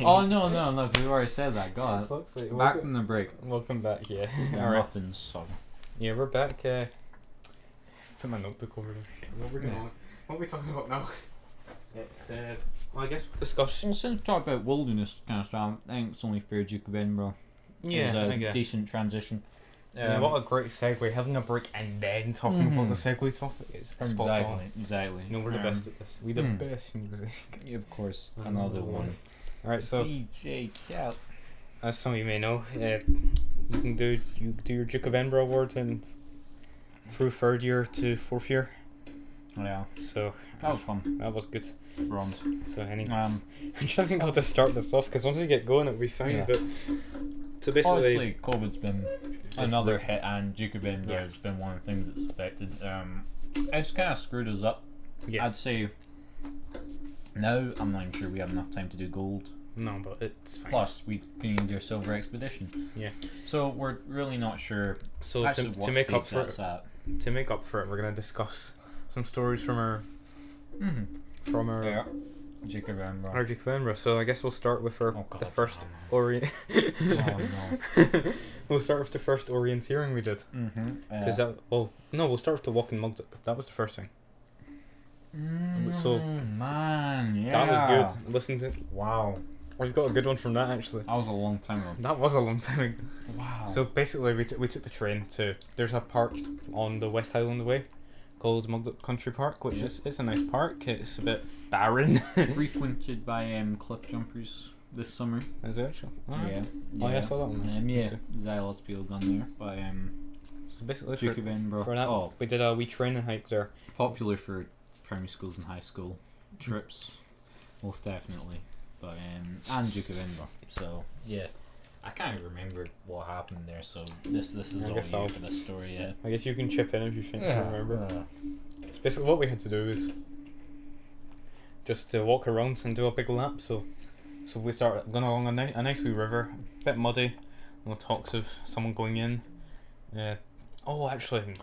[SPEAKER 2] Oh no, because we already said that. Go on. Back from the break.
[SPEAKER 1] Welcome back, yeah.
[SPEAKER 2] Yeah,
[SPEAKER 1] Alright.
[SPEAKER 2] muffins. So.
[SPEAKER 1] Yeah, we're back. Put my notebook over there. What we're doing? What are we talking about now? It's, well, I guess we'll discuss.
[SPEAKER 2] Well, since we talk about wilderness kind of stuff, I think it's only fair Duke of Edinburgh.
[SPEAKER 1] Yeah,
[SPEAKER 2] It's
[SPEAKER 1] I
[SPEAKER 2] a
[SPEAKER 1] guess.
[SPEAKER 2] decent transition.
[SPEAKER 1] Yeah, what a great segue. Having a break and then talking about the segue topic. It's spot on.
[SPEAKER 2] Exactly.
[SPEAKER 1] You know, we're the best at this. We the best music.
[SPEAKER 2] Yeah, of course. Another one.
[SPEAKER 1] Alright, so
[SPEAKER 2] DJ Cal.
[SPEAKER 1] as some of you may know, you do your Duke of Edinburgh award in through third year to fourth year.
[SPEAKER 2] Yeah,
[SPEAKER 1] So
[SPEAKER 2] that was fun.
[SPEAKER 1] that was good.
[SPEAKER 2] Bronze.
[SPEAKER 1] So any
[SPEAKER 2] Um,
[SPEAKER 1] I'm trying to think how to start this off because once we get going it'll be fine.
[SPEAKER 2] Yeah.
[SPEAKER 1] But so basically,
[SPEAKER 2] obviously, COVID's been another hit, and Duke of Edinburgh has been one of the things that's affected. It's kind of screwed us up.
[SPEAKER 1] yeah,
[SPEAKER 2] I'd say now I'm not even sure we have enough time to do gold.
[SPEAKER 1] no, but it's fine.
[SPEAKER 2] Plus, we can do a silver expedition.
[SPEAKER 1] Yeah.
[SPEAKER 2] So we're really not sure.
[SPEAKER 1] So
[SPEAKER 2] Actually,
[SPEAKER 1] to
[SPEAKER 2] what
[SPEAKER 1] make up
[SPEAKER 2] stage
[SPEAKER 1] for
[SPEAKER 2] that's
[SPEAKER 1] it,
[SPEAKER 2] at.
[SPEAKER 1] to make up for it, we're gonna discuss some stories from our
[SPEAKER 2] Yeah. Duke of Edinburgh.
[SPEAKER 1] our Duke of Edinburgh. So I guess we'll start with our
[SPEAKER 2] Oh, God,
[SPEAKER 1] the first
[SPEAKER 2] no.
[SPEAKER 1] orient.
[SPEAKER 2] Oh no.
[SPEAKER 1] We'll start with the first orienteering we did. Because we'll start with the walk in Mugdock. That was the first thing. So
[SPEAKER 2] man, yeah.
[SPEAKER 1] That was good. Listen to.
[SPEAKER 2] Wow.
[SPEAKER 1] We've got a good one from that actually.
[SPEAKER 2] That was a long time ago.
[SPEAKER 1] That was a long time ago.
[SPEAKER 2] Wow.
[SPEAKER 1] So basically, we took the train to. There's a park on the West Highland Way called Mugdock Country Park, which is it's a nice park. It's a bit barren.
[SPEAKER 2] frequented by cliff jumpers this summer.
[SPEAKER 1] Is it actually?
[SPEAKER 2] Yeah.
[SPEAKER 1] Oh yeah, I saw that one.
[SPEAKER 2] Yeah. There's lots of people gone there by
[SPEAKER 1] So basically,
[SPEAKER 2] Duke of Edinburgh.
[SPEAKER 1] for that,
[SPEAKER 2] Oh,
[SPEAKER 1] we did a wee training hike there.
[SPEAKER 2] popular for primary schools and high school trips, most definitely. But and Duke of Edinburgh. So yeah, I can't even remember what happened there. So this is
[SPEAKER 1] I
[SPEAKER 2] all
[SPEAKER 1] guess
[SPEAKER 2] you
[SPEAKER 1] I'll-
[SPEAKER 2] for this story. Yeah.
[SPEAKER 1] I guess you can chip in if you think you remember. So basically, what we had to do is just walk around and do a big lap. So we started going along a nice wee river, a bit muddy. No talks of someone going in. Oh, actually,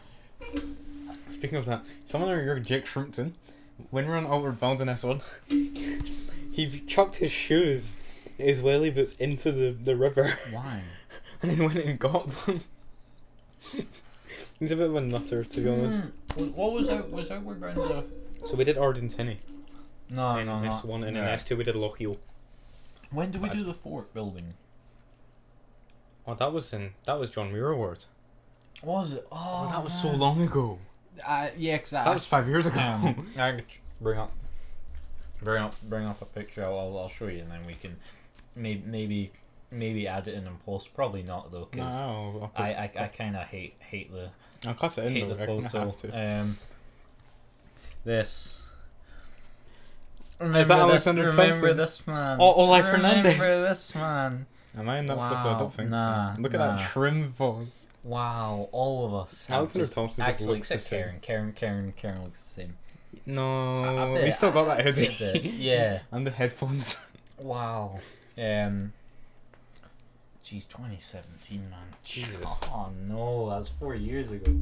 [SPEAKER 1] speaking of that, someone over here, Jake Shrimpton, when we were on Outward Bound in this one, he chucked his shoes, his welly boots into the river,
[SPEAKER 2] Why?
[SPEAKER 1] and then went and got them. He's a bit of a nutter, to be honest.
[SPEAKER 2] What was out? Was Outward Bound the?
[SPEAKER 1] So we did Ardentini.
[SPEAKER 2] No,
[SPEAKER 1] in S1 and in S2 we did Lochiel.
[SPEAKER 2] When did we do the fort building?
[SPEAKER 1] Oh, that was John Muir Award.
[SPEAKER 2] Was it?
[SPEAKER 1] Oh, that was so long ago.
[SPEAKER 2] Yeah, cause
[SPEAKER 1] That was 5 years ago.
[SPEAKER 2] I could bring up a picture. I'll show you, and then we can maybe add it in post. Probably not though, because
[SPEAKER 1] No,
[SPEAKER 2] I kind of hate the
[SPEAKER 1] I'll cut it in
[SPEAKER 2] hate
[SPEAKER 1] though.
[SPEAKER 2] the
[SPEAKER 1] I kinda
[SPEAKER 2] photo.
[SPEAKER 1] have to.
[SPEAKER 2] This.
[SPEAKER 1] Is that Alexander
[SPEAKER 2] Remember
[SPEAKER 1] Thompson?
[SPEAKER 2] this man.
[SPEAKER 1] Oh, Ole Fernandez.
[SPEAKER 2] Remember this man.
[SPEAKER 1] Am I in that photo? I
[SPEAKER 2] Wow,
[SPEAKER 1] don't think
[SPEAKER 2] nah,
[SPEAKER 1] so. Look at that
[SPEAKER 2] nah.
[SPEAKER 1] trim voice.
[SPEAKER 2] Wow, all of us. have
[SPEAKER 1] Alexander
[SPEAKER 2] just-
[SPEAKER 1] Thompson just
[SPEAKER 2] actually,
[SPEAKER 1] looks the
[SPEAKER 2] except
[SPEAKER 1] same.
[SPEAKER 2] Karen looks the same.
[SPEAKER 1] No,
[SPEAKER 2] bet-
[SPEAKER 1] we still got that
[SPEAKER 2] a
[SPEAKER 1] hoodie.
[SPEAKER 2] bit, yeah.
[SPEAKER 1] And the headphones.
[SPEAKER 2] Wow. Geez, 2017, man.
[SPEAKER 1] Jesus.
[SPEAKER 2] Oh no, that's 4 years ago.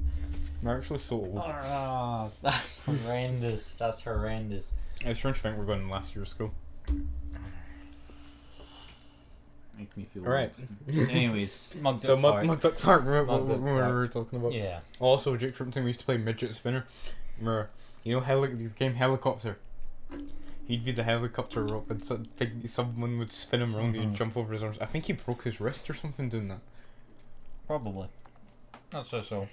[SPEAKER 1] They're actually so old.
[SPEAKER 2] Oh, that's horrendous. That's horrendous.
[SPEAKER 1] It's strange to think we're going in last year's school.
[SPEAKER 2] Make me feel
[SPEAKER 1] Alright.
[SPEAKER 2] old. Anyways, Mugdock
[SPEAKER 1] So
[SPEAKER 2] Park.
[SPEAKER 1] Mugdock Park, what
[SPEAKER 2] Mugdock
[SPEAKER 1] we
[SPEAKER 2] Park.
[SPEAKER 1] were talking about.
[SPEAKER 2] Yeah.
[SPEAKER 1] Also, Jake Shrimpton, we used to play midget spinner. Remember, you know the game Helicopter? He'd be the helicopter rope and someone would spin him around and he'd jump over his arms. I think he broke his wrist or something doing that.
[SPEAKER 2] Probably. I'd say so.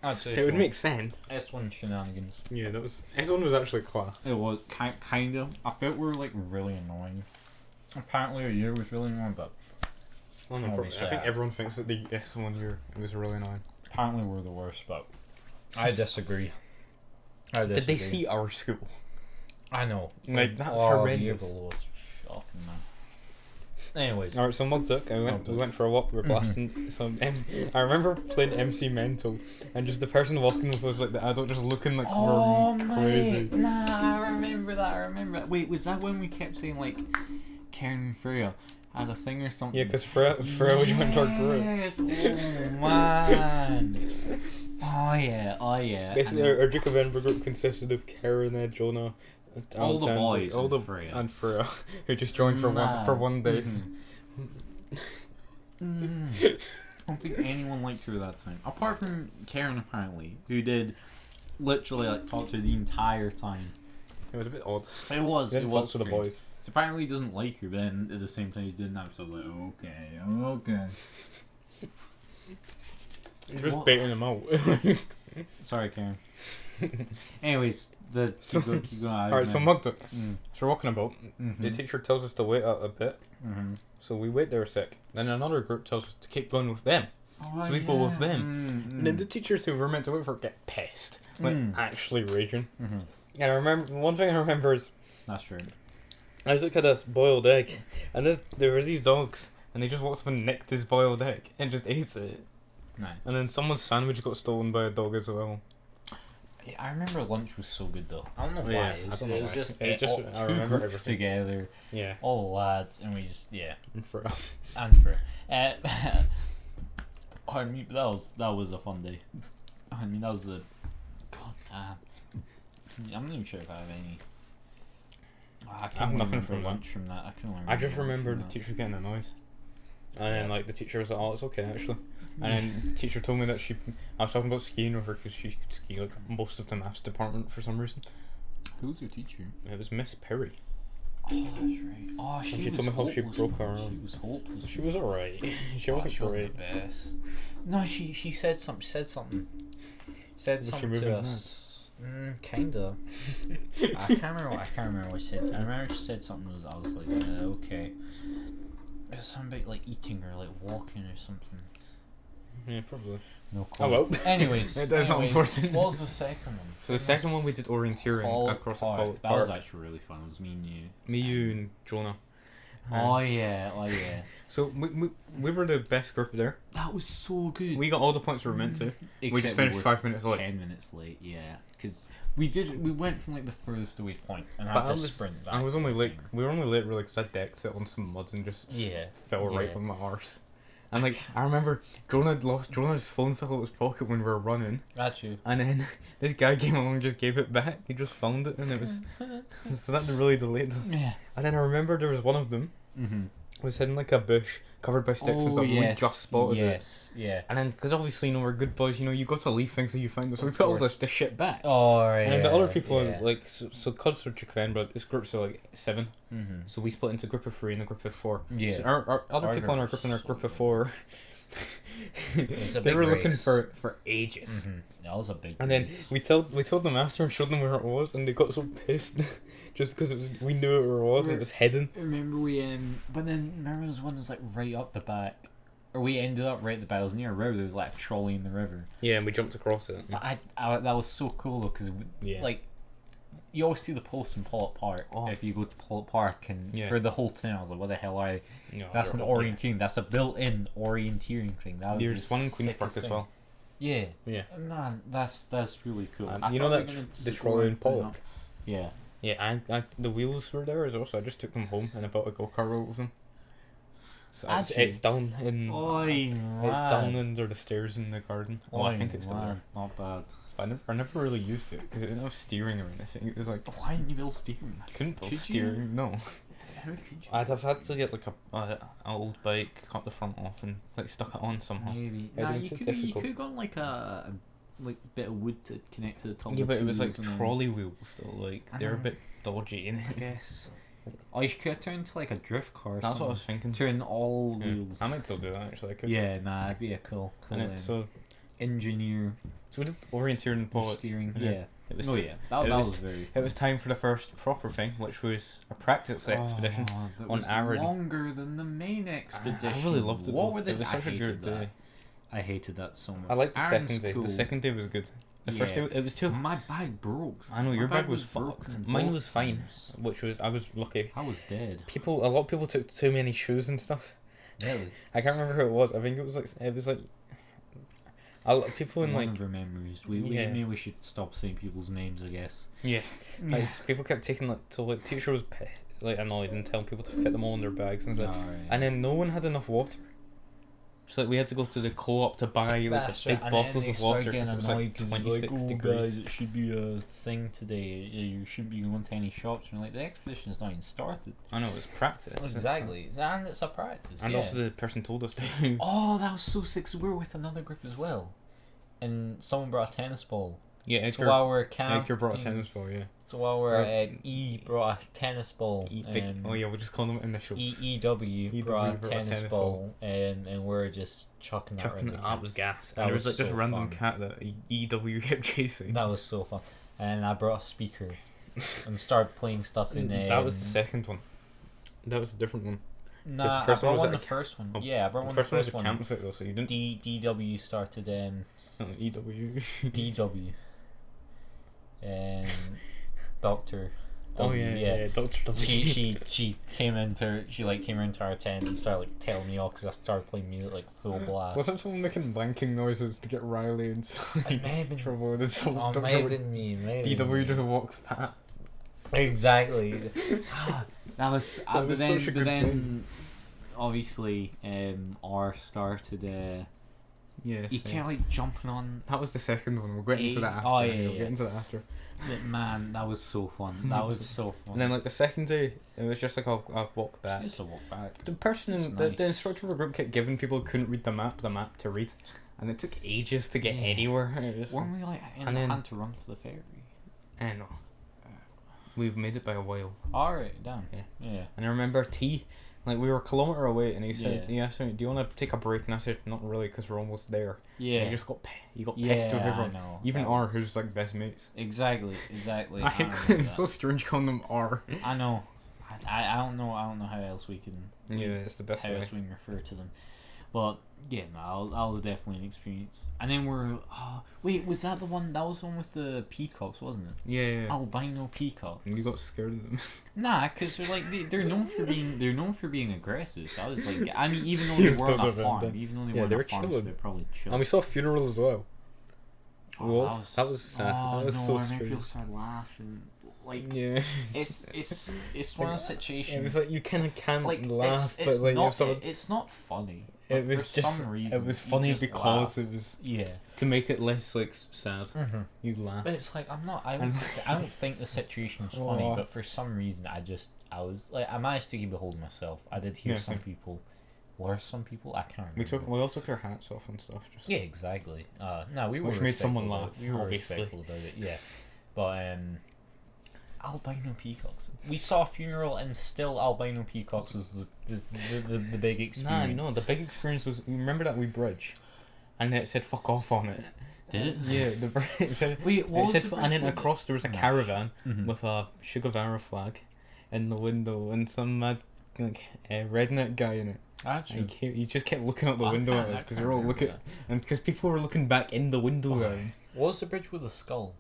[SPEAKER 2] I'd say
[SPEAKER 1] It would make sense.
[SPEAKER 2] S1 shenanigans.
[SPEAKER 1] Yeah, S1 was actually class.
[SPEAKER 2] It was kind of. I felt we were like really annoying. Apparently, a year was really annoying, but
[SPEAKER 1] Oh, no,
[SPEAKER 2] Obviously,
[SPEAKER 1] I think everyone thinks that the S1 year it was really annoying.
[SPEAKER 2] apparently we're the worst. But I disagree.
[SPEAKER 1] Did they see our school?
[SPEAKER 2] I know.
[SPEAKER 1] Like, that's
[SPEAKER 2] The year
[SPEAKER 1] horrendous.
[SPEAKER 2] below is shocking, man. Anyways,
[SPEAKER 1] Alright, so Mugdock, we went for a walk, we were blasting some I remember playing MC Mental and just the person walking with us like the adult just looking like we're crazy.
[SPEAKER 2] mate, nah, I remember that. Wait, was that when we kept saying like Karen and Freya had a thing or something?
[SPEAKER 1] Yeah, because Freya was went to our group.
[SPEAKER 2] Yes, oh man. Oh yeah.
[SPEAKER 1] Basically, our Duke of Edinburgh group consisted of Karen, Jonah,
[SPEAKER 2] All the
[SPEAKER 1] Alexander,
[SPEAKER 2] boys
[SPEAKER 1] all
[SPEAKER 2] and
[SPEAKER 1] the
[SPEAKER 2] Freya.
[SPEAKER 1] and Freya, who just joined for one day.
[SPEAKER 2] I don't think anyone liked her that time, apart from Karen apparently, who did literally like talk to her the entire time.
[SPEAKER 1] It was a bit odd.
[SPEAKER 2] It was.
[SPEAKER 1] He
[SPEAKER 2] It
[SPEAKER 1] didn't
[SPEAKER 2] was
[SPEAKER 1] talk to the
[SPEAKER 2] strange.
[SPEAKER 1] boys.
[SPEAKER 2] So apparently he doesn't like her, but then at the same time he's doing that. So like, okay.
[SPEAKER 1] You're just
[SPEAKER 2] What?
[SPEAKER 1] baiting them out.
[SPEAKER 2] Sorry, Karen. Anyways, keep going.
[SPEAKER 1] Alright, so Mugduk. So we're walking about.
[SPEAKER 2] Mm-hmm.
[SPEAKER 1] The teacher tells us to wait out a bit.
[SPEAKER 2] Mm-hmm.
[SPEAKER 1] So we wait there a sec. Then another group tells us to keep going with them.
[SPEAKER 2] Oh,
[SPEAKER 1] So we go with them.
[SPEAKER 2] Mm-hmm.
[SPEAKER 1] And then the teachers who were meant to wait for get pissed. Like, actually raging.
[SPEAKER 2] Mm-hmm.
[SPEAKER 1] And I remember, one thing I remember is,
[SPEAKER 2] That's true.
[SPEAKER 1] I was looking at this boiled egg. And there were these dogs. And they just walked up and nicked this boiled egg. And just ate it.
[SPEAKER 2] Nice.
[SPEAKER 1] And then someone's sandwich got stolen by a dog as well.
[SPEAKER 2] Yeah, I remember lunch was so good though. I don't know why.
[SPEAKER 1] Yeah,
[SPEAKER 2] It
[SPEAKER 1] I
[SPEAKER 2] was,
[SPEAKER 1] don't know
[SPEAKER 2] it was
[SPEAKER 1] why.
[SPEAKER 2] just,
[SPEAKER 1] It just-
[SPEAKER 2] all,
[SPEAKER 1] I
[SPEAKER 2] two
[SPEAKER 1] remember
[SPEAKER 2] groups
[SPEAKER 1] everything.
[SPEAKER 2] together,
[SPEAKER 1] Yeah.
[SPEAKER 2] all lads, and we just
[SPEAKER 1] And for
[SPEAKER 2] and for I mean that was a fun day. I mean that was a god damn. I'm not even sure if I have any. I can't
[SPEAKER 1] have nothing
[SPEAKER 2] remember
[SPEAKER 1] from that.
[SPEAKER 2] lunch from that. I can't remember.
[SPEAKER 1] I just
[SPEAKER 2] lunch
[SPEAKER 1] remember
[SPEAKER 2] from
[SPEAKER 1] the
[SPEAKER 2] that.
[SPEAKER 1] teacher getting annoyed. And then,
[SPEAKER 2] Yeah.
[SPEAKER 1] like, the teacher was like, oh, it's okay, actually. And then the teacher told me that I was talking about skiing with her because she could ski, like, most of the maths department for some reason.
[SPEAKER 2] Who's your teacher?
[SPEAKER 1] It was Miss Perry.
[SPEAKER 2] Oh, that's right. Oh,
[SPEAKER 1] And
[SPEAKER 2] she
[SPEAKER 1] she
[SPEAKER 2] was
[SPEAKER 1] told me how she
[SPEAKER 2] hopeless,
[SPEAKER 1] broke her
[SPEAKER 2] man.
[SPEAKER 1] arm.
[SPEAKER 2] She was hopeless.
[SPEAKER 1] She was alright. She wasn't
[SPEAKER 2] she
[SPEAKER 1] great.
[SPEAKER 2] wasn't the best. No, she said something. Said something. Said
[SPEAKER 1] Was she
[SPEAKER 2] something
[SPEAKER 1] moving
[SPEAKER 2] to us. Kinda. I can't remember what she said. I remember she said something. I was like, okay. It was something about like eating or like walking or something.
[SPEAKER 1] Yeah, probably.
[SPEAKER 2] No
[SPEAKER 1] Oh
[SPEAKER 2] clue.
[SPEAKER 1] well.
[SPEAKER 2] Anyways,
[SPEAKER 1] That's not important.
[SPEAKER 2] What was the second one?
[SPEAKER 1] So the second one we did orienteering across the
[SPEAKER 2] Park. That
[SPEAKER 1] park.
[SPEAKER 2] was actually really fun. It was me and you.
[SPEAKER 1] Me, you, and Jonah.
[SPEAKER 2] Oh
[SPEAKER 1] And
[SPEAKER 2] yeah.
[SPEAKER 1] So we were the best group there.
[SPEAKER 2] That was so good.
[SPEAKER 1] We got all the points we were meant to. We just
[SPEAKER 2] Except
[SPEAKER 1] finished
[SPEAKER 2] were
[SPEAKER 1] 5 minutes late.
[SPEAKER 2] 10 minutes late, yeah. Because we went from like the furthest away point and
[SPEAKER 1] But
[SPEAKER 2] had to sprint back.
[SPEAKER 1] I was only
[SPEAKER 2] to
[SPEAKER 1] late.
[SPEAKER 2] the thing.
[SPEAKER 1] We were only late really because I decked it on some mud and just fell right
[SPEAKER 2] yeah.
[SPEAKER 1] on my arse. And like I remember, Jonah's phone fell out of his pocket when we were running,
[SPEAKER 2] Got you.
[SPEAKER 1] and then this guy came along and just gave it back. He just found it, and it was so that really delayed us.
[SPEAKER 2] Yeah.
[SPEAKER 1] And then I remember there was one of them
[SPEAKER 2] Mm-hmm.
[SPEAKER 1] was hidden like a bush covered by sticks and stuff. And we just spotted it.
[SPEAKER 2] Yes, yeah.
[SPEAKER 1] And then, because obviously, we're good boys, you got to leave things so you find them. So we put all
[SPEAKER 2] course.
[SPEAKER 1] this shit back.
[SPEAKER 2] Oh, right.
[SPEAKER 1] And then the other people,
[SPEAKER 2] yeah.
[SPEAKER 1] like, so cause we're Japan, but this group's of like 7.
[SPEAKER 2] Mm-hmm.
[SPEAKER 1] So we split into a group of 3 and a group of 4.
[SPEAKER 2] Yeah.
[SPEAKER 1] So our other
[SPEAKER 2] Our
[SPEAKER 1] people in our
[SPEAKER 2] group
[SPEAKER 1] group and our
[SPEAKER 2] was
[SPEAKER 1] group
[SPEAKER 2] so
[SPEAKER 1] of 4,
[SPEAKER 2] It's a
[SPEAKER 1] they
[SPEAKER 2] big
[SPEAKER 1] were looking
[SPEAKER 2] race.
[SPEAKER 1] for ages.
[SPEAKER 2] Mm-hmm. That was a big
[SPEAKER 1] And then
[SPEAKER 2] race.
[SPEAKER 1] we told them after and showed them where it was, and they got so pissed just because we knew where it was and it was hidden.
[SPEAKER 2] Remember but then remember there was one that was like right up the back. Or we ended up right at the back. It was near a river. There was like a trolley in the river.
[SPEAKER 1] Yeah, and we jumped across it.
[SPEAKER 2] But I that was so cool though, because
[SPEAKER 1] Yeah.
[SPEAKER 2] like you always see the post in Pollock Park if you go to Pollock Park, and
[SPEAKER 1] Yeah.
[SPEAKER 2] for the whole time I was like, what the hell are they?
[SPEAKER 1] No,
[SPEAKER 2] That's an
[SPEAKER 1] they're-
[SPEAKER 2] orienteering. That's a built-in orienteering thing. That was
[SPEAKER 1] There's
[SPEAKER 2] the
[SPEAKER 1] one in Queen's
[SPEAKER 2] sickest
[SPEAKER 1] Park as
[SPEAKER 2] thing.
[SPEAKER 1] well.
[SPEAKER 2] Yeah.
[SPEAKER 1] Yeah.
[SPEAKER 2] Man, that's really cool.
[SPEAKER 1] And
[SPEAKER 2] I
[SPEAKER 1] you know
[SPEAKER 2] thought we
[SPEAKER 1] that
[SPEAKER 2] were gonna
[SPEAKER 1] the
[SPEAKER 2] just go
[SPEAKER 1] trolley in
[SPEAKER 2] around putting
[SPEAKER 1] Pollock?
[SPEAKER 2] up- Yeah.
[SPEAKER 1] Yeah, I the wheels were there as well, so I just took them home and I bought a go-kart roll with them. So it's down in
[SPEAKER 2] Oi,
[SPEAKER 1] it's down under the stairs in the garden. Well, I think it's still there.
[SPEAKER 2] Not bad.
[SPEAKER 1] But I never really used it because it didn't have steering or anything. It was like
[SPEAKER 2] Why didn't you build steering?
[SPEAKER 1] I couldn't build
[SPEAKER 2] Could
[SPEAKER 1] steering.
[SPEAKER 2] you?
[SPEAKER 1] No,
[SPEAKER 2] How could you?
[SPEAKER 1] I'd have had to get like a old bike, cut the front off, and like stuck it on somehow.
[SPEAKER 2] Maybe.
[SPEAKER 1] It'd
[SPEAKER 2] Nah,
[SPEAKER 1] be
[SPEAKER 2] you
[SPEAKER 1] too
[SPEAKER 2] could
[SPEAKER 1] difficult.
[SPEAKER 2] have gone like a like bit of wood to connect to the top.
[SPEAKER 1] Yeah,
[SPEAKER 2] of the
[SPEAKER 1] but it was like
[SPEAKER 2] wheels and then-
[SPEAKER 1] trolley wheels though. Like
[SPEAKER 2] I
[SPEAKER 1] they're a
[SPEAKER 2] know.
[SPEAKER 1] bit dodgy in
[SPEAKER 2] I
[SPEAKER 1] it.
[SPEAKER 2] guess. Oh, you could have turned to like a drift car. Or
[SPEAKER 1] That's what I was
[SPEAKER 2] something.
[SPEAKER 1] thinking.
[SPEAKER 2] Turn all
[SPEAKER 1] Yeah.
[SPEAKER 2] wheels.
[SPEAKER 1] I might still do that actually. I could.
[SPEAKER 2] Yeah, nah, it'd be a cool
[SPEAKER 1] And it, so
[SPEAKER 2] engineer
[SPEAKER 1] we did orienteering in Pollock.
[SPEAKER 2] steering.
[SPEAKER 1] and
[SPEAKER 2] Yeah.
[SPEAKER 1] It was
[SPEAKER 2] Oh
[SPEAKER 1] t-
[SPEAKER 2] yeah, that
[SPEAKER 1] it was
[SPEAKER 2] was very.
[SPEAKER 1] It
[SPEAKER 2] Fun.
[SPEAKER 1] was time for the first proper thing, which was a practice expedition.
[SPEAKER 2] that
[SPEAKER 1] on
[SPEAKER 2] was
[SPEAKER 1] Arran.
[SPEAKER 2] longer than the main expedition.
[SPEAKER 1] I really loved it.
[SPEAKER 2] What
[SPEAKER 1] though.
[SPEAKER 2] were the?
[SPEAKER 1] It was
[SPEAKER 2] I
[SPEAKER 1] such a
[SPEAKER 2] hated
[SPEAKER 1] good
[SPEAKER 2] that.
[SPEAKER 1] day.
[SPEAKER 2] I hated that so much.
[SPEAKER 1] I liked the
[SPEAKER 2] Arran's
[SPEAKER 1] second day.
[SPEAKER 2] cool.
[SPEAKER 1] The second day was good. The first day it was too.
[SPEAKER 2] My bag broke.
[SPEAKER 1] I know
[SPEAKER 2] My
[SPEAKER 1] your bag was
[SPEAKER 2] broken
[SPEAKER 1] fucked. Mine
[SPEAKER 2] both
[SPEAKER 1] was fine,
[SPEAKER 2] times.
[SPEAKER 1] which was I was lucky.
[SPEAKER 2] I was dead.
[SPEAKER 1] A lot of people took too many shoes and stuff.
[SPEAKER 2] Really?
[SPEAKER 1] I can't remember who it was. I think it was like a lot of people in
[SPEAKER 2] One
[SPEAKER 1] like
[SPEAKER 2] of our memories.
[SPEAKER 1] Yeah.
[SPEAKER 2] Maybe we should stop saying people's names. I guess.
[SPEAKER 1] yes,
[SPEAKER 2] Yeah.
[SPEAKER 1] like, people kept taking like so like teacher was like annoyed and telling people to fit them all in their bags and stuff.
[SPEAKER 2] Alright.
[SPEAKER 1] And then no one had enough water. It's like we had to go to the co-op to buy like
[SPEAKER 2] That's
[SPEAKER 1] the big
[SPEAKER 2] right.
[SPEAKER 1] bottles
[SPEAKER 2] and
[SPEAKER 1] of
[SPEAKER 2] then
[SPEAKER 1] water
[SPEAKER 2] they
[SPEAKER 1] because it was
[SPEAKER 2] start
[SPEAKER 1] like
[SPEAKER 2] getting annoyed 'cause
[SPEAKER 1] 26
[SPEAKER 2] he's like,
[SPEAKER 1] degrees.
[SPEAKER 2] guys, it should be a thing today. You shouldn't be going to any shops. And we're like, the expedition's not even started.
[SPEAKER 1] I know, it's practice.
[SPEAKER 2] Exactly, and it's a practice.
[SPEAKER 1] And
[SPEAKER 2] yeah.
[SPEAKER 1] also the person told us to.
[SPEAKER 2] Oh, that was so sick. So we were with another group as well, and someone brought a tennis ball.
[SPEAKER 1] Yeah,
[SPEAKER 2] So
[SPEAKER 1] Edgar,
[SPEAKER 2] while we're camping,
[SPEAKER 1] Edgar brought a tennis ball, yeah.
[SPEAKER 2] So while we're E brought a tennis ball.
[SPEAKER 1] Oh yeah, we'll just call them initials.
[SPEAKER 2] EW brought a tennis ball, and we're just chucking that
[SPEAKER 1] Chucking
[SPEAKER 2] around
[SPEAKER 1] it
[SPEAKER 2] the
[SPEAKER 1] up
[SPEAKER 2] camp.
[SPEAKER 1] was gas.
[SPEAKER 2] That
[SPEAKER 1] And there was
[SPEAKER 2] was
[SPEAKER 1] like this
[SPEAKER 2] so
[SPEAKER 1] random
[SPEAKER 2] fun.
[SPEAKER 1] cat that EW kept chasing.
[SPEAKER 2] That was so fun, and I brought a speaker, and started playing stuff in.
[SPEAKER 1] That was the second one. That was a different one.
[SPEAKER 2] Nah,
[SPEAKER 1] the first
[SPEAKER 2] I
[SPEAKER 1] one
[SPEAKER 2] brought
[SPEAKER 1] was
[SPEAKER 2] one
[SPEAKER 1] at
[SPEAKER 2] the
[SPEAKER 1] a
[SPEAKER 2] first one.
[SPEAKER 1] oh,
[SPEAKER 2] Yeah, I brought
[SPEAKER 1] The
[SPEAKER 2] one
[SPEAKER 1] first
[SPEAKER 2] the
[SPEAKER 1] one was
[SPEAKER 2] first
[SPEAKER 1] a
[SPEAKER 2] one.
[SPEAKER 1] campsite though, so you didn't.
[SPEAKER 2] DW started
[SPEAKER 1] EW.
[SPEAKER 2] DW, and Doctor.
[SPEAKER 1] Oh yeah, Doctor W.
[SPEAKER 2] She came into our tent and started like telling me off because I started playing music like full blast.
[SPEAKER 1] Wasn't someone making wanking noises to get Riley into
[SPEAKER 2] It may have been.
[SPEAKER 1] trouble? And then someone
[SPEAKER 2] Oh,
[SPEAKER 1] Dr.
[SPEAKER 2] may have been me. Maybe.
[SPEAKER 1] DW just walks past.
[SPEAKER 2] Exactly. That was.
[SPEAKER 1] That was such a good
[SPEAKER 2] then
[SPEAKER 1] game.
[SPEAKER 2] obviously, R started.
[SPEAKER 1] Yeah.
[SPEAKER 2] He
[SPEAKER 1] same.
[SPEAKER 2] kept like jumping on.
[SPEAKER 1] That was the second one. We'll get into that after.
[SPEAKER 2] Oh, yeah,
[SPEAKER 1] We'll
[SPEAKER 2] yeah.
[SPEAKER 1] get into that after.
[SPEAKER 2] But man, that was so fun. That was so fun.
[SPEAKER 1] And then like the second day, it was just like a walk back.
[SPEAKER 2] Just a walk back.
[SPEAKER 1] The person,
[SPEAKER 2] It's
[SPEAKER 1] the
[SPEAKER 2] nice.
[SPEAKER 1] instructor of the group kept giving people who couldn't read the map to read, and it took ages to get
[SPEAKER 2] Yeah.
[SPEAKER 1] anywhere. It was,
[SPEAKER 2] Weren't we like in
[SPEAKER 1] And
[SPEAKER 2] the
[SPEAKER 1] then-
[SPEAKER 2] hand to run for the ferry?
[SPEAKER 1] I know. We've made it by a while.
[SPEAKER 2] Alright, damn.
[SPEAKER 1] Yeah.
[SPEAKER 2] Yeah.
[SPEAKER 1] And I remember T, like we were a kilometer away, and he said,
[SPEAKER 2] Yeah.
[SPEAKER 1] "He asked me, do you want to take a break?" And I said, "Not really, because we're almost there."
[SPEAKER 2] Yeah.
[SPEAKER 1] And he just got pissed with
[SPEAKER 2] I
[SPEAKER 1] everyone.
[SPEAKER 2] know.
[SPEAKER 1] Even
[SPEAKER 2] That
[SPEAKER 1] R,
[SPEAKER 2] was-
[SPEAKER 1] who's like best mates.
[SPEAKER 2] Exactly.
[SPEAKER 1] I think
[SPEAKER 2] remember
[SPEAKER 1] it's so strange calling them R.
[SPEAKER 2] that. I know. I don't know. I don't know how else we can.
[SPEAKER 1] Yeah, it's the best
[SPEAKER 2] How
[SPEAKER 1] way.
[SPEAKER 2] else we can refer to them. But yeah, no, that was definitely an experience. And then we're. Oh, wait, was that the one? That was the one with the peacocks, wasn't it?
[SPEAKER 1] Yeah.
[SPEAKER 2] Albino peacocks.
[SPEAKER 1] And you got scared of them.
[SPEAKER 2] Nah, because they're like they're known for being aggressive. So I was like, I mean, even though
[SPEAKER 1] You
[SPEAKER 2] they
[SPEAKER 1] still
[SPEAKER 2] weren't on a
[SPEAKER 1] don't
[SPEAKER 2] farm,
[SPEAKER 1] know.
[SPEAKER 2] even though they
[SPEAKER 1] Yeah,
[SPEAKER 2] weren't
[SPEAKER 1] they
[SPEAKER 2] on
[SPEAKER 1] were
[SPEAKER 2] a farm, so
[SPEAKER 1] chilling.
[SPEAKER 2] they're probably chill.
[SPEAKER 1] And we saw a funeral as well.
[SPEAKER 2] Oh,
[SPEAKER 1] That was sad.
[SPEAKER 2] Oh
[SPEAKER 1] That was
[SPEAKER 2] no,
[SPEAKER 1] so
[SPEAKER 2] I remember people
[SPEAKER 1] strange.
[SPEAKER 2] started laughing. Like
[SPEAKER 1] Yeah.
[SPEAKER 2] it's one of those situations.
[SPEAKER 1] It was like you kind of can't
[SPEAKER 2] like
[SPEAKER 1] laugh,
[SPEAKER 2] it's
[SPEAKER 1] but like
[SPEAKER 2] not
[SPEAKER 1] if someone,
[SPEAKER 2] it's not funny.
[SPEAKER 1] it
[SPEAKER 2] but
[SPEAKER 1] was
[SPEAKER 2] for
[SPEAKER 1] just
[SPEAKER 2] some reason
[SPEAKER 1] it was
[SPEAKER 2] you
[SPEAKER 1] funny
[SPEAKER 2] just
[SPEAKER 1] because
[SPEAKER 2] laugh.
[SPEAKER 1] it was
[SPEAKER 2] Yeah.
[SPEAKER 1] to make it less like sad.
[SPEAKER 2] Mm-hmm.
[SPEAKER 1] You laugh.
[SPEAKER 2] But it's like I
[SPEAKER 1] And-
[SPEAKER 2] don't think the situation's funny,
[SPEAKER 1] Oh.
[SPEAKER 2] but for some reason I was like I managed to keep a hold of myself. I did hear
[SPEAKER 1] Yeah,
[SPEAKER 2] some
[SPEAKER 1] same.
[SPEAKER 2] people. Were some people? I can't remember.
[SPEAKER 1] We all took our hats off and stuff. Just
[SPEAKER 2] Yeah, exactly. No, we were
[SPEAKER 1] Which made
[SPEAKER 2] respectful
[SPEAKER 1] someone
[SPEAKER 2] about
[SPEAKER 1] laugh,
[SPEAKER 2] it. We were
[SPEAKER 1] obviously.
[SPEAKER 2] respectful about it. Yeah, but albino peacocks. We saw a funeral and still albino peacocks was the big experience.
[SPEAKER 1] no. The big experience was remember that wee bridge, and it said "fuck off" on it.
[SPEAKER 2] Did it?
[SPEAKER 1] Yeah, the bridge. It said,
[SPEAKER 2] Wait, what
[SPEAKER 1] it
[SPEAKER 2] was
[SPEAKER 1] said,
[SPEAKER 2] the
[SPEAKER 1] and then
[SPEAKER 2] bridge with?
[SPEAKER 1] across there was a
[SPEAKER 2] Gosh.
[SPEAKER 1] caravan
[SPEAKER 2] Mhm.
[SPEAKER 1] with a Che Guevara flag in the window and some mad like redneck guy in it.
[SPEAKER 2] Actually,
[SPEAKER 1] And he just kept looking out the
[SPEAKER 2] I
[SPEAKER 1] window
[SPEAKER 2] can't-
[SPEAKER 1] at
[SPEAKER 2] I
[SPEAKER 1] us because
[SPEAKER 2] can't
[SPEAKER 1] we were all
[SPEAKER 2] remember
[SPEAKER 1] looking, and because people were looking back in the window.
[SPEAKER 2] Oh.
[SPEAKER 1] Then
[SPEAKER 2] what was the bridge with the skull?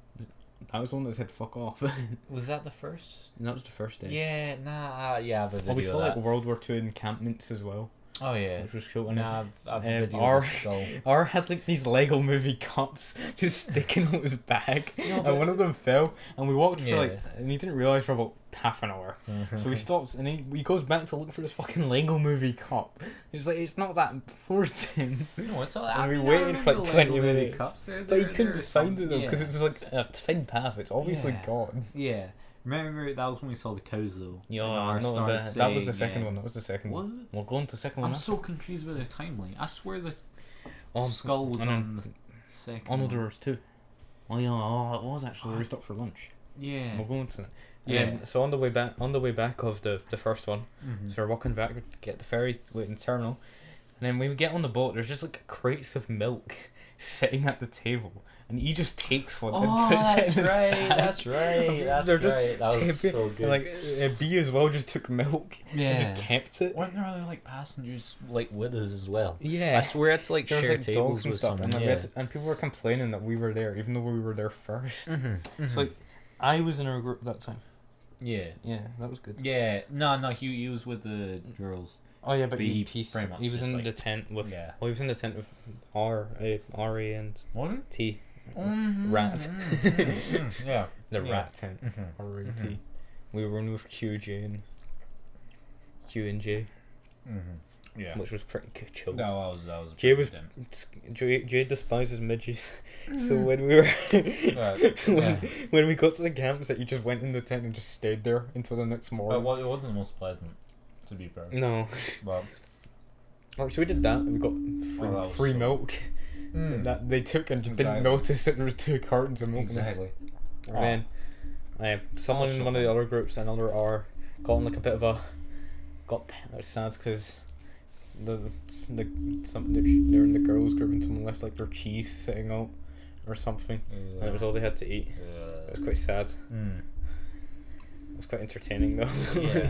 [SPEAKER 1] that was the one that said "fuck off."
[SPEAKER 2] Was that the first?
[SPEAKER 1] And that was the first day.
[SPEAKER 2] Yeah, nah, yeah, I have a video
[SPEAKER 1] Oh, we saw
[SPEAKER 2] of
[SPEAKER 1] like
[SPEAKER 2] that.
[SPEAKER 1] World War II encampments as well,
[SPEAKER 2] Oh yeah,
[SPEAKER 1] which was cool. And
[SPEAKER 2] nah, I've a video
[SPEAKER 1] our
[SPEAKER 2] of the skull.
[SPEAKER 1] R had like these Lego movie cups just sticking out his bag,
[SPEAKER 2] No, but-
[SPEAKER 1] and one of them fell, and we walked for like,
[SPEAKER 2] Yeah.
[SPEAKER 1] and he didn't realize for about half an hour. So he stops and he goes back to look for this fucking Lego movie cup. It's like it's not that important.
[SPEAKER 2] No, it's all.
[SPEAKER 1] And we waited for like 20 minutes. But he couldn't find it though because
[SPEAKER 2] yeah.
[SPEAKER 1] it's like a twin path. It's obviously
[SPEAKER 2] Yeah.
[SPEAKER 1] gone.
[SPEAKER 2] Yeah. Remember that was when we saw the cows though.
[SPEAKER 1] Yeah,
[SPEAKER 2] And ours
[SPEAKER 1] no,
[SPEAKER 2] started
[SPEAKER 1] that was the
[SPEAKER 2] saying,
[SPEAKER 1] second one. That was the second
[SPEAKER 2] Was
[SPEAKER 1] one.
[SPEAKER 2] it?
[SPEAKER 1] We'll go into the second
[SPEAKER 2] I'm
[SPEAKER 1] one.
[SPEAKER 2] so confused with the timeline. I swear the
[SPEAKER 1] Oh,
[SPEAKER 2] skull was
[SPEAKER 1] and then-
[SPEAKER 2] on the second.
[SPEAKER 1] Oh no,
[SPEAKER 2] one.
[SPEAKER 1] there was two. Oh yeah, it was actually. We stopped for lunch.
[SPEAKER 2] Yeah.
[SPEAKER 1] We'll go into it.
[SPEAKER 2] Yeah.
[SPEAKER 1] And so on the way back of the first one,
[SPEAKER 2] Mhm.
[SPEAKER 1] so we're walking back to get the ferry waiting the terminal, and then when we get on the boat, there's just like crates of milk sitting at the table, and he just takes one and
[SPEAKER 2] Oh,
[SPEAKER 1] puts it
[SPEAKER 2] that's
[SPEAKER 1] in his
[SPEAKER 2] right.
[SPEAKER 1] bag.
[SPEAKER 2] That's right. That's
[SPEAKER 1] They're just
[SPEAKER 2] right. That was
[SPEAKER 1] taking-
[SPEAKER 2] so good.
[SPEAKER 1] And like B as well just took milk
[SPEAKER 2] yeah.
[SPEAKER 1] and just kept it.
[SPEAKER 2] Weren't there other like passengers like with us as well?
[SPEAKER 1] Yeah.
[SPEAKER 2] I swear I had to like
[SPEAKER 1] There was
[SPEAKER 2] share
[SPEAKER 1] like
[SPEAKER 2] tables
[SPEAKER 1] dogs and
[SPEAKER 2] with
[SPEAKER 1] stuff,
[SPEAKER 2] someone.
[SPEAKER 1] and, like, we
[SPEAKER 2] yeah.
[SPEAKER 1] had to- and people were complaining that we were there, even though we were there 1st.
[SPEAKER 2] Mm-hmm.
[SPEAKER 1] It's like I was in our group that time.
[SPEAKER 2] yeah.
[SPEAKER 1] Yeah, that was good.
[SPEAKER 2] Yeah. No. He was with the girls.
[SPEAKER 1] Oh yeah, but
[SPEAKER 2] But he
[SPEAKER 1] he
[SPEAKER 2] very much
[SPEAKER 1] was
[SPEAKER 2] just,
[SPEAKER 1] in
[SPEAKER 2] like-
[SPEAKER 1] the tent with.
[SPEAKER 2] Yeah.
[SPEAKER 1] Well, he was in the tent with Ari and
[SPEAKER 2] What?
[SPEAKER 1] T.
[SPEAKER 2] Mm-hmm.
[SPEAKER 1] Rat.
[SPEAKER 2] Yeah.
[SPEAKER 1] The
[SPEAKER 2] Yeah.
[SPEAKER 1] rat tent.
[SPEAKER 2] Mm-hmm.
[SPEAKER 1] Ari
[SPEAKER 2] Mhm.
[SPEAKER 1] T. We were in with QJ and Q and J.
[SPEAKER 2] Mm-hmm. Yeah.
[SPEAKER 1] which was pretty good jokes.
[SPEAKER 2] No, that was.
[SPEAKER 1] Jay was
[SPEAKER 2] Dim.
[SPEAKER 1] Jay despises midges, so when we were when we got to the campsite, he just went in the tent and just stayed there until the next morning.
[SPEAKER 2] Well, it wasn't the most pleasant, to be fair.
[SPEAKER 1] No.
[SPEAKER 2] Well,
[SPEAKER 1] So we did that, and we got free milk. That they took and just didn't notice that there was 2 cartons of milk.
[SPEAKER 2] Exactly.
[SPEAKER 1] And then, someone in one of the other groups, another R, got on like a bit of a. It was sad because they're in the girls group and someone left like their cheese sitting out or something, and it was all they had to eat. It was quite sad. It was quite entertaining though.
[SPEAKER 2] Yeah.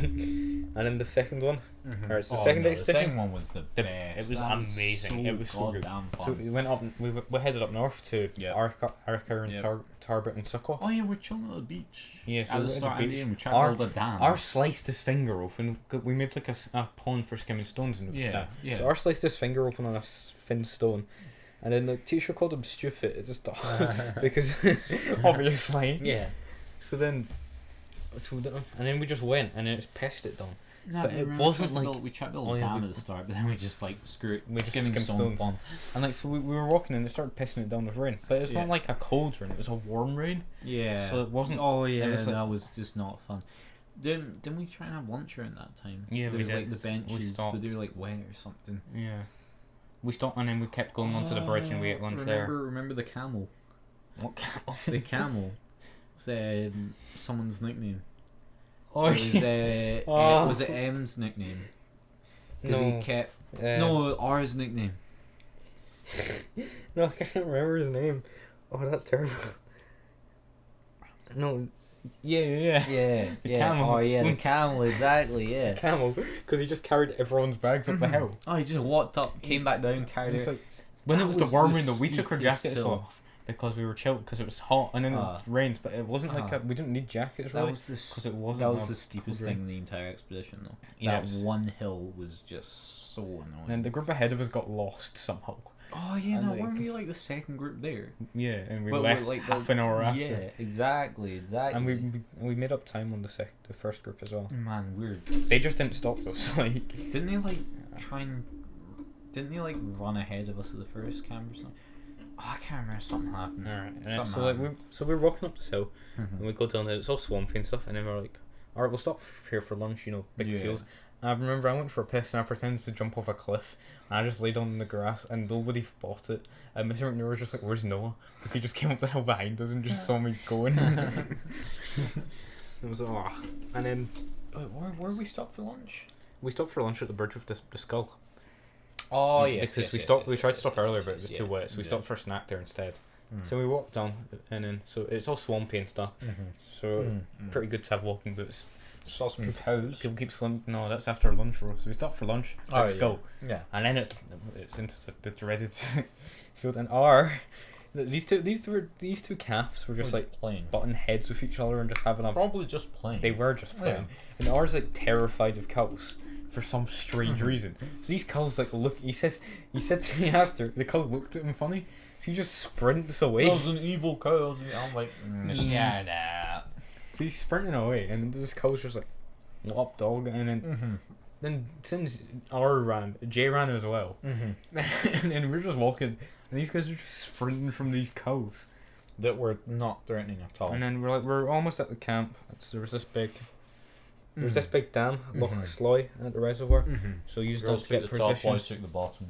[SPEAKER 1] And then the second one, alright, so the
[SPEAKER 2] second
[SPEAKER 1] expedition,
[SPEAKER 2] one was the best.
[SPEAKER 1] it was amazing. It was so good.
[SPEAKER 2] Fun.
[SPEAKER 1] So we went up. We headed up north to Arica and
[SPEAKER 2] Yep.
[SPEAKER 1] Tarbert and Succoth.
[SPEAKER 2] Oh yeah, we're chilling at the beach.
[SPEAKER 1] Yeah, so
[SPEAKER 2] At
[SPEAKER 1] we
[SPEAKER 2] the
[SPEAKER 1] went
[SPEAKER 2] start
[SPEAKER 1] to
[SPEAKER 2] of
[SPEAKER 1] the
[SPEAKER 2] the
[SPEAKER 1] beach.
[SPEAKER 2] day, we tried to build a dam.
[SPEAKER 1] Our sliced his finger open. We made like a pond for skimming stones and that.
[SPEAKER 2] Yeah.
[SPEAKER 1] So our sliced his finger open on a thin stone, and then the teacher called him stupid. It just because obviously.
[SPEAKER 2] Yeah.
[SPEAKER 1] So then we just went and then it's pissed it down.
[SPEAKER 2] No,
[SPEAKER 1] But it wasn't like
[SPEAKER 2] we tried to build a dam at the start, but then we just like screw it.
[SPEAKER 1] We just
[SPEAKER 2] skimming
[SPEAKER 1] skimmed
[SPEAKER 2] stone
[SPEAKER 1] stones.
[SPEAKER 2] pond.
[SPEAKER 1] And like so we were walking and it started pissing it down with rain, but it's not like a cold rain. It was a warm rain.
[SPEAKER 2] Yeah.
[SPEAKER 1] So it wasn't.
[SPEAKER 2] Oh yeah,
[SPEAKER 1] it was like,
[SPEAKER 2] that was just not fun. Didn't we try and have lunch around that time?
[SPEAKER 1] Yeah,
[SPEAKER 2] there
[SPEAKER 1] we
[SPEAKER 2] was
[SPEAKER 1] did.
[SPEAKER 2] like the benches, but they were like wet or something.
[SPEAKER 1] Yeah. We stopped and then we kept going onto the bridge and we ate lunch there.
[SPEAKER 2] Remember the camel?
[SPEAKER 1] What camel?
[SPEAKER 2] The camel. Was someone's nickname.
[SPEAKER 1] Oh,
[SPEAKER 2] It was it M's nickname? Because he kept R's nickname.
[SPEAKER 1] No, I can't remember his name. Oh, that's terrible. No. Yeah. The camel.
[SPEAKER 2] Oh yeah, the camel, exactly, yeah.
[SPEAKER 1] The camel, because he just carried everyone's bags up the hill.
[SPEAKER 2] Oh, he just walked up, came back down, carried
[SPEAKER 1] It's
[SPEAKER 2] it.
[SPEAKER 1] like, when it was the warm rain, we took our
[SPEAKER 2] steepest
[SPEAKER 1] jackets
[SPEAKER 2] hill.
[SPEAKER 1] off because we were chilled because it was hot and then it rains, but it wasn't like we didn't need jackets really.
[SPEAKER 2] That was the steepest thing in the entire expedition though.
[SPEAKER 1] Yeah,
[SPEAKER 2] that one hill was just so annoying.
[SPEAKER 1] And the group ahead of us got lost somehow.
[SPEAKER 2] Oh yeah,
[SPEAKER 1] and
[SPEAKER 2] no, weren't we like the second group there?
[SPEAKER 1] Yeah, and we
[SPEAKER 2] But
[SPEAKER 1] left
[SPEAKER 2] like
[SPEAKER 1] half an hour after.
[SPEAKER 2] Yeah, exactly.
[SPEAKER 1] And we made up time on the first group as well.
[SPEAKER 2] Man, weird.
[SPEAKER 1] They just didn't stop us. Like,
[SPEAKER 2] didn't they like run ahead of us at the first camp or something? Oh, I can't remember. Something happened.
[SPEAKER 1] Alright, so we're walking up this hill, and we go down there. It's all swampy and stuff, and then we're like, alright, we'll stop here for lunch. You know, big fields. And I remember I went for a piss and I pretended to jump off a cliff. And I just laid on the grass and nobody bought it. And Mr. McNair was just like, "Where's Noah?" Because he just came up the hill behind us and just saw me going. It was like, And then
[SPEAKER 2] where we stopped for lunch?
[SPEAKER 1] We stopped for lunch at the bridge with the skull.
[SPEAKER 2] Oh yes,
[SPEAKER 1] because we tried to stop earlier, but it was too wet, so we stopped for a snack there instead. So we walked down, and then so it's all swampy and stuff. So pretty good to have walking boots.
[SPEAKER 2] Saw some cows.
[SPEAKER 1] People keep saying, no, that's after lunch for us. So we stopped for lunch. Let's go.
[SPEAKER 2] Yeah.
[SPEAKER 1] And then it's into the dreaded field. And these two calves were just like
[SPEAKER 2] playing,
[SPEAKER 1] butting heads with each other and just having a.
[SPEAKER 2] Probably just playing.
[SPEAKER 1] They were just playing. And ours like terrified of cows for some strange reason. So these cows like look. He said to me after the cow looked at him funny. So he just sprints away.
[SPEAKER 2] That was an evil cow. I'm like, shut up.
[SPEAKER 1] So he's sprinting away, and this cow's just like, "Wop dog," and then since Jay ran as well, and then we're just walking, and these guys are just sprinting from these cows
[SPEAKER 2] that were not threatening at all.
[SPEAKER 1] And then we're almost at the camp. There was this big dam, Loch Sloy at the reservoir. So you used those to get position.
[SPEAKER 2] Boys took the bottom.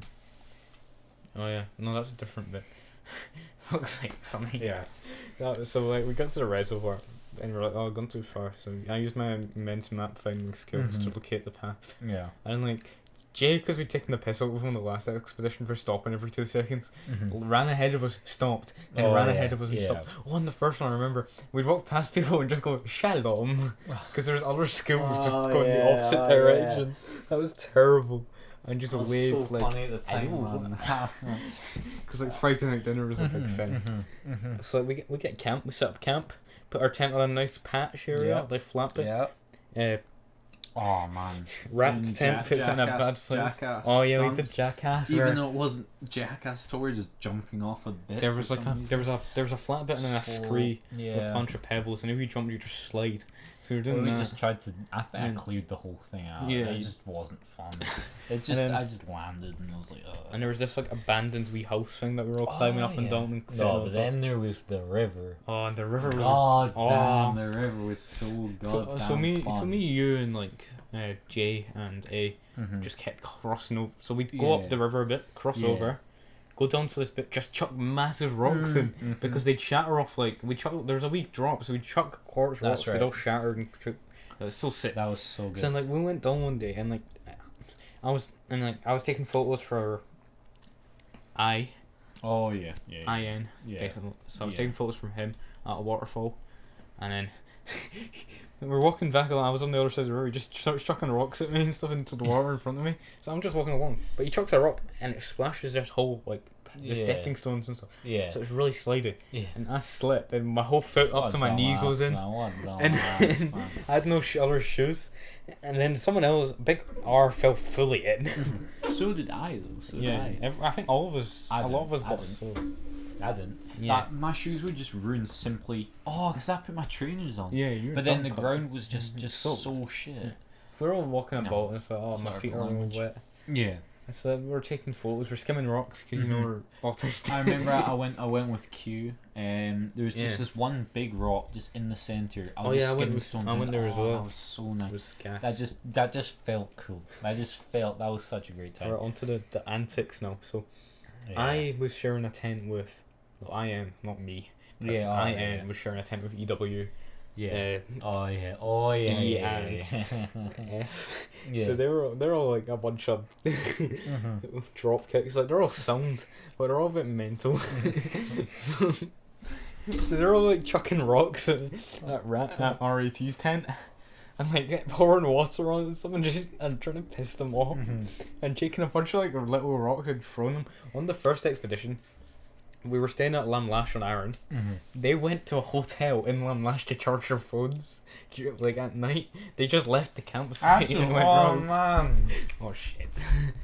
[SPEAKER 1] Oh yeah, no, that's a different bit. Looks like something.
[SPEAKER 2] Yeah.
[SPEAKER 1] So like we got to the reservoir. And we're like, oh, I've gone too far. So I used my immense map finding skills to locate the path.
[SPEAKER 2] Yeah.
[SPEAKER 1] And like, Jay, because we'd taken the piss out of him on the last expedition for stopping every 2 seconds, ran ahead of us, stopped, then ran ahead of us and stopped. Oh, on the first one, I remember, we'd walk past people and just go, shalom, because there was other schools just going the opposite direction. That was terrible. And just wave
[SPEAKER 2] so
[SPEAKER 1] like,
[SPEAKER 2] funny at the time,
[SPEAKER 1] because like Friday night dinner was a big thing. So like, we get camp, we set up camp. Put our tent on a nice patch area. They flapped it.
[SPEAKER 2] Yeah. Oh man.
[SPEAKER 1] Rat's tent puts it in a bad place.
[SPEAKER 3] Jackass
[SPEAKER 1] Oh yeah, we
[SPEAKER 3] stunts.
[SPEAKER 1] did Jackass.
[SPEAKER 3] Even
[SPEAKER 1] where
[SPEAKER 3] though it wasn't Jackass tour, just jumping off a bit.
[SPEAKER 1] there was
[SPEAKER 3] for
[SPEAKER 1] like
[SPEAKER 3] some
[SPEAKER 1] there
[SPEAKER 3] reason.
[SPEAKER 1] was a flat bit and then a
[SPEAKER 2] So,
[SPEAKER 1] scree
[SPEAKER 2] yeah.
[SPEAKER 1] with a bunch of pebbles, and if you jumped, you just slide. So you're
[SPEAKER 2] Well,
[SPEAKER 1] doing
[SPEAKER 2] we
[SPEAKER 1] that.
[SPEAKER 2] just tried to. I think I
[SPEAKER 1] Yeah.
[SPEAKER 2] cleared the whole thing out.
[SPEAKER 1] Yeah.
[SPEAKER 2] It just wasn't fun. It just
[SPEAKER 1] then-
[SPEAKER 2] I just landed and I was like,
[SPEAKER 1] And there was this like abandoned wee house thing that we were all climbing up and down and sitting
[SPEAKER 2] No,
[SPEAKER 1] on
[SPEAKER 2] but
[SPEAKER 1] top.
[SPEAKER 2] then there was the river.
[SPEAKER 1] Oh, and the river was.
[SPEAKER 2] God
[SPEAKER 1] Oh.
[SPEAKER 2] damn, the river was so goddamn
[SPEAKER 1] So
[SPEAKER 2] fun.
[SPEAKER 1] me, you, and like Jay and A
[SPEAKER 2] Mhm.
[SPEAKER 1] just kept crossing over. So we'd go
[SPEAKER 2] Yeah.
[SPEAKER 1] up the river a bit, cross
[SPEAKER 2] Yeah.
[SPEAKER 1] over, go down to this bit, just chuck massive rocks in
[SPEAKER 2] Mhm.
[SPEAKER 1] because they'd shatter off. Like we chuck, there's a wee drop, so we'd chuck quartz
[SPEAKER 2] That's
[SPEAKER 1] rocks.
[SPEAKER 2] right.
[SPEAKER 1] They'd all shatter and. It was so sick.
[SPEAKER 2] That was so good.
[SPEAKER 1] So like we went down one day and like I was taking photos for
[SPEAKER 2] oh yeah, yeah.
[SPEAKER 1] IN
[SPEAKER 2] Yeah.
[SPEAKER 1] basically. So I was
[SPEAKER 2] Yeah.
[SPEAKER 1] taking photos from him at a waterfall, and then we were walking back along. I was on the other side of the river. He just starts chucking rocks at me and stuff into the water in front of me. So I'm just walking along, but he chucks a rock and it splashes this whole like the
[SPEAKER 2] Yeah.
[SPEAKER 1] stepping stones and stuff.
[SPEAKER 2] Yeah.
[SPEAKER 1] So it's really slidey,
[SPEAKER 2] Yeah.
[SPEAKER 1] and I slip and my whole foot up
[SPEAKER 2] What
[SPEAKER 1] to my knee
[SPEAKER 2] dumbass,
[SPEAKER 1] goes in.
[SPEAKER 2] Man, what
[SPEAKER 1] And
[SPEAKER 2] dumbass,
[SPEAKER 1] then
[SPEAKER 2] man.
[SPEAKER 1] I had no other shoes, and then someone else, big R, fell fully in.
[SPEAKER 2] So did I though. So did
[SPEAKER 1] Yeah,
[SPEAKER 2] I.
[SPEAKER 1] I think all of us,
[SPEAKER 2] I
[SPEAKER 1] a lot of us
[SPEAKER 2] didn't. I
[SPEAKER 1] got
[SPEAKER 2] didn't.
[SPEAKER 1] so.
[SPEAKER 2] I didn't.
[SPEAKER 1] Yeah.
[SPEAKER 2] My shoes were just ruined simply. Oh, because I put my trainers on.
[SPEAKER 1] Yeah, you.
[SPEAKER 2] But then the ground was just
[SPEAKER 1] soaked.
[SPEAKER 2] so shit.
[SPEAKER 1] If we were all walking
[SPEAKER 2] No,
[SPEAKER 1] about, and it's like, oh, my
[SPEAKER 2] sorry
[SPEAKER 1] feet
[SPEAKER 2] for
[SPEAKER 1] are all
[SPEAKER 2] language.
[SPEAKER 1] wet.
[SPEAKER 2] Yeah.
[SPEAKER 1] And so we were taking photos. We're skimming rocks because you know
[SPEAKER 2] Mhm.
[SPEAKER 1] we're autistic.
[SPEAKER 2] I remember I went with Q. There was just
[SPEAKER 1] Yeah.
[SPEAKER 2] this one big rock just in the center.
[SPEAKER 1] Oh, yeah, I went with-
[SPEAKER 2] stones
[SPEAKER 1] I went
[SPEAKER 2] and-
[SPEAKER 1] there as well.
[SPEAKER 2] That was so nice.
[SPEAKER 1] It was gas.
[SPEAKER 2] That just felt cool. That was such a great time.
[SPEAKER 1] We're onto the antics now. So
[SPEAKER 2] Yeah.
[SPEAKER 1] I was sharing a tent with. Well, I am not me. But
[SPEAKER 2] Yeah,
[SPEAKER 1] I
[SPEAKER 2] yeah, yeah.
[SPEAKER 1] was sharing a tent with EW.
[SPEAKER 2] Yeah.
[SPEAKER 1] Uh,
[SPEAKER 2] Oh yeah.
[SPEAKER 1] E
[SPEAKER 2] Yeah.
[SPEAKER 1] and
[SPEAKER 2] F.
[SPEAKER 1] So they're all like a bunch of
[SPEAKER 2] Mhm.
[SPEAKER 1] drop kicks. Like they're all sound, but they're all a bit mental. so, so they're all like chucking rocks at RAT's tent, and like pouring water on it and stuff, and just and trying to piss them off,
[SPEAKER 2] Mhm.
[SPEAKER 1] and taking a bunch of like little rocks and throwing them. On the first expedition, we were staying at Lamlash on Arran.
[SPEAKER 2] Mhm.
[SPEAKER 1] They went to a hotel in Lamlash to charge their phones. Like at night, they just left the campsite and went round.
[SPEAKER 2] man.
[SPEAKER 1] Oh shit!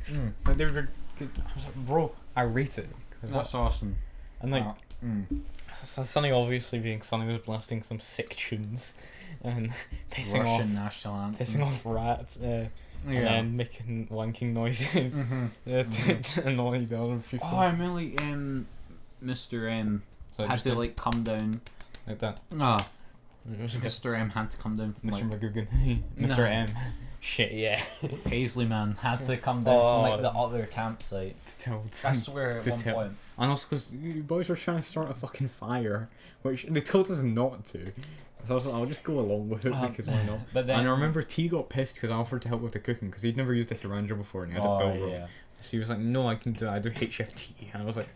[SPEAKER 2] Mm.
[SPEAKER 1] But they were good. I was like, bro, I rate it. 'Cause
[SPEAKER 2] That's awesome.
[SPEAKER 1] and like,
[SPEAKER 2] Mm.
[SPEAKER 1] so Sonny obviously being Sonny was blasting some sick tunes, and pissing
[SPEAKER 2] Russian national anthem.
[SPEAKER 1] pissing off rats, and then making wanking noises
[SPEAKER 2] Mhm.
[SPEAKER 1] to annoy the other people.
[SPEAKER 3] Oh, I remember Mr. M
[SPEAKER 1] So I
[SPEAKER 3] had
[SPEAKER 1] just
[SPEAKER 3] to
[SPEAKER 1] did
[SPEAKER 3] like come down.
[SPEAKER 1] like that.
[SPEAKER 3] Ah,
[SPEAKER 1] It was good.
[SPEAKER 3] Mr. M had to come down from
[SPEAKER 1] Mr.
[SPEAKER 3] like
[SPEAKER 1] McGugan, Mr.
[SPEAKER 3] No.
[SPEAKER 1] M. Shit, yeah.
[SPEAKER 2] Paisley man had to come down from like the
[SPEAKER 1] Oh.
[SPEAKER 2] other campsite.
[SPEAKER 1] To tell.
[SPEAKER 2] I swear at
[SPEAKER 1] To
[SPEAKER 2] one
[SPEAKER 1] tell-
[SPEAKER 2] point.
[SPEAKER 1] And also because you boys were trying to start a fucking fire, which they told us not to. So I was like, I'll just go along with it because why not?
[SPEAKER 2] But then
[SPEAKER 1] And I remember T got pissed because I offered to help with the cooking because he'd never used a syringe before and he had a
[SPEAKER 2] Oh
[SPEAKER 1] bill roll.
[SPEAKER 2] yeah.
[SPEAKER 1] So he was like, no, I can do it. I do HFT. And I was like,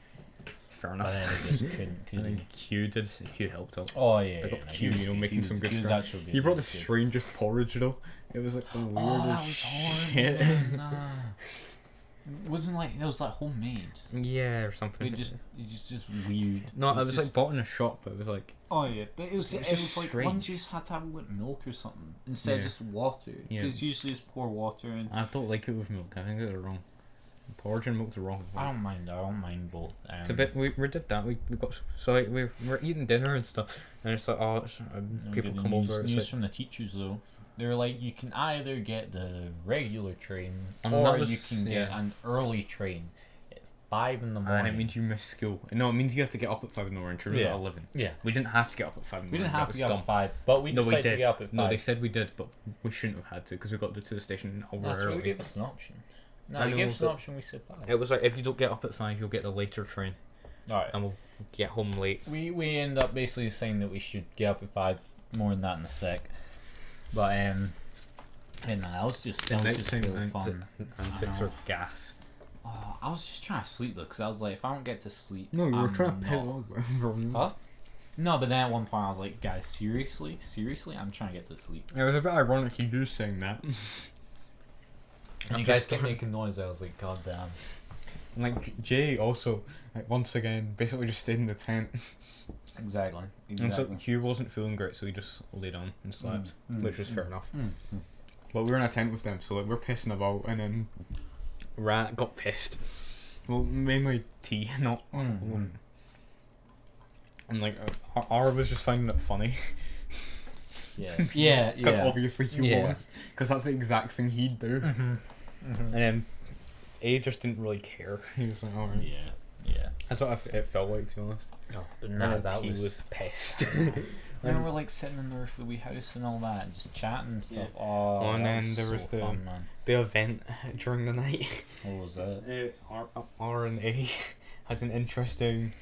[SPEAKER 1] fair enough.
[SPEAKER 2] But then he just couldn't.
[SPEAKER 1] And
[SPEAKER 2] Could
[SPEAKER 1] then
[SPEAKER 2] he?
[SPEAKER 1] Q helped out.
[SPEAKER 2] Oh yeah.
[SPEAKER 1] Big
[SPEAKER 2] yeah,
[SPEAKER 1] up
[SPEAKER 2] no,
[SPEAKER 1] Q,
[SPEAKER 2] he was
[SPEAKER 1] you know,
[SPEAKER 2] good.
[SPEAKER 1] making
[SPEAKER 2] He was-
[SPEAKER 1] some good
[SPEAKER 2] he was
[SPEAKER 1] stuff.
[SPEAKER 2] actually
[SPEAKER 1] He brought the
[SPEAKER 2] good.
[SPEAKER 1] strangest porridge though. It was like the weirdest
[SPEAKER 2] Oh, that was
[SPEAKER 1] shit.
[SPEAKER 2] horrible. Nah. It wasn't like it was like homemade.
[SPEAKER 1] Yeah, or something.
[SPEAKER 2] It just weird.
[SPEAKER 1] No, it was
[SPEAKER 2] just-
[SPEAKER 1] like bought in a shop, but it was like
[SPEAKER 2] Oh yeah, but it was
[SPEAKER 1] It was
[SPEAKER 2] it
[SPEAKER 1] just
[SPEAKER 2] was like one
[SPEAKER 1] strange.
[SPEAKER 2] juice had to have like milk or something instead of
[SPEAKER 1] Yeah.
[SPEAKER 2] just water.
[SPEAKER 1] Yeah.
[SPEAKER 2] Because usually just pour water in.
[SPEAKER 1] I don't like it with milk. I think they're wrong. Porridge and milk's wrong.
[SPEAKER 2] I don't mind both.
[SPEAKER 1] It's a bit. We did that. We got so like, we were eating dinner and stuff, and it's like people come over. It's
[SPEAKER 2] News
[SPEAKER 1] like,
[SPEAKER 2] from the teachers though. They're like, you can either get the regular train
[SPEAKER 1] And
[SPEAKER 2] or
[SPEAKER 1] that was-
[SPEAKER 2] you can get
[SPEAKER 1] yeah.
[SPEAKER 2] an early train at 5 in the morning.
[SPEAKER 1] and it means you miss school. No, it means you have to get up at 5 in the morning. True,
[SPEAKER 2] Yeah.
[SPEAKER 1] at 11.
[SPEAKER 2] yeah.
[SPEAKER 1] We didn't have to get up at 5 in the
[SPEAKER 2] We
[SPEAKER 1] morning.
[SPEAKER 2] didn't have
[SPEAKER 1] that
[SPEAKER 2] to
[SPEAKER 1] was
[SPEAKER 2] get up
[SPEAKER 1] dumb.
[SPEAKER 2] at 5, but we
[SPEAKER 1] No,
[SPEAKER 2] decided
[SPEAKER 1] we did.
[SPEAKER 2] to get up at 5.
[SPEAKER 1] No, they said we did, but we shouldn't have had to because we got to the station an hour
[SPEAKER 2] That's why
[SPEAKER 1] early.
[SPEAKER 2] we gave us an option. No,
[SPEAKER 1] I
[SPEAKER 2] we
[SPEAKER 1] know,
[SPEAKER 2] gave us an
[SPEAKER 1] but-
[SPEAKER 2] option, we said 5.
[SPEAKER 1] It was like if you don't get up at 5, you'll get the later train,
[SPEAKER 2] Alright.
[SPEAKER 1] and we'll get home late.
[SPEAKER 2] We end up basically saying that we should get up at 5, more than that in a sec. But yeah, no, that was just really fun.
[SPEAKER 1] Antics
[SPEAKER 2] I
[SPEAKER 1] are
[SPEAKER 2] know.
[SPEAKER 1] gas.
[SPEAKER 2] Oh, I was just trying to sleep though, because I was like, if I don't get to sleep,
[SPEAKER 1] No, you were
[SPEAKER 2] I'm
[SPEAKER 1] trying to
[SPEAKER 2] not-
[SPEAKER 1] pill over.
[SPEAKER 2] Huh? No, but then at one point I was like, guys, seriously, I'm trying to get to sleep.
[SPEAKER 1] It was a bit ironic you saying that.
[SPEAKER 2] And you guys kept making noise. I was like, god damn.
[SPEAKER 1] And like Jay also, like once again, basically just stayed in the tent.
[SPEAKER 2] Exactly.
[SPEAKER 1] And so Hugh wasn't feeling great, so he just laid on and slept,
[SPEAKER 2] Mm,
[SPEAKER 1] which was fair enough. But we were in a tent with them, so like we're pissing about, and then Rat got pissed. Well, mainly T, not. And like R was just finding it funny.
[SPEAKER 2] Yeah.
[SPEAKER 1] Because obviously he
[SPEAKER 2] Yeah.
[SPEAKER 1] was. Because that's the exact thing he'd do. And then A just didn't really care. He was like, alright.
[SPEAKER 2] Yeah.
[SPEAKER 1] That's what it felt like, to be honest.
[SPEAKER 2] Oh, but
[SPEAKER 1] And
[SPEAKER 2] nah,
[SPEAKER 1] then
[SPEAKER 2] that
[SPEAKER 1] T
[SPEAKER 2] was
[SPEAKER 1] pissed.
[SPEAKER 2] And we're like sitting in the roof of the wee house and all that, and just chatting and stuff.
[SPEAKER 1] Yeah.
[SPEAKER 2] Oh,
[SPEAKER 1] And
[SPEAKER 2] that
[SPEAKER 1] then there was
[SPEAKER 2] so fun, man.
[SPEAKER 1] the event during the night.
[SPEAKER 2] What was that?
[SPEAKER 1] R and A had an interesting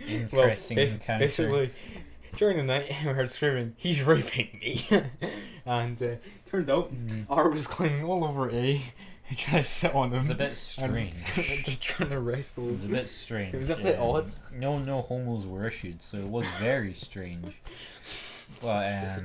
[SPEAKER 2] Interesting encounter.
[SPEAKER 1] basically during the night we heard screaming, "He's raping me!" And turned out R was climbing all over A, trying to sit on him.
[SPEAKER 2] It was a bit strange.
[SPEAKER 1] And just trying to wrestle.
[SPEAKER 2] It was a bit strange.
[SPEAKER 1] It was a bit odd.
[SPEAKER 2] No homos were issued, so it was very strange. But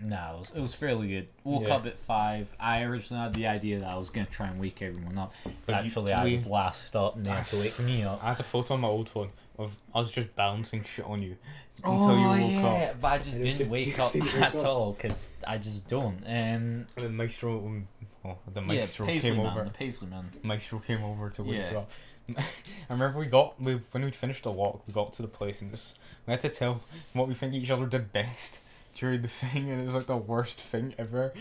[SPEAKER 2] no, it was fairly good. Woke
[SPEAKER 1] Yeah.
[SPEAKER 2] up at 5. I originally had the idea that I was gonna try and wake everyone up.
[SPEAKER 1] But
[SPEAKER 2] Actually, I was last up, and they had to wake me up.
[SPEAKER 1] I had a photo on my old phone of us just bouncing shit on you until you woke up.
[SPEAKER 2] But I just
[SPEAKER 1] And it
[SPEAKER 2] didn't
[SPEAKER 1] just
[SPEAKER 2] wake up
[SPEAKER 1] didn't wake
[SPEAKER 2] at
[SPEAKER 1] up.
[SPEAKER 2] all because I just don't.
[SPEAKER 1] And the maestro, the maestro
[SPEAKER 2] Paisley
[SPEAKER 1] came
[SPEAKER 2] man,
[SPEAKER 1] over.
[SPEAKER 2] the Paisley man.
[SPEAKER 1] Maestro came over to wake
[SPEAKER 2] Yeah.
[SPEAKER 1] you up. I remember when we'd finished the walk, we got to the place and we had to tell what we think each other did best during the thing, and it was like the worst thing ever.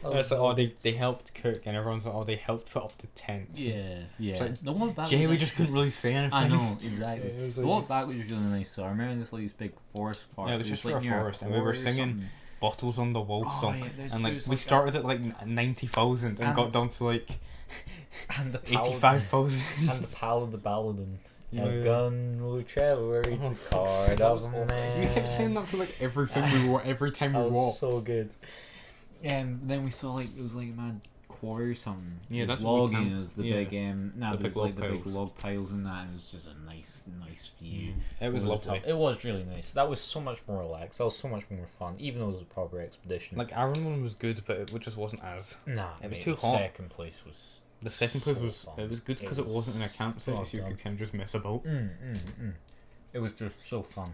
[SPEAKER 1] It's like, oh, they helped cook, and everyone's like, oh, they helped put up the tents.
[SPEAKER 2] Yeah.
[SPEAKER 1] It's like,
[SPEAKER 2] The walk back
[SPEAKER 1] Jay,
[SPEAKER 2] was
[SPEAKER 1] we just couldn't really say anything.
[SPEAKER 2] I know, exactly.
[SPEAKER 1] It was
[SPEAKER 2] The
[SPEAKER 1] like-
[SPEAKER 2] walk back was really nice. So I remember this like this big forest park.
[SPEAKER 1] Yeah, it was just
[SPEAKER 2] like
[SPEAKER 1] for a
[SPEAKER 2] near
[SPEAKER 1] forest, and we were
[SPEAKER 2] quarry or
[SPEAKER 1] singing
[SPEAKER 2] something.
[SPEAKER 1] Bottles on the Wall
[SPEAKER 2] Oh,
[SPEAKER 1] song,
[SPEAKER 2] yeah, there's-
[SPEAKER 1] and like
[SPEAKER 2] there's
[SPEAKER 1] we
[SPEAKER 2] like
[SPEAKER 1] started at like 90,000 and
[SPEAKER 2] And-
[SPEAKER 1] got down to like
[SPEAKER 2] And the paladin.
[SPEAKER 1] 85,000.
[SPEAKER 2] And the paladin, the paladin.
[SPEAKER 1] Yeah.
[SPEAKER 2] A gun will travel where
[SPEAKER 1] Oh,
[SPEAKER 2] it's a card of a
[SPEAKER 1] We
[SPEAKER 2] man.
[SPEAKER 1] kept saying that for like everything every time we
[SPEAKER 2] That was
[SPEAKER 1] walked.
[SPEAKER 2] so good. Then we saw like it was like a mad quarry or something.
[SPEAKER 1] Yeah,
[SPEAKER 2] It was
[SPEAKER 1] that's what we
[SPEAKER 2] logging.
[SPEAKER 1] camped.
[SPEAKER 2] It was the
[SPEAKER 1] Yeah.
[SPEAKER 2] big no,
[SPEAKER 1] The
[SPEAKER 2] but it
[SPEAKER 1] big
[SPEAKER 2] was like the
[SPEAKER 1] log
[SPEAKER 2] big
[SPEAKER 1] piles.
[SPEAKER 2] log piles and that. And it was just a nice view.
[SPEAKER 1] It was
[SPEAKER 2] over the
[SPEAKER 1] lovely.
[SPEAKER 2] top. It was really nice. That was so much more relaxed. That was so much more fun, even though it was a proper expedition.
[SPEAKER 1] Like Aaron one was good, but it just wasn't as.
[SPEAKER 2] nah,
[SPEAKER 1] it was
[SPEAKER 2] mate,
[SPEAKER 1] too
[SPEAKER 2] the
[SPEAKER 1] hot.
[SPEAKER 2] Second place was.
[SPEAKER 1] The second place
[SPEAKER 2] so
[SPEAKER 1] was
[SPEAKER 2] fun.
[SPEAKER 1] it was good because it wasn't in a campsite,
[SPEAKER 2] so
[SPEAKER 1] so you
[SPEAKER 2] fun.
[SPEAKER 1] could kind of just mess about.
[SPEAKER 2] It was just so fun.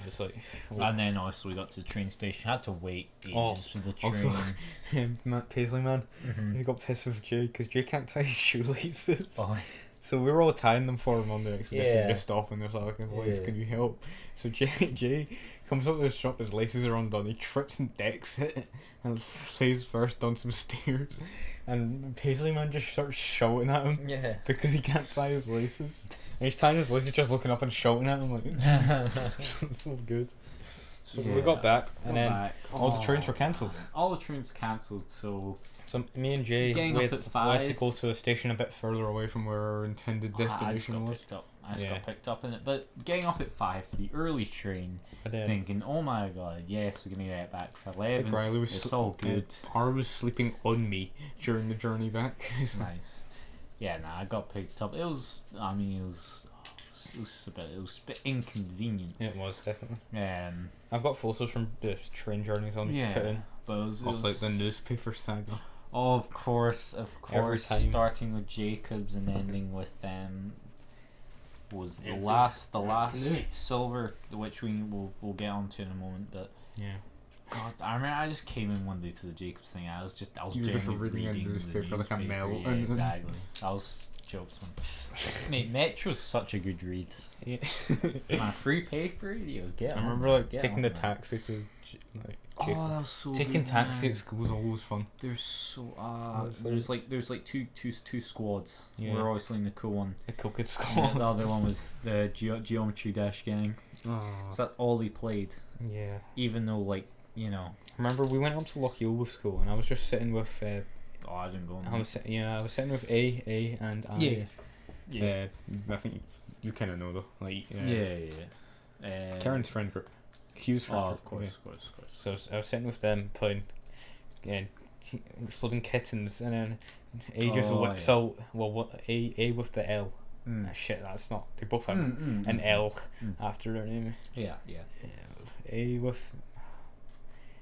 [SPEAKER 1] Just like
[SPEAKER 2] And then also we got to the train station. Had to wait ages
[SPEAKER 1] Oh,
[SPEAKER 2] for the train.
[SPEAKER 1] also- Matt Paisley man,
[SPEAKER 2] Mhm.
[SPEAKER 1] he got pissed with Jay because Jay can't tie his shoelaces.
[SPEAKER 2] Oh,
[SPEAKER 1] So we were all tying them for him on the expedition,
[SPEAKER 2] Yeah.
[SPEAKER 1] just stopping. There's like, boys,
[SPEAKER 2] Yeah.
[SPEAKER 1] can you help? So Jay comes up to the shop, his laces are undone. He trips and decks it, and plays first down some stairs. And Paisley man just starts shouting at him
[SPEAKER 2] yeah.
[SPEAKER 1] because he can't tie his laces. And he's tying his laces, just looking up and shouting at him like, it's so good. So we got back, and then all the trains were cancelled.
[SPEAKER 2] All the trains cancelled. So
[SPEAKER 1] So me and Jay
[SPEAKER 2] Getting
[SPEAKER 1] we
[SPEAKER 2] up
[SPEAKER 1] had,
[SPEAKER 2] at
[SPEAKER 1] we had to
[SPEAKER 2] 5.
[SPEAKER 1] go to a station a bit further away from where our intended
[SPEAKER 2] I just
[SPEAKER 1] destination
[SPEAKER 2] got
[SPEAKER 1] was.
[SPEAKER 2] picked up. I just
[SPEAKER 1] Yeah.
[SPEAKER 2] got picked up in it. But getting up at 5 for the early train,
[SPEAKER 1] But then
[SPEAKER 2] thinking, oh my god, yes, we're gonna get back for 11.
[SPEAKER 1] Riley was
[SPEAKER 2] It's all good.
[SPEAKER 1] Har was sleeping on me during the journey back.
[SPEAKER 2] Nice. Yeah, nah, I got picked up. It was it was a bit inconvenient.
[SPEAKER 1] It was definitely.
[SPEAKER 2] Um,
[SPEAKER 1] I've got photos from the train journeys on
[SPEAKER 2] Yeah.
[SPEAKER 1] put in
[SPEAKER 2] but it was,
[SPEAKER 1] of like the newspaper saga.
[SPEAKER 2] Of course,
[SPEAKER 1] Every time.
[SPEAKER 2] starting with Jacobs and ending with was the
[SPEAKER 1] It's
[SPEAKER 2] last
[SPEAKER 1] Yeah.
[SPEAKER 2] silver, which we'll get onto in a moment. But
[SPEAKER 1] Yeah.
[SPEAKER 2] God, I remember I just came in one day to the Jacobs thing. I was
[SPEAKER 1] You were just
[SPEAKER 2] genuinely
[SPEAKER 1] reading a
[SPEAKER 2] the
[SPEAKER 1] newspaper like a male.
[SPEAKER 2] Yeah, exactly. I was jokes, man. Mate, Metro's such a good read.
[SPEAKER 1] Yeah.
[SPEAKER 2] My free paper, you get.
[SPEAKER 1] I
[SPEAKER 2] on
[SPEAKER 1] remember
[SPEAKER 2] that,
[SPEAKER 1] like
[SPEAKER 2] get
[SPEAKER 1] taking
[SPEAKER 2] on
[SPEAKER 1] the
[SPEAKER 2] that.
[SPEAKER 1] taxi to
[SPEAKER 2] Oh, that was so
[SPEAKER 1] taking
[SPEAKER 2] good,
[SPEAKER 1] taxi
[SPEAKER 2] man.
[SPEAKER 1] at school was always fun.
[SPEAKER 2] There's so
[SPEAKER 1] That's
[SPEAKER 2] there's like two squads.
[SPEAKER 1] Yeah.
[SPEAKER 2] We're obviously in the cool one.
[SPEAKER 1] The Cooked
[SPEAKER 2] And
[SPEAKER 1] Squad.
[SPEAKER 2] the other one was the Geometry Dash gang.
[SPEAKER 1] Oh,
[SPEAKER 2] So that's all they played.
[SPEAKER 1] yeah.
[SPEAKER 2] Even though like
[SPEAKER 1] Remember we went up to Locheel with school, and I was just sitting with.
[SPEAKER 2] oh, I didn't go on.
[SPEAKER 1] I was sitting with A, and I.
[SPEAKER 2] Yeah.
[SPEAKER 1] I think you kind of know though, like.
[SPEAKER 2] Yeah.
[SPEAKER 1] Karen's friend group. Q's friend
[SPEAKER 2] Oh,
[SPEAKER 1] group.
[SPEAKER 2] of course,
[SPEAKER 1] yeah.
[SPEAKER 2] of course, of course.
[SPEAKER 1] So I was sitting with them playing, exploding kittens, and then A just
[SPEAKER 2] Oh,
[SPEAKER 1] whips
[SPEAKER 2] yeah.
[SPEAKER 1] out. Well, what A with the L.
[SPEAKER 2] Mm.
[SPEAKER 1] Ah, shit, that's not. They both have
[SPEAKER 2] Mm.
[SPEAKER 1] an L
[SPEAKER 2] Mm.
[SPEAKER 1] after their name.
[SPEAKER 2] Yeah.
[SPEAKER 1] A with.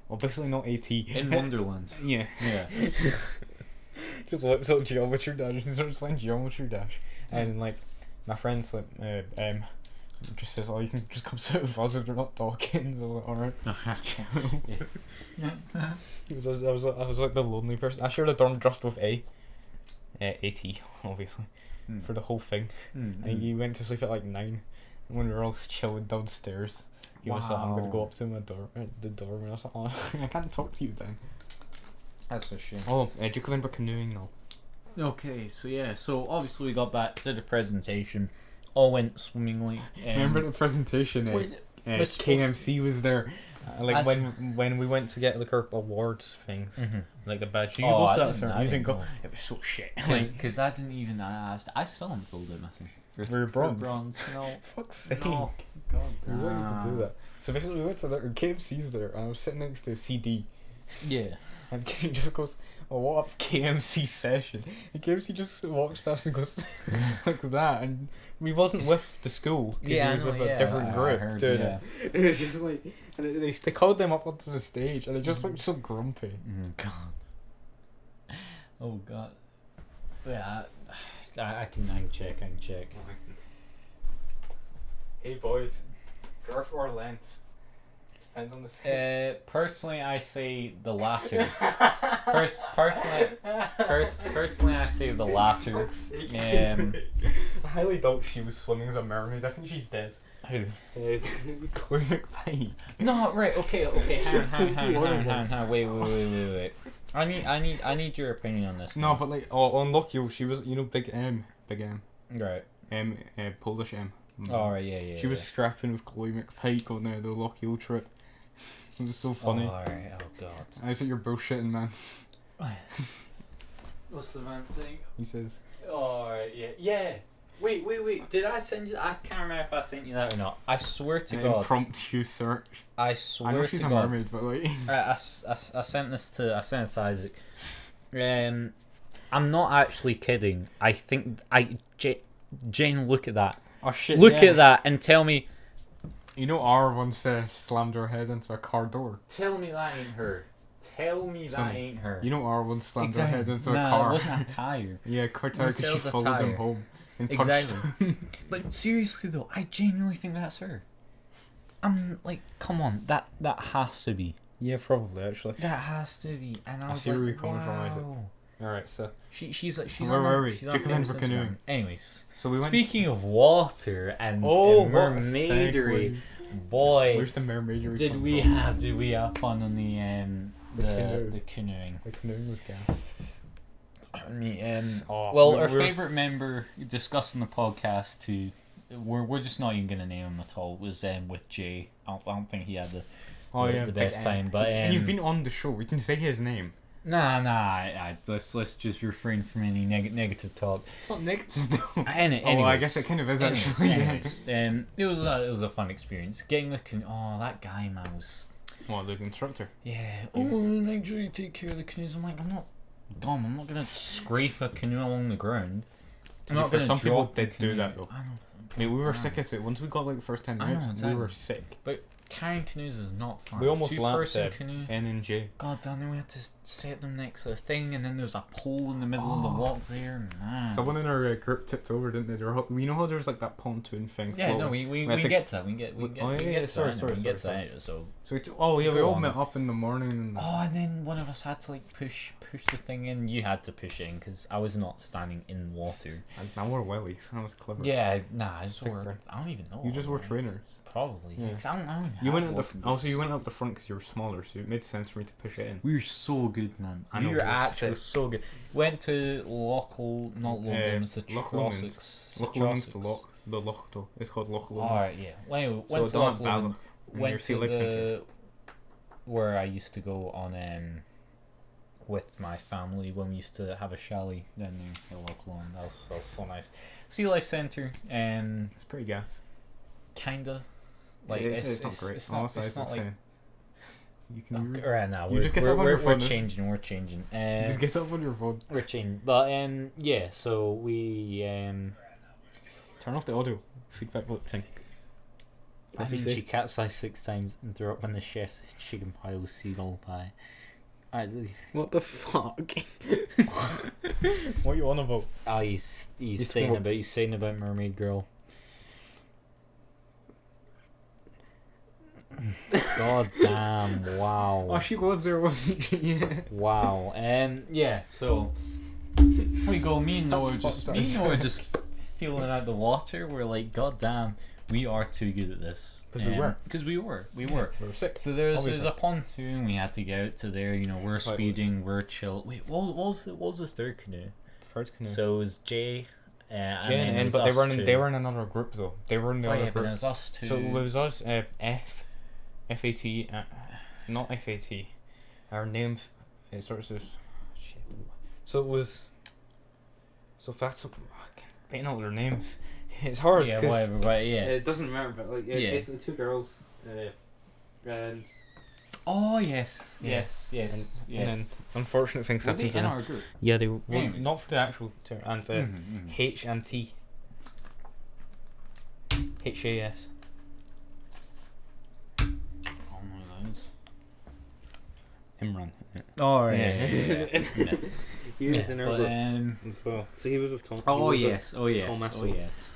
[SPEAKER 1] Well, basically not AT.
[SPEAKER 2] In Wonderland.
[SPEAKER 1] Yeah.
[SPEAKER 2] Yeah.
[SPEAKER 1] Just whips out Geometry Dash and starts playing Geometry Dash, and like my friends like It just says, "Oh, you can just come sit with us if they're not talking." So I was like, "Alright." I was like the lonely person. I shared a dorm just with AT, obviously, for the whole thing. And he went to sleep at like 9, and when we were all chilling downstairs, he was like, "I'm gonna go up to the door," and I was like, "Oh, I can't talk to you then."
[SPEAKER 2] That's a shame.
[SPEAKER 1] Oh, do you come in for canoeing now?
[SPEAKER 2] Okay, so obviously we got back to the presentation. All went swimmingly.
[SPEAKER 1] Remember the presentation?
[SPEAKER 2] Wait,
[SPEAKER 1] KMC was there. Like
[SPEAKER 2] Actually-
[SPEAKER 1] when we went to get like our awards things, like the badge. You
[SPEAKER 2] Oh,
[SPEAKER 1] go
[SPEAKER 2] I
[SPEAKER 1] to that,
[SPEAKER 2] didn't-
[SPEAKER 1] sir.
[SPEAKER 2] I
[SPEAKER 1] You
[SPEAKER 2] didn't
[SPEAKER 1] didn't go.
[SPEAKER 2] go.
[SPEAKER 1] It was so shit. Like,
[SPEAKER 2] Because I didn't even I still haven't filled out my thing.
[SPEAKER 1] we were bronze.
[SPEAKER 2] No.
[SPEAKER 1] Fuck's sake.
[SPEAKER 2] No. God
[SPEAKER 1] We really need to
[SPEAKER 2] damn.
[SPEAKER 1] do that. So basically, we went to the KMC's there, and I was sitting next to CD,
[SPEAKER 2] Yeah.
[SPEAKER 1] and he just goes, "Oh, what a KMC session!" And KMC just walks past and goes like that, and we wasn't with the school. 'Cause
[SPEAKER 2] Yeah,
[SPEAKER 1] he was
[SPEAKER 2] I know,
[SPEAKER 1] with a
[SPEAKER 2] yeah,
[SPEAKER 1] different
[SPEAKER 2] I
[SPEAKER 1] group
[SPEAKER 2] heard,
[SPEAKER 1] doing
[SPEAKER 2] yeah.
[SPEAKER 1] it. It was just like, and they called them up onto the stage, and it just looked so grumpy.
[SPEAKER 2] God. Oh God. Yeah, I can check.
[SPEAKER 1] Hey boys, girth or length? Depends on the stage.
[SPEAKER 2] Personally, I say the latter. Personally, I say the latter.
[SPEAKER 1] I highly doubt she was swimming as a mermaid. I think she's dead.
[SPEAKER 2] Who?
[SPEAKER 1] Chloe McPie.
[SPEAKER 2] No, right. Okay. Hang on. Wait. I need your opinion on this.
[SPEAKER 1] No, but like on Lockyo, she was Big M,
[SPEAKER 2] Right.
[SPEAKER 1] Polish M.
[SPEAKER 2] All right. Yeah.
[SPEAKER 1] She was scrapping with Chloe McPike on the Lockyo trip. It was so funny.
[SPEAKER 2] Oh, all right. Oh God.
[SPEAKER 1] I said, "You're bullshitting, man."
[SPEAKER 2] What's the man saying?
[SPEAKER 1] He says,
[SPEAKER 2] All right. Yeah. Wait. Did I send you? I can't remember if I sent you that or not. I swear to
[SPEAKER 1] "An
[SPEAKER 2] God.
[SPEAKER 1] impromptu search."
[SPEAKER 2] I swear
[SPEAKER 1] I know
[SPEAKER 2] to
[SPEAKER 1] she's a
[SPEAKER 2] God.
[SPEAKER 1] mermaid, but like,
[SPEAKER 2] I sent this to Isaac. I'm not actually kidding. I think Jane, look at that.
[SPEAKER 1] oh shit!
[SPEAKER 2] Look
[SPEAKER 1] yeah.
[SPEAKER 2] at that and tell me
[SPEAKER 1] R once slammed her head into a car door.
[SPEAKER 2] that ain't her. Tell me that
[SPEAKER 1] Sonny,
[SPEAKER 2] ain't her.
[SPEAKER 1] R once slammed her head into a
[SPEAKER 2] Nah,
[SPEAKER 1] car.
[SPEAKER 2] it wasn't a tire.
[SPEAKER 1] Yeah, car tire because she
[SPEAKER 2] Sells a
[SPEAKER 1] followed him
[SPEAKER 2] tire.
[SPEAKER 1] home and punched
[SPEAKER 2] Exactly.
[SPEAKER 1] him.
[SPEAKER 2] But seriously though, I genuinely think that's her. I'm like, come on, that has to be.
[SPEAKER 1] Yeah, probably actually.
[SPEAKER 2] That has to be. And I was
[SPEAKER 1] see where
[SPEAKER 2] like,
[SPEAKER 1] you're coming from, Isaac.
[SPEAKER 2] wow.
[SPEAKER 1] All right, so
[SPEAKER 2] She's
[SPEAKER 1] Where
[SPEAKER 2] on
[SPEAKER 1] were we?
[SPEAKER 2] she's on
[SPEAKER 1] Did you come in
[SPEAKER 2] famous
[SPEAKER 1] for canoeing?
[SPEAKER 2] Instagram. Anyways,
[SPEAKER 1] we went.
[SPEAKER 2] speaking of water and
[SPEAKER 1] Oh,
[SPEAKER 2] and
[SPEAKER 1] what a
[SPEAKER 2] mermaidery,
[SPEAKER 1] segue.
[SPEAKER 2] boy,
[SPEAKER 1] Where's the mermaidery?
[SPEAKER 2] did
[SPEAKER 1] come
[SPEAKER 2] we
[SPEAKER 1] from?
[SPEAKER 2] have fun on the
[SPEAKER 1] canoe.
[SPEAKER 2] the canoeing?
[SPEAKER 1] The canoeing was gas.
[SPEAKER 2] Well, our
[SPEAKER 1] we're-
[SPEAKER 2] favorite member discussed in the podcast too. We're just not even gonna name him at all. Was with Jay. I don't think he had the
[SPEAKER 1] Big
[SPEAKER 2] best
[SPEAKER 1] M.
[SPEAKER 2] time, but
[SPEAKER 1] He's been on the show. We can say his name.
[SPEAKER 2] let's just refrain from any negative talk.
[SPEAKER 1] It's not negative though.
[SPEAKER 2] Anyways,
[SPEAKER 1] I guess it kind of is actually.
[SPEAKER 2] Anyways, it was a fun experience. Getting the that guy man was
[SPEAKER 1] What, the instructor?
[SPEAKER 2] yeah.
[SPEAKER 1] He was-
[SPEAKER 2] Make sure you take care of the canoes. I'm like, I'm not dumb. I'm not gonna scrape a canoe along the ground.
[SPEAKER 1] To be fair, some people did do that though.
[SPEAKER 2] I don't.
[SPEAKER 1] Mate, we were sick at it. Once we got like the first 10
[SPEAKER 2] I know,
[SPEAKER 1] minutes, we were sick.
[SPEAKER 2] Carrying canoes is not fun.
[SPEAKER 1] We almost
[SPEAKER 2] Two-person
[SPEAKER 1] lapped
[SPEAKER 2] canoe.
[SPEAKER 1] N and J.
[SPEAKER 2] God damn, then we had to set them next to the thing, and then there's a pole in the middle of the walk there. Man.
[SPEAKER 1] Someone in our group tipped over, didn't they? We know how there's like that pontoon thing.
[SPEAKER 2] Yeah, no,
[SPEAKER 1] floating.
[SPEAKER 2] we
[SPEAKER 1] had to-
[SPEAKER 2] get to that. We get
[SPEAKER 1] Oh,
[SPEAKER 2] we
[SPEAKER 1] yeah,
[SPEAKER 2] get to
[SPEAKER 1] sorry,
[SPEAKER 2] that.
[SPEAKER 1] sorry,
[SPEAKER 2] We get to
[SPEAKER 1] sorry.
[SPEAKER 2] that. So
[SPEAKER 1] So we
[SPEAKER 2] Go
[SPEAKER 1] all
[SPEAKER 2] on.
[SPEAKER 1] met up in the morning. And
[SPEAKER 2] and then one of us had to like push the thing in. You had to push it in because I was not standing in water.
[SPEAKER 1] I wore wellies. I was clever.
[SPEAKER 2] Yeah, nah, I just
[SPEAKER 1] Thick
[SPEAKER 2] wore.
[SPEAKER 1] breath.
[SPEAKER 2] I don't even know.
[SPEAKER 1] You just wore
[SPEAKER 2] what I-
[SPEAKER 1] trainers.
[SPEAKER 2] Probably.
[SPEAKER 1] Yeah.
[SPEAKER 2] 'Cause I don't even
[SPEAKER 1] You
[SPEAKER 2] have
[SPEAKER 1] went at
[SPEAKER 2] walking
[SPEAKER 1] also
[SPEAKER 2] boots.
[SPEAKER 1] you went up the front because you were smaller, so it made sense for me to push it in.
[SPEAKER 2] We were so good, man.
[SPEAKER 1] I know,
[SPEAKER 2] We
[SPEAKER 1] we
[SPEAKER 2] were
[SPEAKER 1] were
[SPEAKER 2] actually
[SPEAKER 1] sick.
[SPEAKER 2] so good. Went to not London, it's the
[SPEAKER 1] Loch
[SPEAKER 2] Trossachs.
[SPEAKER 1] Loch Lomond's the Loch though. It's called Loch Lomond.
[SPEAKER 2] Alright, yeah. Went
[SPEAKER 1] So
[SPEAKER 2] to
[SPEAKER 1] down
[SPEAKER 2] Loch
[SPEAKER 1] at
[SPEAKER 2] Lomond.
[SPEAKER 1] Balloch, near
[SPEAKER 2] Went
[SPEAKER 1] Sea
[SPEAKER 2] to
[SPEAKER 1] Life Centre.
[SPEAKER 2] the where I used to go on with my family when we used to have a chalet down there in Loch Lomond. That was so nice. Sea Life Centre,
[SPEAKER 1] It's pretty gas.
[SPEAKER 2] kinda. Like
[SPEAKER 1] it's not great.
[SPEAKER 2] It's not,
[SPEAKER 1] Honestly,
[SPEAKER 2] it's not like
[SPEAKER 1] insane. You can
[SPEAKER 2] right now.
[SPEAKER 1] You
[SPEAKER 2] We're,
[SPEAKER 1] just get up on your
[SPEAKER 2] we're
[SPEAKER 1] phone,
[SPEAKER 2] changing. We're changing.
[SPEAKER 1] just get up on your phone.
[SPEAKER 2] We're changing. But yeah. So we
[SPEAKER 1] Turn off the audio feedback thing.
[SPEAKER 2] I mean, she capsized 6 times and threw up on the chef's chicken pile seagull pie.
[SPEAKER 1] What the fuck? What are you on about?
[SPEAKER 2] He's
[SPEAKER 1] He's
[SPEAKER 2] saying
[SPEAKER 1] what?
[SPEAKER 2] about Mermaid Girl. God damn! Wow.
[SPEAKER 1] Oh, she was there, wasn't she? Yeah.
[SPEAKER 2] Wow. Yeah. So we go. Me and Noah
[SPEAKER 1] That's fucked up.
[SPEAKER 2] just feeling out the water. We're like, God damn, we are too good at this.
[SPEAKER 1] 'Cause we were.
[SPEAKER 2] Because we were.
[SPEAKER 1] We were 6.
[SPEAKER 2] So there's
[SPEAKER 1] Obviously.
[SPEAKER 2] a pontoon. We had to get out to there. You know, we're
[SPEAKER 1] It's like-
[SPEAKER 2] speeding. We're chill. Wait, what was the third canoe?
[SPEAKER 1] First canoe.
[SPEAKER 2] So it was Jay.
[SPEAKER 1] Jay
[SPEAKER 2] And
[SPEAKER 1] and N,
[SPEAKER 2] it was
[SPEAKER 1] but they
[SPEAKER 2] us
[SPEAKER 1] were in
[SPEAKER 2] two.
[SPEAKER 1] they were in another group though. They were in the
[SPEAKER 2] Oh
[SPEAKER 1] other
[SPEAKER 2] yeah, but
[SPEAKER 1] group.
[SPEAKER 2] it was us two.
[SPEAKER 1] So it was us, FAT, not FAT. Our names, it starts with shit. So it was. So that's I can't know their names. It's hard.
[SPEAKER 2] Yeah,
[SPEAKER 1] 'cause
[SPEAKER 2] whatever. But yeah.
[SPEAKER 1] It doesn't matter, but like
[SPEAKER 2] Yeah.
[SPEAKER 1] basically 2 girls, and
[SPEAKER 2] Oh yes,
[SPEAKER 1] Yeah.
[SPEAKER 2] yes, yes,
[SPEAKER 1] and,
[SPEAKER 2] yes.
[SPEAKER 1] and then unfortunate things
[SPEAKER 2] Were they
[SPEAKER 1] happen to
[SPEAKER 2] in
[SPEAKER 1] them.
[SPEAKER 2] our group?
[SPEAKER 1] Yeah, they were
[SPEAKER 2] Anyways.
[SPEAKER 1] not for the actual term, and H and T. HAS.
[SPEAKER 2] Oh no, those.
[SPEAKER 1] Imran.
[SPEAKER 2] Oh
[SPEAKER 1] yeah. He was in our
[SPEAKER 2] but,
[SPEAKER 1] group as well. So he was with Tom.
[SPEAKER 2] oh
[SPEAKER 1] he was
[SPEAKER 2] yes, oh yes,
[SPEAKER 1] Tom
[SPEAKER 2] oh
[SPEAKER 1] Essel.
[SPEAKER 2] yes.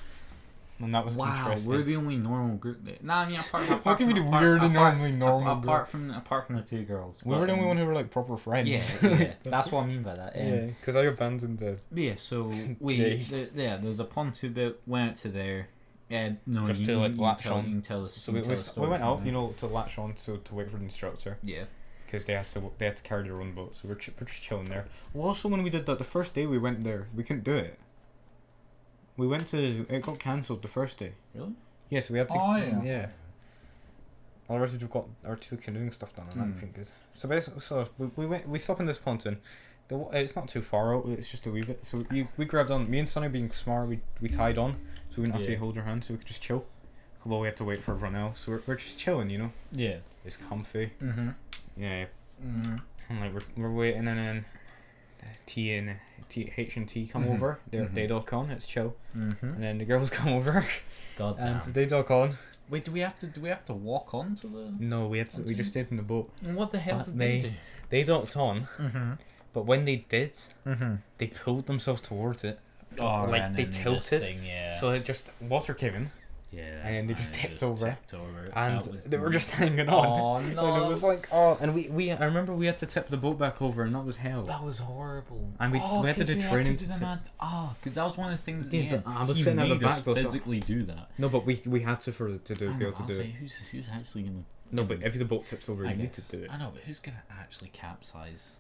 [SPEAKER 1] And that was
[SPEAKER 3] Wow,
[SPEAKER 1] interesting.
[SPEAKER 3] we're the only normal group there. Nah, I mean apart
[SPEAKER 1] What do you mean we're the normally normal
[SPEAKER 2] apart from the two girls.
[SPEAKER 1] We were the only one who were like proper friends.
[SPEAKER 2] Yeah, that's what I mean by that.
[SPEAKER 1] Yeah, because I abandoned the.
[SPEAKER 2] Yeah, so
[SPEAKER 1] Jeez.
[SPEAKER 2] there's a pontoon bit. Went out to there. No,
[SPEAKER 1] Just
[SPEAKER 2] you,
[SPEAKER 1] to, like,
[SPEAKER 2] you
[SPEAKER 1] latch
[SPEAKER 2] tell,
[SPEAKER 1] on.
[SPEAKER 2] You can tell us.
[SPEAKER 1] So
[SPEAKER 2] you
[SPEAKER 1] we,
[SPEAKER 2] can
[SPEAKER 1] we,
[SPEAKER 2] tell a
[SPEAKER 1] st-
[SPEAKER 2] story
[SPEAKER 1] we went
[SPEAKER 2] from
[SPEAKER 1] out,
[SPEAKER 2] there.
[SPEAKER 1] you know, to latch on, to wait for the instructor,
[SPEAKER 2] Yeah.
[SPEAKER 1] because they had to carry their own boat. So we're just chilling there. Well, also when we did that the first day we went there, we couldn't do it. We went to it got cancelled the first day.
[SPEAKER 2] Really?
[SPEAKER 1] Yes, we had to.
[SPEAKER 2] Oh, yeah.
[SPEAKER 1] Yeah. Otherwise, we've got our 2 canoeing stuff done, and everything good. So basically, we stopped in this pontoon. It's not too far out. It's just a wee bit. So we grabbed on. Me and Sonny, being smart, we tied on, so we didn't have to
[SPEAKER 2] Yeah.
[SPEAKER 1] hold our hands, so we could just chill. Well, we had to wait for everyone else, so we're just chilling, you know.
[SPEAKER 2] Yeah.
[SPEAKER 1] It's comfy.
[SPEAKER 2] Mm-hmm.
[SPEAKER 1] Yeah.
[SPEAKER 2] Mm-hmm.
[SPEAKER 1] And like we're waiting, and then H and T come
[SPEAKER 2] Mhm.
[SPEAKER 1] over.
[SPEAKER 2] Mhm.
[SPEAKER 1] They dock on. It's chill.
[SPEAKER 2] Mm-hmm.
[SPEAKER 1] And then the girls come over,
[SPEAKER 2] God
[SPEAKER 1] and
[SPEAKER 2] damn.
[SPEAKER 1] they dock on.
[SPEAKER 2] Wait, do we have to walk on to the?
[SPEAKER 1] No, we
[SPEAKER 2] Okay.
[SPEAKER 1] just stayed in the boat.
[SPEAKER 2] What the hell
[SPEAKER 1] But
[SPEAKER 2] did they do?
[SPEAKER 1] They docked on,
[SPEAKER 2] Mm-hmm.
[SPEAKER 1] but when they did,
[SPEAKER 2] Mm-hmm.
[SPEAKER 1] they pulled themselves towards it.
[SPEAKER 2] Oh,
[SPEAKER 1] Like,
[SPEAKER 2] and
[SPEAKER 1] they
[SPEAKER 2] then
[SPEAKER 1] tilted,
[SPEAKER 2] Thing, yeah.
[SPEAKER 1] So it just water came in,
[SPEAKER 2] yeah.
[SPEAKER 1] and then they just tipped over.
[SPEAKER 2] and
[SPEAKER 1] and they were just hanging on.
[SPEAKER 2] Oh no!
[SPEAKER 1] And it was like, oh, and I remember we had to tip the boat back over, and that was hell.
[SPEAKER 2] that was horrible.
[SPEAKER 1] And we had to do training to tip.
[SPEAKER 2] Because that was one of the things.
[SPEAKER 1] Yeah, but I was sitting at the back though, so-
[SPEAKER 2] physically do that.
[SPEAKER 1] No, but we had to be able to
[SPEAKER 2] I'll
[SPEAKER 1] do
[SPEAKER 2] say,
[SPEAKER 1] it.
[SPEAKER 2] who's actually gonna?
[SPEAKER 1] No, but if the boat tips over,
[SPEAKER 2] I
[SPEAKER 1] you need to
[SPEAKER 2] guess.
[SPEAKER 1] do it.
[SPEAKER 2] I know, but who's gonna actually capsize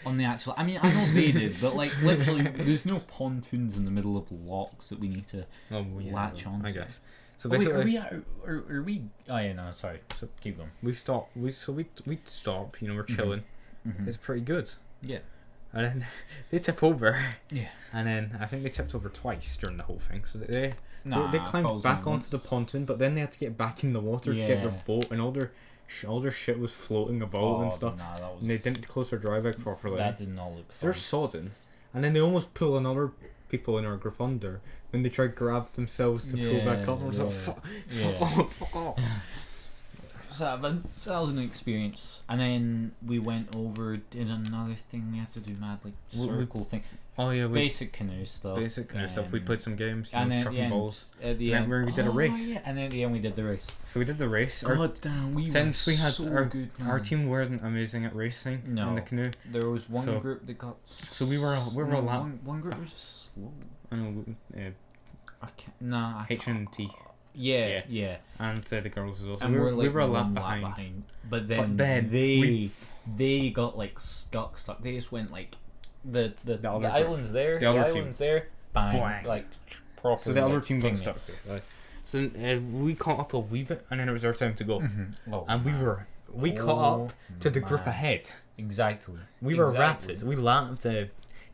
[SPEAKER 2] on the actual? I mean, I know they did, but like literally, there's no pontoons in the middle of locks that we need to
[SPEAKER 1] Oh, well, yeah,
[SPEAKER 2] latch
[SPEAKER 1] well,
[SPEAKER 2] on.
[SPEAKER 1] I guess. So
[SPEAKER 2] Oh, wait,
[SPEAKER 1] basically,
[SPEAKER 2] are we? Oh yeah, no, sorry. So keep going.
[SPEAKER 1] we stop. We stop. You know, we're chilling.
[SPEAKER 2] Mm-hmm.
[SPEAKER 1] It's pretty good.
[SPEAKER 2] Yeah.
[SPEAKER 1] And then they tip over.
[SPEAKER 2] Yeah.
[SPEAKER 1] And then I think they tipped over twice during the whole thing. So they
[SPEAKER 2] Nah,
[SPEAKER 1] climbed back onto the
[SPEAKER 2] once.
[SPEAKER 1] pontoon, but then they had to get back in the water to get their
[SPEAKER 2] Yeah.
[SPEAKER 1] boat, and all their shit was floating about and stuff.
[SPEAKER 2] Nah, that was,
[SPEAKER 1] And they didn't close their dry bag properly.
[SPEAKER 2] That did not look.
[SPEAKER 1] So they're
[SPEAKER 2] fun.
[SPEAKER 1] sodding, and then they almost pull another people in our group under when they try to grab themselves to pull back up. And we're like, fuck off.
[SPEAKER 2] So that was an experience, and then we went over, did another thing. We had to do mad like
[SPEAKER 1] We-
[SPEAKER 2] circle thing,
[SPEAKER 1] Oh yeah,
[SPEAKER 2] basic canoe stuff.
[SPEAKER 1] basic kind of stuff. We played some games, you
[SPEAKER 2] and
[SPEAKER 1] know,
[SPEAKER 2] then at the
[SPEAKER 1] chucking
[SPEAKER 2] end,
[SPEAKER 1] balls.
[SPEAKER 2] at the
[SPEAKER 1] Remember
[SPEAKER 2] end,
[SPEAKER 1] when we did a race?
[SPEAKER 2] Yeah, and then at the end we did the race.
[SPEAKER 1] So we did the race. Our,
[SPEAKER 2] God damn, we
[SPEAKER 1] since
[SPEAKER 2] were
[SPEAKER 1] we had
[SPEAKER 2] so
[SPEAKER 1] our-
[SPEAKER 2] good,
[SPEAKER 1] our
[SPEAKER 2] man.
[SPEAKER 1] team weren't amazing at racing in
[SPEAKER 2] No.
[SPEAKER 1] the canoe.
[SPEAKER 2] There was one
[SPEAKER 1] So-
[SPEAKER 2] group that got.
[SPEAKER 1] So we were a
[SPEAKER 2] no,
[SPEAKER 1] lap.
[SPEAKER 2] one group was just slow.
[SPEAKER 1] I know,
[SPEAKER 2] I can't. Nah. I
[SPEAKER 1] H and T,
[SPEAKER 2] Yeah, yeah.
[SPEAKER 1] and the girls as well. So
[SPEAKER 2] And
[SPEAKER 1] we
[SPEAKER 2] we're like
[SPEAKER 1] were a lap
[SPEAKER 2] one
[SPEAKER 1] behind.
[SPEAKER 2] But then, they got like stuck. They just went like the
[SPEAKER 1] other group.
[SPEAKER 2] island's there.
[SPEAKER 1] The other team.
[SPEAKER 2] island's there. Bang.
[SPEAKER 1] Bang.
[SPEAKER 2] Like proper.
[SPEAKER 1] So the other
[SPEAKER 2] like,
[SPEAKER 1] team got
[SPEAKER 2] thing.
[SPEAKER 1] stuck. So we caught up a wee bit, and then it was our time to go.
[SPEAKER 2] Oh,
[SPEAKER 1] And we caught up to the group
[SPEAKER 2] man.
[SPEAKER 1] ahead.
[SPEAKER 2] Exactly.
[SPEAKER 1] We were
[SPEAKER 2] Exactly.
[SPEAKER 1] rapid. We lapped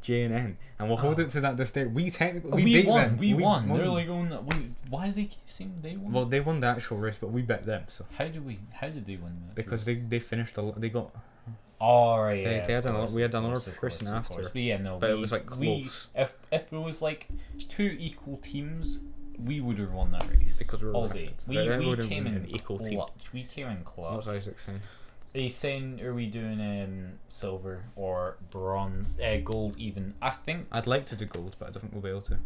[SPEAKER 1] J and N, and we'll hold it to that this day. We technically
[SPEAKER 2] We
[SPEAKER 1] beat
[SPEAKER 2] won.
[SPEAKER 1] them.
[SPEAKER 2] We won. They're like going. Why do they keep saying they won?
[SPEAKER 1] Well, they won the actual race, but we bet them. So
[SPEAKER 2] How did they win that?
[SPEAKER 1] because they finished they got.
[SPEAKER 2] Oh right,
[SPEAKER 1] They
[SPEAKER 2] yeah.
[SPEAKER 1] had
[SPEAKER 2] of
[SPEAKER 1] another-
[SPEAKER 2] course,
[SPEAKER 1] we had
[SPEAKER 2] of
[SPEAKER 1] another
[SPEAKER 2] course, of
[SPEAKER 1] person
[SPEAKER 2] course, of
[SPEAKER 1] after.
[SPEAKER 2] course. But yeah, no.
[SPEAKER 1] But it was, like, close.
[SPEAKER 2] If it was like 2 equal teams, we would have won that race.
[SPEAKER 1] Because we were
[SPEAKER 2] all
[SPEAKER 1] rapid.
[SPEAKER 2] day.
[SPEAKER 1] That
[SPEAKER 2] We
[SPEAKER 1] would've
[SPEAKER 2] came
[SPEAKER 1] been
[SPEAKER 2] in
[SPEAKER 1] an equal team.
[SPEAKER 2] clutch. We came in clutch.
[SPEAKER 1] What's Isaac saying?
[SPEAKER 2] He's saying, are we doing silver or bronze, gold even? I think.
[SPEAKER 1] I'd like to do gold, but I don't think we'll be able to.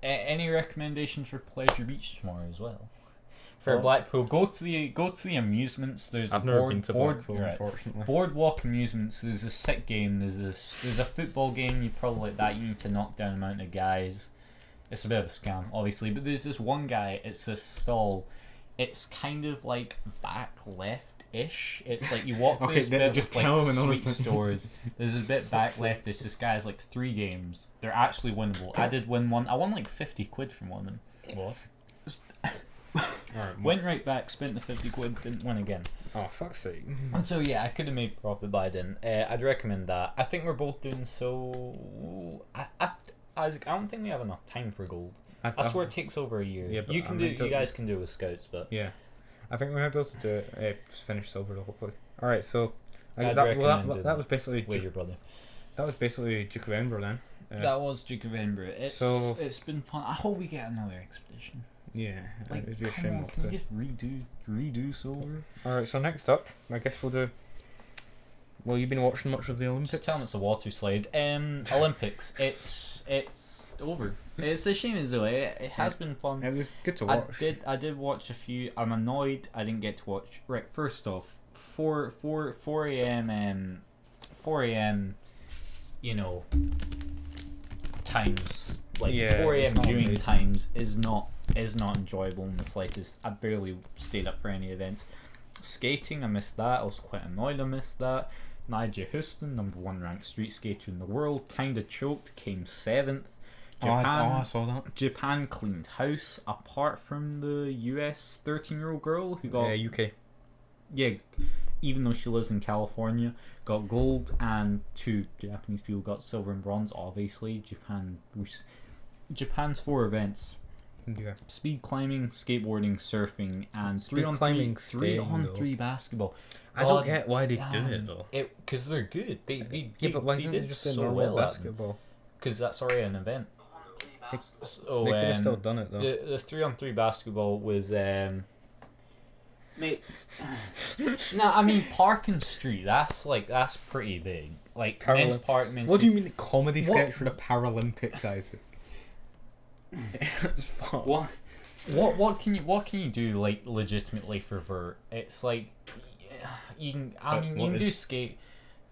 [SPEAKER 2] Any recommendations for Pleasure Beach tomorrow as well? For
[SPEAKER 1] Oh.
[SPEAKER 2] Blackpool, go to the amusements. There's
[SPEAKER 1] I've
[SPEAKER 2] a
[SPEAKER 1] never
[SPEAKER 2] board,
[SPEAKER 1] been to
[SPEAKER 2] board,
[SPEAKER 1] Blackpool,
[SPEAKER 2] right.
[SPEAKER 1] unfortunately.
[SPEAKER 2] Boardwalk amusements. There's a sick game. There's a football game. You probably like that. You need to knock down a amount of guys. It's a bit of a scam, obviously. But there's this one guy. It's this stall. It's kind of like back left-ish. It's like you walk
[SPEAKER 1] Okay,
[SPEAKER 2] this bit
[SPEAKER 1] just
[SPEAKER 2] with
[SPEAKER 1] tell
[SPEAKER 2] like
[SPEAKER 1] him another
[SPEAKER 2] sweet
[SPEAKER 1] thing.
[SPEAKER 2] stores. There's a bit back left-ish. This guy has like 3 games. They're actually winnable. I did win one. I won like 50 quid from one of them.
[SPEAKER 1] What? Alright.
[SPEAKER 2] Went right back, spent the 50 quid, didn't win again.
[SPEAKER 1] Oh, fuck's sake.
[SPEAKER 2] And so yeah, I could have made profit, but I didn't. I'd recommend that. I think we're both doing so. Isaac, I don't think we have enough time for gold. I swear it takes over a year.
[SPEAKER 1] Yeah, but
[SPEAKER 2] you can
[SPEAKER 1] I
[SPEAKER 2] do.
[SPEAKER 1] mean,
[SPEAKER 2] You guys can do it with scouts, but
[SPEAKER 1] Yeah. I think we might be able to do it. Finish silver, though, hopefully. Alright, so.
[SPEAKER 2] I'd
[SPEAKER 1] that
[SPEAKER 2] recommend
[SPEAKER 1] was basically.
[SPEAKER 2] with your brother.
[SPEAKER 1] That was basically Duke of Edinburgh then.
[SPEAKER 2] That was Duke of Edinburgh. It's been fun. I hope we get another expedition.
[SPEAKER 1] Yeah,
[SPEAKER 2] Like,
[SPEAKER 1] it'd be a
[SPEAKER 2] come
[SPEAKER 1] shame
[SPEAKER 2] on,
[SPEAKER 1] not
[SPEAKER 2] can
[SPEAKER 1] to.
[SPEAKER 2] we just redo silver?
[SPEAKER 1] Alright, so next up, I guess we'll do. Well, you've been watching much of the Olympics?
[SPEAKER 2] Just tell them it's a water slide. Olympics. It's over. It's a shame as well. It has been fun.
[SPEAKER 1] It was good to watch.
[SPEAKER 2] I did watch a few. I'm annoyed I didn't get to watch. Right, first off, 4 a.m. 4 a.m. You know, times like
[SPEAKER 1] Yeah,
[SPEAKER 2] 4
[SPEAKER 1] it's
[SPEAKER 2] a.m.
[SPEAKER 1] not
[SPEAKER 2] viewing
[SPEAKER 1] amazing.
[SPEAKER 2] times is not enjoyable in the slightest. I barely stayed up for any events. Skating, I missed that. I was quite annoyed I missed that. Nigel Houston, #1 ranked street skater in the world, kinda choked, came 7th.
[SPEAKER 1] I saw that.
[SPEAKER 2] Japan cleaned house apart from the US 13-year-old girl who got
[SPEAKER 1] UK.
[SPEAKER 2] yeah, even though she lives in California, got gold, and 2 Japanese people got silver and bronze. Obviously, Japan's 4 events:
[SPEAKER 1] Yeah.
[SPEAKER 2] speed climbing, skateboarding, surfing, and
[SPEAKER 1] Speed climbing staying, though.
[SPEAKER 2] 3-on-3 basketball.
[SPEAKER 1] I don't
[SPEAKER 2] God
[SPEAKER 1] get why they do
[SPEAKER 2] damn.
[SPEAKER 1] it though.
[SPEAKER 2] Because they're good. They
[SPEAKER 1] Yeah, but why
[SPEAKER 2] they
[SPEAKER 1] didn't they
[SPEAKER 2] did
[SPEAKER 1] just do
[SPEAKER 2] so
[SPEAKER 1] normal
[SPEAKER 2] well
[SPEAKER 1] basketball?
[SPEAKER 2] because that's already an event. So,
[SPEAKER 1] They could have still done it though.
[SPEAKER 2] the 3-on-3 basketball was mate. Nah, I mean Park and Street. That's pretty big. Like men's park, men's.
[SPEAKER 1] What do you mean comedy
[SPEAKER 2] What-
[SPEAKER 1] sketch for the Paralympics, Isaac? It's fun.
[SPEAKER 2] What can you do like legitimately for vert? It's like you can. I mean, you
[SPEAKER 1] what
[SPEAKER 2] can do
[SPEAKER 1] is-
[SPEAKER 2] skate.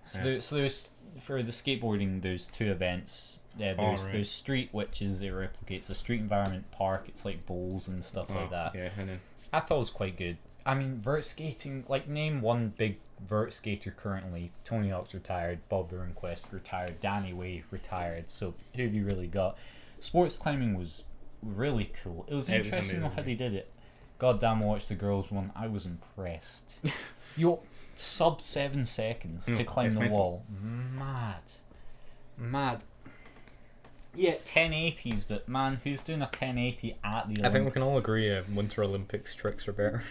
[SPEAKER 2] So,
[SPEAKER 1] Yeah.
[SPEAKER 2] there's for the skateboarding. There's 2 events. There's
[SPEAKER 1] right.
[SPEAKER 2] there's street, which is it replicates a street environment park. It's like bowls and stuff like that.
[SPEAKER 1] Yeah, and then
[SPEAKER 2] I thought it was quite good. I mean, vert skating. Like name one big vert skater currently. Tony Hawk's retired. Bob Burnquist retired. Danny Way retired. So who have you really got? Sports climbing was really cool. It was
[SPEAKER 1] It was
[SPEAKER 2] interesting
[SPEAKER 1] amazing,
[SPEAKER 2] how they did it. God damn, I watched the girls one. I was impressed. Yo, sub 7 seconds to climb
[SPEAKER 1] it's
[SPEAKER 2] the
[SPEAKER 1] mental.
[SPEAKER 2] wall. Mad. Yeah, 1080s, but man, who's doing a 1080 at the Olympics?
[SPEAKER 1] I think we can all agree Winter Olympics tricks are better.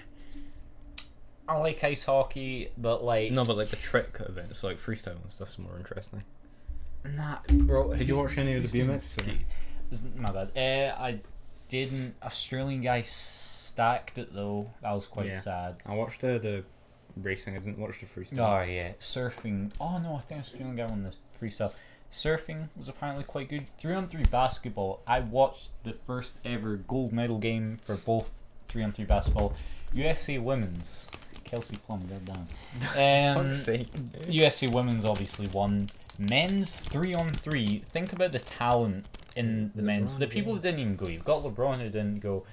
[SPEAKER 2] I like ice hockey, but like
[SPEAKER 1] No, but like the trick events, like freestyle and stuff's more interesting.
[SPEAKER 2] nah, bro.
[SPEAKER 1] Did you watch any of the
[SPEAKER 2] who's doing
[SPEAKER 1] BMX?
[SPEAKER 2] skate? My bad. I didn't. Australian guy stacked it though. That was quite
[SPEAKER 1] Yeah.
[SPEAKER 2] sad.
[SPEAKER 1] I watched the racing. I didn't watch the freestyle.
[SPEAKER 2] Oh yeah, surfing. Oh no, I think Australian guy won the freestyle. Surfing was apparently quite good. 3-on-3 basketball. I watched the first ever gold medal game for both 3-on-3 basketball. USA women's. Kelsey Plum, goddamn.
[SPEAKER 1] Fuck's sake.
[SPEAKER 2] USA women's obviously won. Men's 3-on-3. Think about the talent in the men's.
[SPEAKER 1] LeBron
[SPEAKER 2] The people who
[SPEAKER 1] James.
[SPEAKER 2] didn't even go. You've got LeBron who didn't go.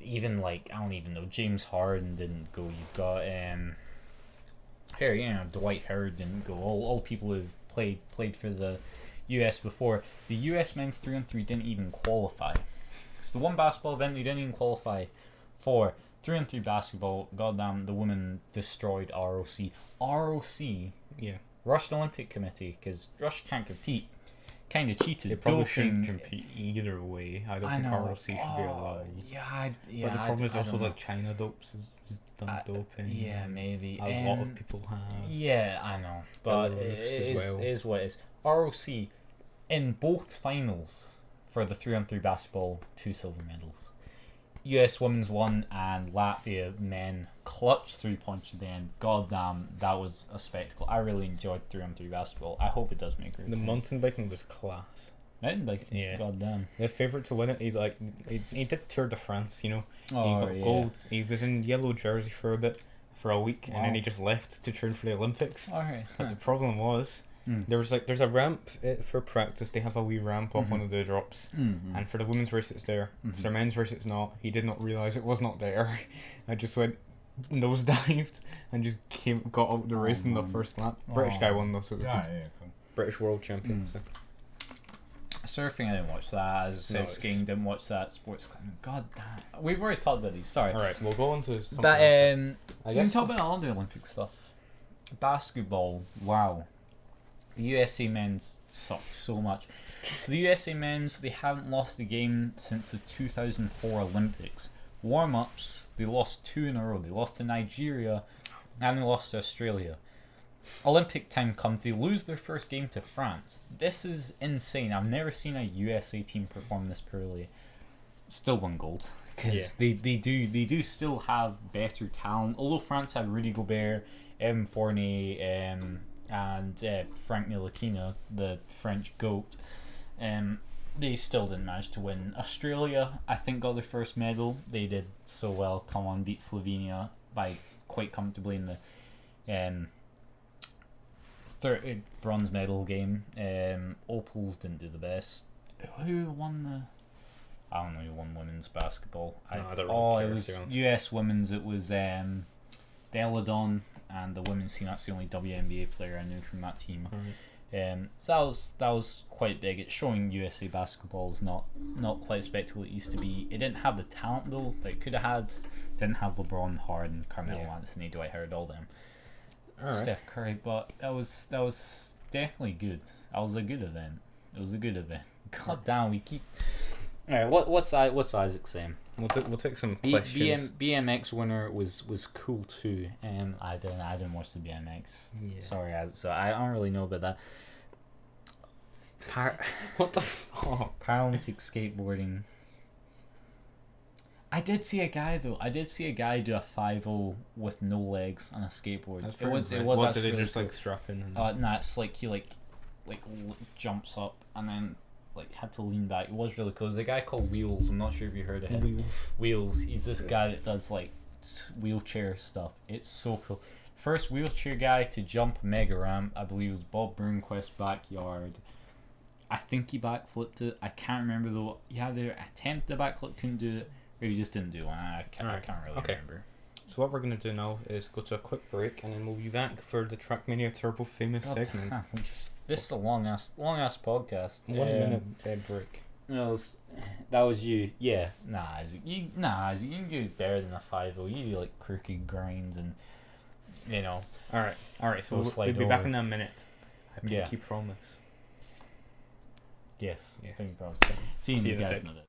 [SPEAKER 2] Even like I don't even know. James Harden didn't go. You've got here, Dwight Howard didn't go. All people who played for the US before. The US men's 3-on-3 didn't even qualify. It's the one basketball event they didn't even qualify for. 3-on-3 basketball. Goddamn, the women destroyed ROC. ROC,
[SPEAKER 1] Yeah.
[SPEAKER 2] Russian Olympic Committee, because Russia can't compete. Kind of cheated.
[SPEAKER 1] They probably
[SPEAKER 2] doping.
[SPEAKER 1] shouldn't compete either way. I don't think ROC should be allowed.
[SPEAKER 2] Yeah,
[SPEAKER 1] But the problem is also like China dopes has done doping.
[SPEAKER 2] yeah, maybe.
[SPEAKER 1] A lot of people have.
[SPEAKER 2] Yeah, I know, but
[SPEAKER 1] Belarus
[SPEAKER 2] it
[SPEAKER 1] as well.
[SPEAKER 2] is what it is. ROC in both finals for the 3-on-3 basketball, 2 silver medals. US women's won and Latvia men clutched 3 points at the end. God damn, that was a spectacle. I really enjoyed 3-on-3 basketball. I hope it does make it.
[SPEAKER 1] The mountain biking was class.
[SPEAKER 2] Edinburgh.
[SPEAKER 1] Yeah.
[SPEAKER 2] Goddamn.
[SPEAKER 1] The favourite to win it. He did Tour de France. You know, he
[SPEAKER 2] Oh
[SPEAKER 1] got
[SPEAKER 2] yeah.
[SPEAKER 1] gold. He was in yellow jersey for a bit, for a week, and then
[SPEAKER 2] Wow.
[SPEAKER 1] he just left to train for the Olympics.
[SPEAKER 2] Alright.
[SPEAKER 1] But the problem was, there's a ramp for practice. They have a wee ramp off one of the drops, and for the women's race it's there. For the men's race it's not. He did not realise it was not there. I just went nosedived and just got out the race in the first lap. British guy won though, so it was
[SPEAKER 3] Yeah,
[SPEAKER 1] good.
[SPEAKER 3] yeah, cool.
[SPEAKER 1] British world champion. So.
[SPEAKER 2] Surfing, I didn't watch that. As I said,
[SPEAKER 1] No,
[SPEAKER 2] skiing, didn't watch that. Sports climbing, god damn. We've already talked about these. Sorry.
[SPEAKER 1] All right, we'll go on to something
[SPEAKER 2] But
[SPEAKER 1] else. I
[SPEAKER 2] we can
[SPEAKER 1] guess
[SPEAKER 2] talk about all the Olympic stuff. Basketball, wow. The USA men's suck so much. So the USA men's, they haven't lost a game since the 2004 Olympics. Warm-ups, they lost 2 in a row. They lost to Nigeria and they lost to Australia. Olympic time comes, they lose their first game to France. This is insane. I've never seen a USA team perform this poorly. Still won gold. Because they do still have better talent. Although France had Rudy Gobert, Evan Fournier, and Frank Ntilikina, the French GOAT. They still didn't manage to win. Australia, I think, got their first medal. They did so well. Come on, beat Slovenia by quite comfortably in the third bronze medal game. Opals didn't do the best. Who won the? I don't know who won women's basketball.
[SPEAKER 1] No, I don't really care,
[SPEAKER 2] It was
[SPEAKER 1] to be honest.
[SPEAKER 2] US women's. It was Deladon, and the women's team. That's the only WNBA player I knew from that team. So that was quite big. It's showing USA basketball is not quite spectacle it used to be. It didn't have the talent though that it could have had. Didn't have LeBron, Harden, Carmelo Anthony, Dwight Howard, all them.
[SPEAKER 1] All right.
[SPEAKER 2] Steph Curry, but that was definitely good. That was a good event. It was a good event. God damn, we keep. All right, what's Isaac saying?
[SPEAKER 1] We'll take some questions.
[SPEAKER 2] BMX winner was cool too. I didn't watch the BMX.
[SPEAKER 1] Yeah.
[SPEAKER 2] Sorry, so I don't really know about that.
[SPEAKER 1] What the fuck?
[SPEAKER 2] Paralympic skateboarding. I did see a guy do a 5-0 with no legs on a skateboard.
[SPEAKER 1] That's
[SPEAKER 2] It was
[SPEAKER 1] pretty
[SPEAKER 2] what
[SPEAKER 1] impressive.
[SPEAKER 2] did they
[SPEAKER 1] really
[SPEAKER 2] just
[SPEAKER 1] cool. Like strap in? And...
[SPEAKER 2] Nah, it's like he jumps up and then had to lean back. It was really cool. There's a guy called Wheels. I'm not sure if you heard of him. Wheels. He's this guy that does wheelchair stuff. It's so cool. First wheelchair guy to jump mega ramp, I believe, was Bob Broomquist's backyard. I think he backflipped it. I can't remember though. He either attempted a backflip, couldn't do it, or he just didn't do one. I can't really remember.
[SPEAKER 1] So what we're gonna do now is go to a quick break, and then we'll be back for the Trackmania Turbo Famous segment.
[SPEAKER 2] This is a long ass podcast.
[SPEAKER 1] 1 minute break.
[SPEAKER 2] No, that was you. Yeah, Isaac, you can do better than a 5-0. You do like crooked grinds and
[SPEAKER 1] All right. So
[SPEAKER 2] We'll
[SPEAKER 1] we'll
[SPEAKER 2] slide
[SPEAKER 1] be back
[SPEAKER 2] over.
[SPEAKER 1] in a minute. I
[SPEAKER 2] Yeah.
[SPEAKER 1] pinky promise.
[SPEAKER 2] yes,
[SPEAKER 1] Yeah.
[SPEAKER 2] I think probably. See
[SPEAKER 1] See
[SPEAKER 2] you
[SPEAKER 1] you in a
[SPEAKER 2] guys
[SPEAKER 1] sec.
[SPEAKER 2] in a bit.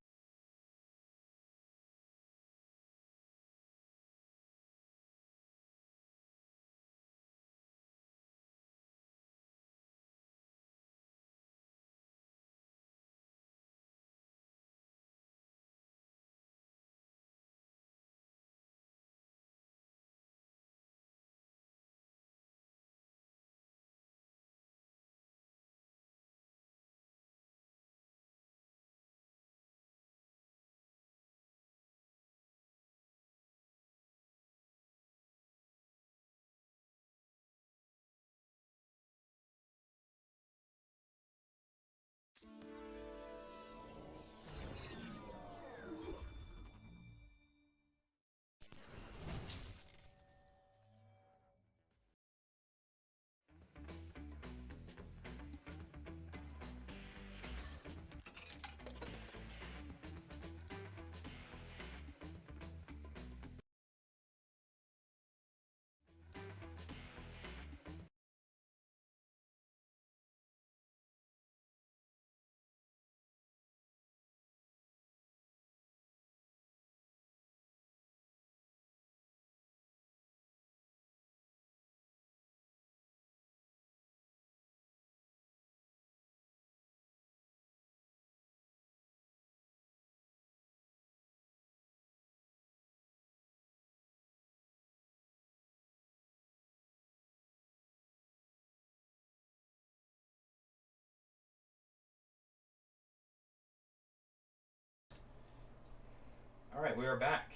[SPEAKER 1] Alright, we are back.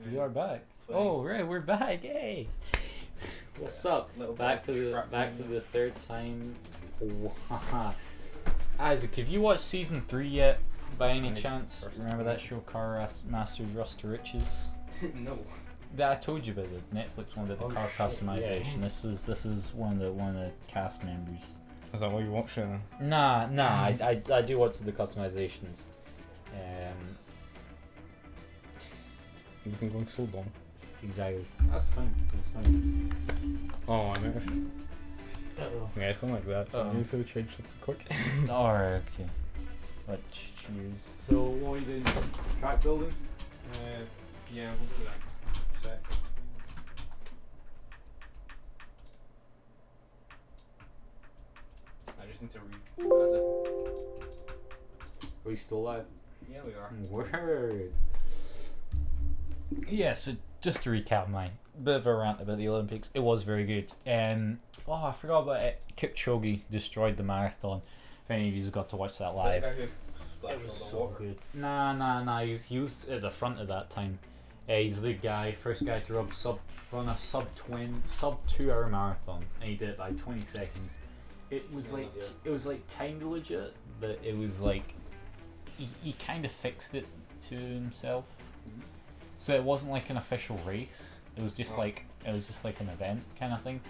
[SPEAKER 2] We are back.
[SPEAKER 1] Playing.
[SPEAKER 2] Oh right, we're back. Hey. What's up?
[SPEAKER 1] Little
[SPEAKER 2] Back for
[SPEAKER 1] bit
[SPEAKER 2] the
[SPEAKER 1] of
[SPEAKER 2] back for
[SPEAKER 1] shrapnel.
[SPEAKER 2] the third time. Isaac, have you watched season 3 yet? By any
[SPEAKER 1] I
[SPEAKER 2] chance?
[SPEAKER 1] first
[SPEAKER 2] Remember
[SPEAKER 1] time.
[SPEAKER 2] that show, Car Masters Rust to Riches?
[SPEAKER 1] No.
[SPEAKER 2] That I told you about it. Netflix one did the
[SPEAKER 1] Oh,
[SPEAKER 2] car
[SPEAKER 1] shit,
[SPEAKER 2] customization.
[SPEAKER 1] yeah.
[SPEAKER 2] This is one of the cast members.
[SPEAKER 1] Is that why you watched it then?
[SPEAKER 2] Nah, I do watch the customizations.
[SPEAKER 1] You've been going so long.
[SPEAKER 2] Exactly. That's fine. That's fine.
[SPEAKER 1] Oh, I might have.
[SPEAKER 2] Uh-oh.
[SPEAKER 1] Yeah, it's going like that, so I
[SPEAKER 2] Uh-oh.
[SPEAKER 1] need to change something quick.
[SPEAKER 2] Alright, okay. Let's choose. So, what are you doing? Track building?
[SPEAKER 1] Yeah, we'll do that. Sec. I just need to read it.
[SPEAKER 2] Are we still live?
[SPEAKER 1] Yeah, we are.
[SPEAKER 2] Word. Yeah, so just to recap my bit of a rant about the Olympics, it was very good. Oh, I forgot about it. Kipchoge destroyed the marathon. If any of you got to watch that live. It was so good. Nah. He was at the front of that time. He's the guy, first guy to run a sub 2 hour marathon, and he did it by 20 seconds. It was kind of legit, but it was like he kind of fixed it to himself. So it wasn't like an official race. It was just like an event kind of thing.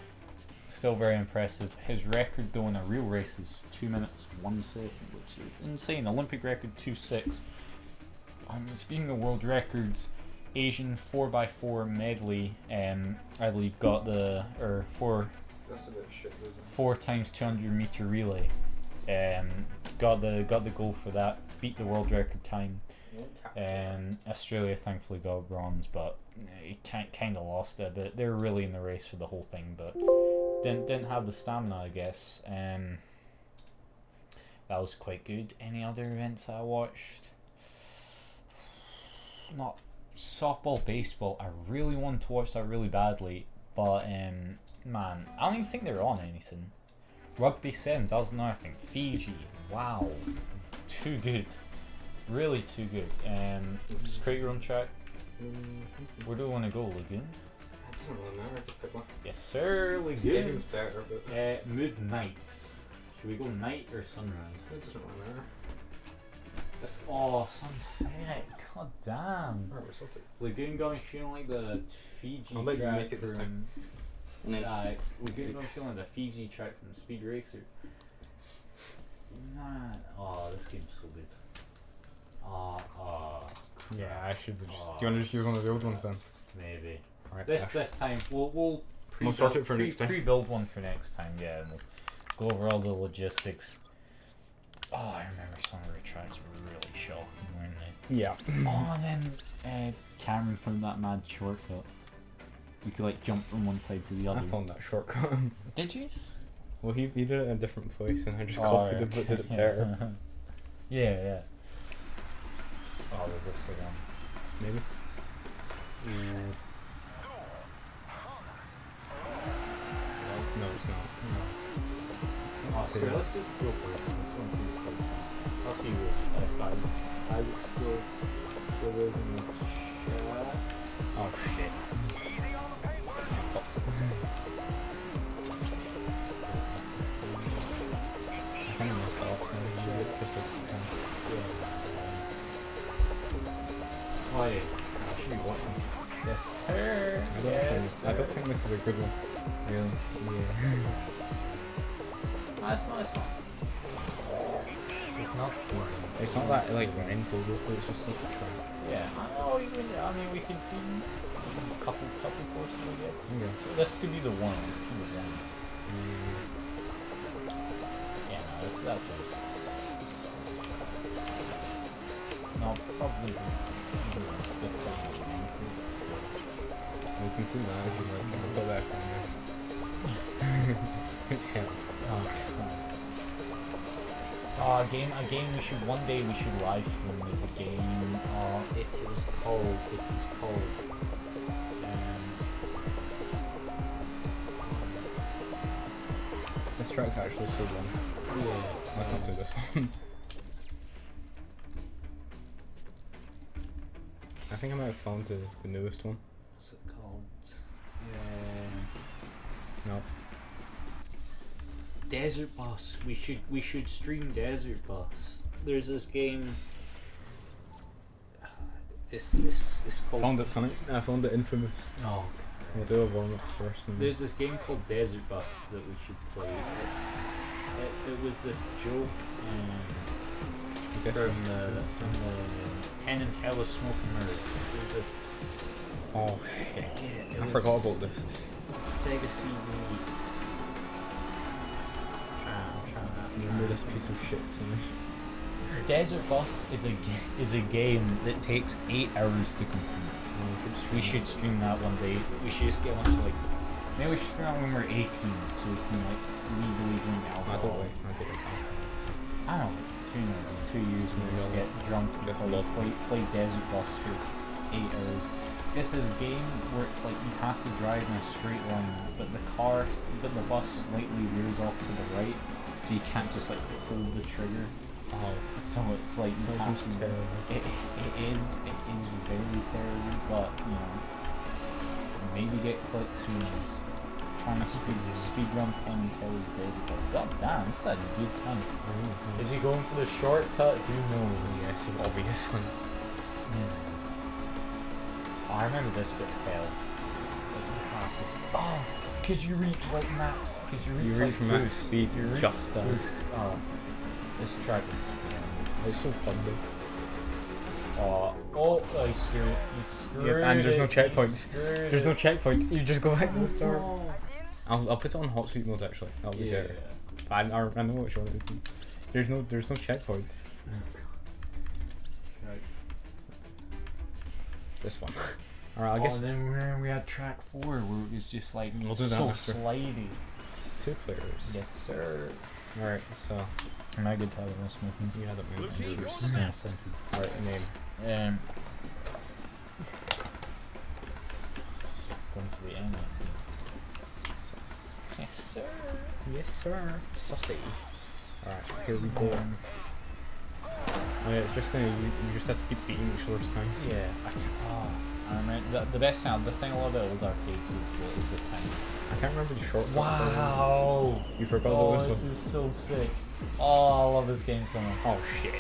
[SPEAKER 2] Still very impressive. His record though in a real race is 2 minutes 1 second, which is insane. Olympic record 2:06. Speaking of world records, Asian 4x4 medley. I believe got the
[SPEAKER 1] That's a bit shit, isn't it?
[SPEAKER 2] 4 times 200 meter relay. Got the goal for that. Beat the world record time. Australia thankfully got bronze, but he kind of lost it a bit. They were really in the race for the whole thing, but didn't have the stamina, I guess. That was quite good. Any other events I watched? Not softball, baseball. I really wanted to watch that really badly, but man, I don't even think they were on anything. Rugby sevens, that was another thing. Fiji, wow, too good. Really too good. Just create your own track. Where do we want to go, Lagoon?
[SPEAKER 1] It doesn't really matter, just pick one.
[SPEAKER 2] Yes, sir, Lagoon.
[SPEAKER 1] Stadium's better, but
[SPEAKER 2] Mood nights. Should we go night or sunrise?
[SPEAKER 1] it doesn't really matter.
[SPEAKER 2] Sunset. God damn.
[SPEAKER 1] Alright, we're sorted.
[SPEAKER 2] Lagoon got me feeling like the Fiji
[SPEAKER 1] I'll let you
[SPEAKER 2] track
[SPEAKER 1] make it this time. And then
[SPEAKER 2] Lagoon got me feeling like the Fiji track from Speed Racer. Man, this game's so good.
[SPEAKER 1] yeah, I should just. Do you want to just use one of the old ones then?
[SPEAKER 2] Maybe.
[SPEAKER 1] Alright,
[SPEAKER 2] This time we'll
[SPEAKER 1] We'll sort it for next time.
[SPEAKER 2] Pre-build one for next time, yeah, and we'll go over all the logistics. Oh, I remember some of the tracks were really shocking, weren't they?
[SPEAKER 1] Yeah.
[SPEAKER 2] Oh, and then Cameron found that mad shortcut. We could like jump from one side to the other.
[SPEAKER 1] I found that shortcut.
[SPEAKER 2] Did you?
[SPEAKER 1] Well, he did it in a different place, and I just copied it, but did it better.
[SPEAKER 2] Yeah. Oh, was this the one?
[SPEAKER 1] Maybe. No, it's not.
[SPEAKER 2] Let's just go for it. This one seems quite fun. I'll see you if Isaac still goes in the chat.
[SPEAKER 1] Oh shit. Fucked. I kind of messed up, so I just
[SPEAKER 2] Oh yeah, I should be watching. Yes, sir.
[SPEAKER 1] I don't think this is a good one.
[SPEAKER 2] Really?
[SPEAKER 1] Yeah.
[SPEAKER 2] It's not. It's not too good.
[SPEAKER 1] It's not that like mental, though, it's just like a track.
[SPEAKER 2] Yeah. I mean, we could do a couple courses, I guess.
[SPEAKER 1] Okay.
[SPEAKER 2] So this could be the one. Yeah, no, that's that. No, probably.
[SPEAKER 1] We can do that if you like. I'll put that on there. It's hell.
[SPEAKER 2] A game one day we should live stream is a game. It is called.
[SPEAKER 1] This track's actually so long.
[SPEAKER 2] Yeah.
[SPEAKER 1] Let's not do this one. I think I might have found the newest one.
[SPEAKER 2] What's it called?
[SPEAKER 1] No.
[SPEAKER 2] Desert Bus. We should stream Desert Bus. There's this game. It's called.
[SPEAKER 1] Found it, Sonic. I found it infamous.
[SPEAKER 2] Oh.
[SPEAKER 1] We'll do a warm up first. And
[SPEAKER 2] There's this game called Desert Bus that we should play. It was this joke
[SPEAKER 1] I guess
[SPEAKER 2] from the Penn and Teller Smoke and Mirrors. There's this
[SPEAKER 1] oh shit.
[SPEAKER 2] it
[SPEAKER 1] I
[SPEAKER 2] was
[SPEAKER 1] forgot about this.
[SPEAKER 2] Sega CD. I'm trying to
[SPEAKER 1] Remember this piece of shit, Sonic.
[SPEAKER 2] Desert Bus is a game that takes 8 hours to complete. We should stream that one day. We should just get a bunch of maybe we should stream that when we're 18 so we can legally drink alcohol.
[SPEAKER 1] I don't like
[SPEAKER 2] I don't know, 2 years when we just get drunk and play Desert Bus for 8 hours. This is a game where it's you have to drive in a straight line, but the bus slightly veers off to the right, so you can't just pull the trigger.
[SPEAKER 1] Oh,
[SPEAKER 2] So it's you
[SPEAKER 1] that
[SPEAKER 2] have
[SPEAKER 1] sounds
[SPEAKER 2] to.
[SPEAKER 1] terrible.
[SPEAKER 2] It is very terrible, but maybe get clicks, who knows. Trying to speed run Penn and Teller's Desert Bus. God damn, this is a good time. Is he going for the shortcut? Who knows?
[SPEAKER 1] Yes, obviously.
[SPEAKER 2] Oh, I remember this bit's hell. You have to oh, could you reach max? Could you reach
[SPEAKER 1] You reach max
[SPEAKER 2] boost?
[SPEAKER 1] speed
[SPEAKER 2] You reach
[SPEAKER 1] just as.
[SPEAKER 2] boost. Oh, this track is
[SPEAKER 1] It's so fun though.
[SPEAKER 2] I screwed it. You screwed
[SPEAKER 1] Yeah, and there's no
[SPEAKER 2] it.
[SPEAKER 1] checkpoints.
[SPEAKER 2] You screwed
[SPEAKER 1] There's no
[SPEAKER 2] it.
[SPEAKER 1] checkpoints. You just go back to the start.
[SPEAKER 2] No.
[SPEAKER 1] I'll put it on hot sweet mode actually. That'll be
[SPEAKER 2] Yeah.
[SPEAKER 1] better. I know which one it is. There's no checkpoints.
[SPEAKER 2] Right.
[SPEAKER 1] It's this one. Alright, I guess
[SPEAKER 2] And then we had track 4 where it was just
[SPEAKER 1] We'll do that
[SPEAKER 2] so
[SPEAKER 1] after.
[SPEAKER 2] slidey.
[SPEAKER 1] 2 players.
[SPEAKER 2] Yes, sir.
[SPEAKER 1] Alright, so
[SPEAKER 2] Am I good to have this smoking?
[SPEAKER 1] you had it moved.
[SPEAKER 2] Yeah, thank you.
[SPEAKER 1] Alright, name.
[SPEAKER 2] Going for the end, I see. Yes, sir.
[SPEAKER 1] Yes, sir. Sussy. Alright, here we go. Oh yeah, it's just you just have to keep beating each other's time.
[SPEAKER 2] Yeah, I remember the best sound. The thing I love about old arcades is the time.
[SPEAKER 1] I can't remember the shortcut.
[SPEAKER 2] Wow!
[SPEAKER 1] You forgot
[SPEAKER 2] Oh,
[SPEAKER 1] about this
[SPEAKER 2] this
[SPEAKER 1] one.
[SPEAKER 2] is so sick. Oh, I love this game so much.
[SPEAKER 1] Oh shit.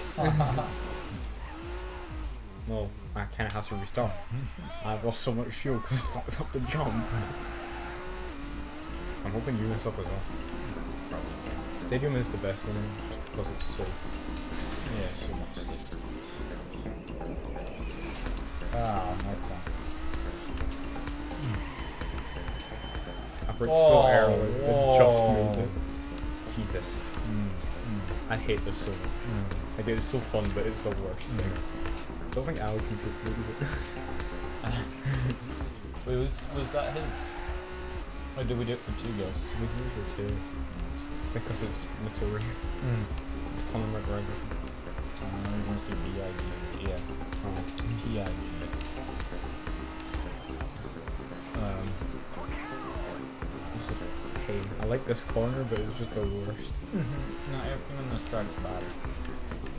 [SPEAKER 1] No, I kinda have to restart. I've lost so much fuel because I fucked up the jump. I'm hoping you mess up as well. Stadium is the best one just because it's so.
[SPEAKER 2] Yeah, so much sick. Ah, my God.
[SPEAKER 1] I braked so early and just
[SPEAKER 2] whoa.
[SPEAKER 1] made it. Jesus. I hate this so much. Like it's so fun, but it's the worst thing. I don't think Al can complete it.
[SPEAKER 2] Wait, was that his? Or did we do it for 2 guys?
[SPEAKER 1] We do it for 2 because it's notorious. It's Conor McGregor.
[SPEAKER 2] We're going to do B.I.G. Yeah. B.I.G.
[SPEAKER 1] It's just pain. I like this corner, but it's just the worst.
[SPEAKER 2] Not everything on this track's bad.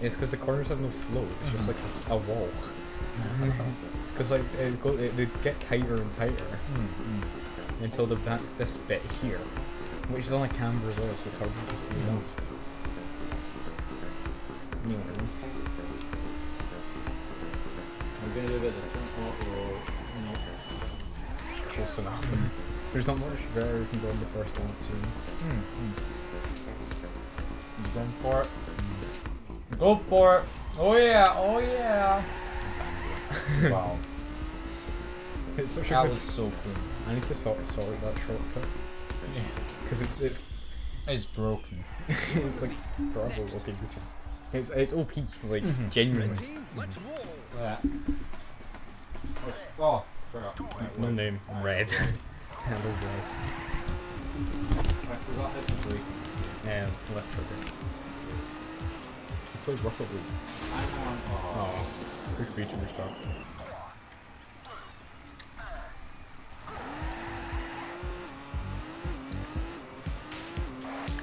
[SPEAKER 1] It's because the corners have no flow. It's just like a wall. Because they get tighter and tighter until the back this bit here, which is on a camber as well, so it's hard to just do that. You know what I mean?
[SPEAKER 2] I'm going to do a bit of the front or
[SPEAKER 1] Close enough. There's not much better if you go in the first lap too.
[SPEAKER 2] You going for it? Go for it! Oh yeah! Oh yeah! Wow.
[SPEAKER 1] It's such a
[SPEAKER 2] That
[SPEAKER 1] good.
[SPEAKER 2] was so cool.
[SPEAKER 1] I need to sort that shortcut
[SPEAKER 2] Yeah.
[SPEAKER 1] because
[SPEAKER 2] It's broken.
[SPEAKER 1] it's like bravo. Okay, good job. It's OP, like genuinely.
[SPEAKER 2] Yeah. Oh, forgot.
[SPEAKER 1] No name. Red. Hello red.
[SPEAKER 2] I forgot how to break.
[SPEAKER 1] Left trigger. You played Rocket League.
[SPEAKER 2] I'm on.
[SPEAKER 1] Oh, which beach should we start?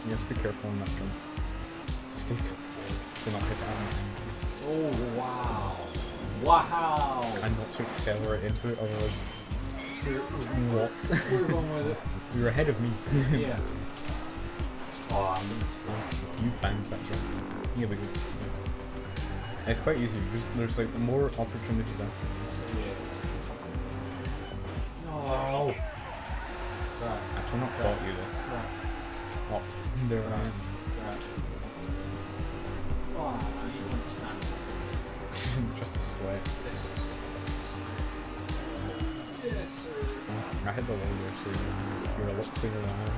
[SPEAKER 1] You have to be careful on that jump. It's a state to not hit it.
[SPEAKER 2] Oh wow. Wow!
[SPEAKER 1] And not to accelerate into it, otherwise. What?
[SPEAKER 2] We're going with it.
[SPEAKER 1] You're ahead of me.
[SPEAKER 2] Yeah. Oh, I'm
[SPEAKER 1] You banged that jump. Yeah, but it's quite easy. There's like more opportunities after this.
[SPEAKER 2] No! Right.
[SPEAKER 1] I've not taught you though.
[SPEAKER 2] Right.
[SPEAKER 1] Up. There I am.
[SPEAKER 2] Right. Oh, I need one stand.
[SPEAKER 1] Just a sweat.
[SPEAKER 2] This is... Yes, sir.
[SPEAKER 1] I hit the wall there, so you're a lot cleaner than I am.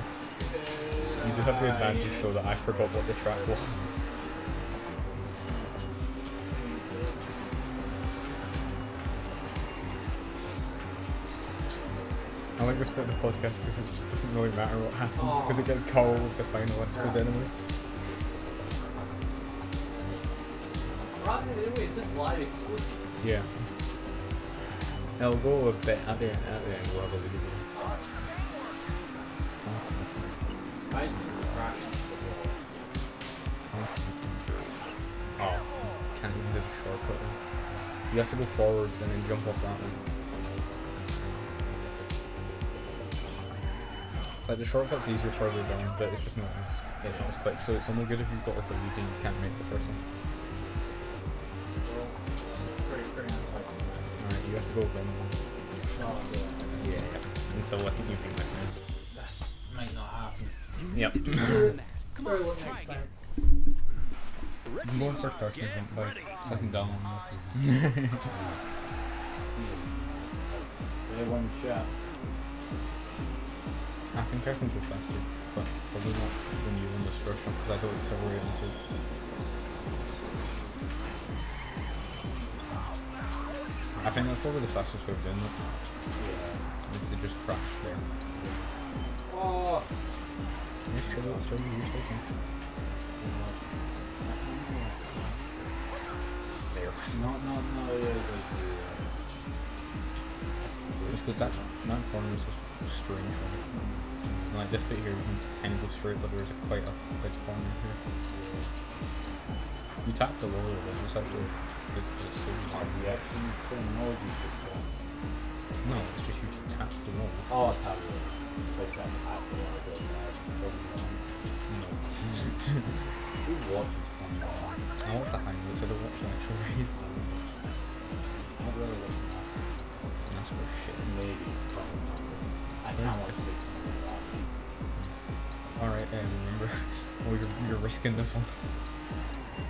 [SPEAKER 1] You do have the advantage though that I forgot what the track was. I like this bit of the podcast because it just doesn't really matter what happens because it gets called with the final episode anyway.
[SPEAKER 2] Right, anyway, is this live exclusive?
[SPEAKER 1] Yeah. It'll go a bit at the end, we'll have a video.
[SPEAKER 2] I just did crash.
[SPEAKER 1] Oh, can't even do the shortcut. You have to go forwards and then jump off that one. Like the shortcut's easier further down, but it's just not as quick. So it's only good if you've got like a lead and you can't make the first one. Alright, you have to go again. Yeah, you have to. Until I think you beat next time.
[SPEAKER 2] This might not happen.
[SPEAKER 1] Yep.
[SPEAKER 2] Come on, next time.
[SPEAKER 1] I'm going first person, but clicking down on
[SPEAKER 2] Really one shot.
[SPEAKER 1] I think I can go faster, but probably not when you run this first one because I don't accelerate into it. I think that's probably the fastest way of doing it.
[SPEAKER 2] Yeah.
[SPEAKER 1] It's to just crash there.
[SPEAKER 2] Oh!
[SPEAKER 1] Yeah, chill out, you're still fine. There.
[SPEAKER 2] No, yeah,
[SPEAKER 1] Just because that corner is just strange. Like this bit here, you can kind of go straight, but there's quite a big corner here. You tap the lower of it, it's actually good because it's so
[SPEAKER 2] the action technology just
[SPEAKER 1] No, it's just you tap the wall.
[SPEAKER 2] Oh, tap the wall. Place that tap the wall.
[SPEAKER 1] No.
[SPEAKER 2] Who watches fun?
[SPEAKER 1] I watch the highlights, I don't watch the actual race.
[SPEAKER 2] Not really like that.
[SPEAKER 1] That's where shit.
[SPEAKER 2] Maybe. I can't watch 6.
[SPEAKER 1] Alright, remember, you're risking this one.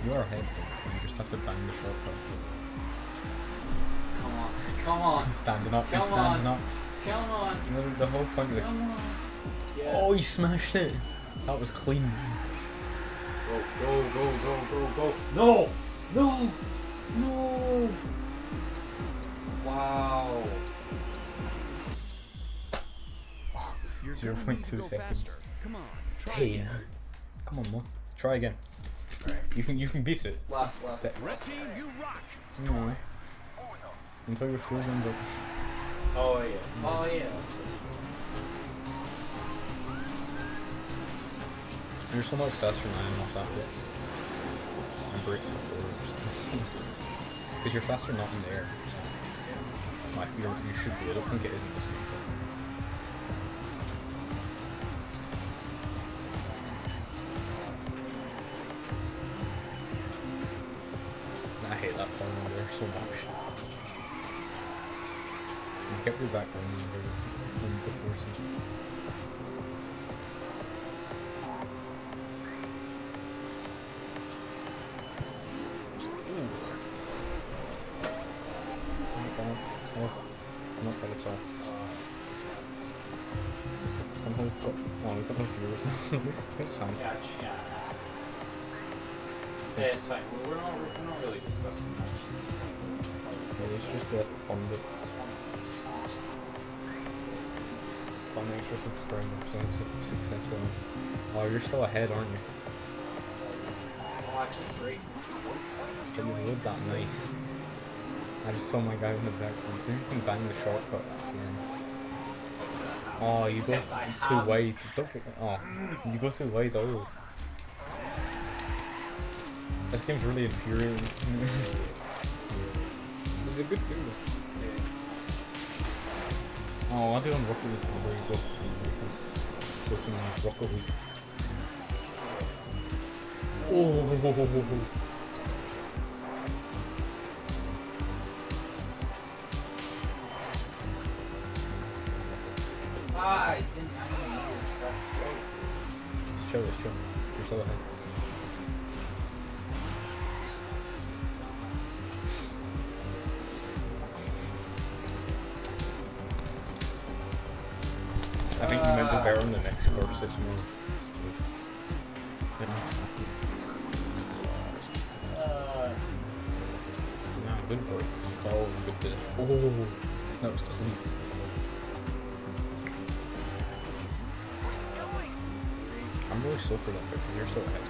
[SPEAKER 1] You are ahead, though. You just have to bang the shortcut.
[SPEAKER 2] Come on.
[SPEAKER 1] He's standing up,
[SPEAKER 2] Come
[SPEAKER 1] he's standing
[SPEAKER 2] on.
[SPEAKER 1] up.
[SPEAKER 2] Come on.
[SPEAKER 1] You know, the whole point of the...
[SPEAKER 2] Come on. Yeah.
[SPEAKER 1] Oh, he smashed it! That was clean.
[SPEAKER 2] Go. No! No! Wow.
[SPEAKER 1] 0.2 seconds.
[SPEAKER 4] Come on.
[SPEAKER 1] Hey, come on, Mo. Try again.
[SPEAKER 2] Alright.
[SPEAKER 1] You can beat it.
[SPEAKER 2] Last.
[SPEAKER 4] Red team, you rock.
[SPEAKER 1] No. Until your fuel runs up.
[SPEAKER 2] Oh yeah.
[SPEAKER 1] You're so much faster than I am off that bit. I'm braking forward just because you're faster not in the air. So. Like, you should be. I don't think it is in this game. I hate that part over there so much. You kept your back on before, so. Not bad at all. Not bad at all. Somehow we've got no viewers now. It's fine.
[SPEAKER 2] Yeah. Yeah, it's fine. We're not really discussing much.
[SPEAKER 1] Yeah, it's just the fun bit. Fun extra subscriber, so successful. Oh, you're still ahead, aren't you?
[SPEAKER 2] Oh, actually, great.
[SPEAKER 1] But you load that nice. I just saw my guy in the background, so you can bang the shortcut at the end. Oh, you go too wide. Don't get, you go too wide always. This game's really infuriating. He's a good gamer. Oh, I do on Rocket League before you go. Go to Rocket League. Oh.
[SPEAKER 3] I didn't.
[SPEAKER 1] It's chill, it's chill. You're still ahead. I think you might do better on the next course. It's more. Nah, good work. It's all good bit. Oh, that was clean. I'm really slow for that bit because you're so ahead.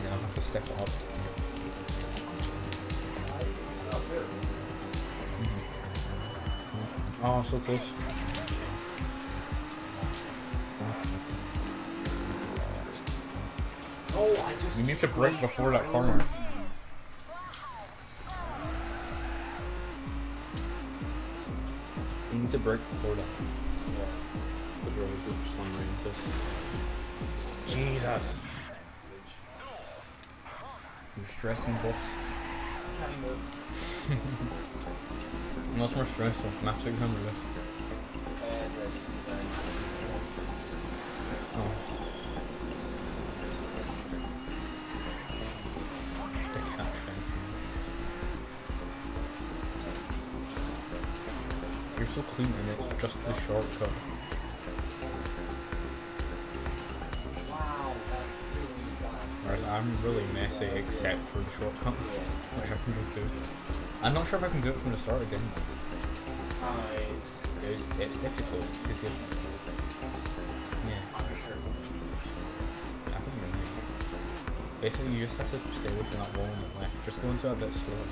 [SPEAKER 1] Yeah, I'll have to step it up. Oh, so close.
[SPEAKER 3] Oh, I just.
[SPEAKER 1] We need to break before that corner. We need to break before that. But you're always going to slam right into. Jesus. You're stressing, boss. What's more stressful? Maths exam or this? Oh. The catch fencing. You're so clean and it's just the shortcut.
[SPEAKER 3] Wow, that's really bad.
[SPEAKER 1] Whereas I'm really messy except for the shortcut, which I can just do. I'm not sure if I can do it from the start again. It's difficult because it's. Yeah. I think you're right. Basically, you just have to stay away from that wall on the left. Just go into it a bit slower.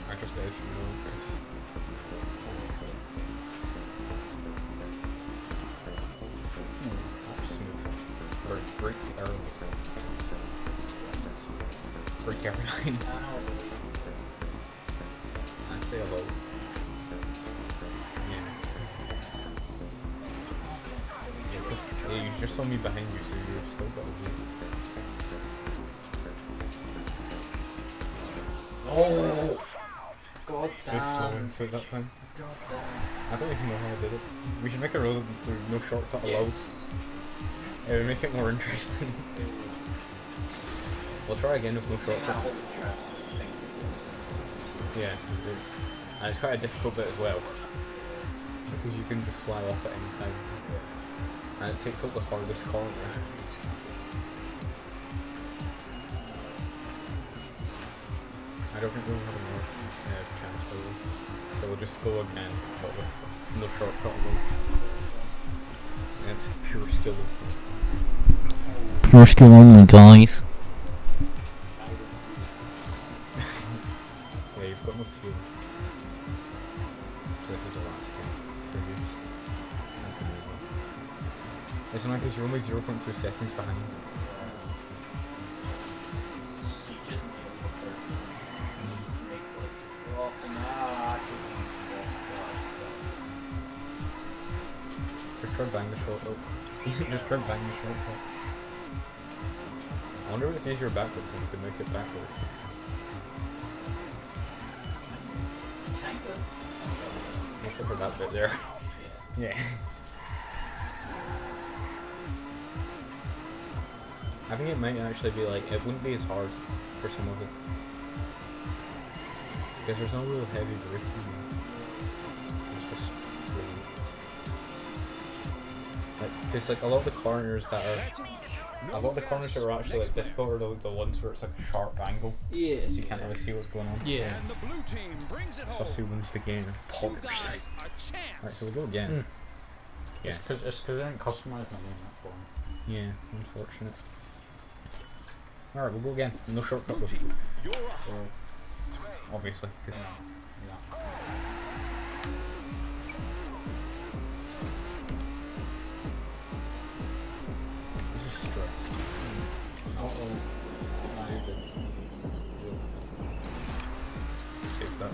[SPEAKER 1] I just edged the road because. That was smooth. Or break early. Break every line. I'd say hello. Yeah. Yeah, because you just saw me behind you, so you've still got a lead.
[SPEAKER 3] Oh! God
[SPEAKER 1] Too slow into it that time.
[SPEAKER 3] God damn.
[SPEAKER 1] I don't even know how I did it. We should make a road with no shortcut allowed. It would make it more interesting. We'll try again with no shortcut. Yeah, it is. And it's quite a difficult bit as well. Because you can just fly off at any time. And it takes up the hardest corner. I don't think we'll have more chance for them. So we'll just go again, but with no shortcut alone. And it's pure skill.
[SPEAKER 2] Pure skill only, guys.
[SPEAKER 1] Yeah, you've got no fuel. So this is the last one for you. And for me as well. It's annoying because you're only 0.2 seconds behind. Just try bang the shortcut. Just try bang the shortcut. I wonder if it's easier backwards and you could make it backwards. Except for that bit there. Yeah. I think it might actually be like, it wouldn't be as hard for some of it. Because there's no real heavy braking. It's just free. Like, because like a lot of the corners that are actually like difficult are the ones where it's like a sharp angle.
[SPEAKER 3] Yeah.
[SPEAKER 1] So you can't really see what's going on.
[SPEAKER 3] Yeah.
[SPEAKER 4] And the blue team brings it
[SPEAKER 1] So
[SPEAKER 4] home.
[SPEAKER 1] who wins the game?
[SPEAKER 4] You
[SPEAKER 1] Poggers.
[SPEAKER 4] guys are champs.
[SPEAKER 1] Alright, so we'll go again. Yeah.
[SPEAKER 2] It's because I didn't customize my name that form.
[SPEAKER 1] Yeah, unfortunate. Alright, we'll go again. No shortcut
[SPEAKER 4] Blue
[SPEAKER 1] though.
[SPEAKER 4] team, you're up.
[SPEAKER 1] Obviously, because
[SPEAKER 2] Yeah.
[SPEAKER 1] stress.
[SPEAKER 2] Uh-oh. Nah, you're good.
[SPEAKER 1] Save that.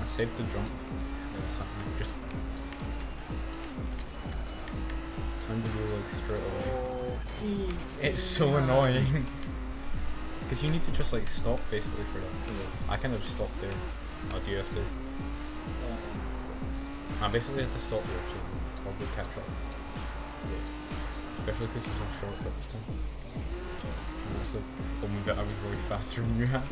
[SPEAKER 1] I saved the jump. Just time to go like straight away. It's so annoying. Because you need to just like stop basically for that. I kind of just stopped there. Or do you have to? I basically had to stop there so probably catch up. Especially because it was a shortcut this time. And that's the only bit I was really faster than you had.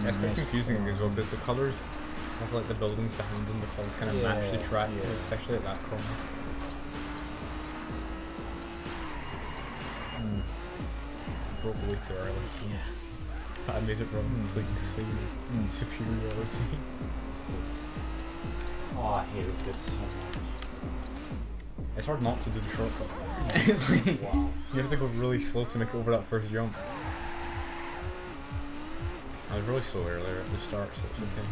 [SPEAKER 1] It's quite confusing as well because the colours of like the buildings behind them, the colours kind of match the track, especially at that corner. Broke way too early.
[SPEAKER 2] Yeah.
[SPEAKER 1] But I made it wrong completely. Superiority.
[SPEAKER 2] Oh, I hate this bit so much.
[SPEAKER 1] It's hard not to do the shortcut. It's like
[SPEAKER 2] Wow.
[SPEAKER 1] you have to go really slow to make it over that first jump. I was really slow earlier at the start, so it's okay.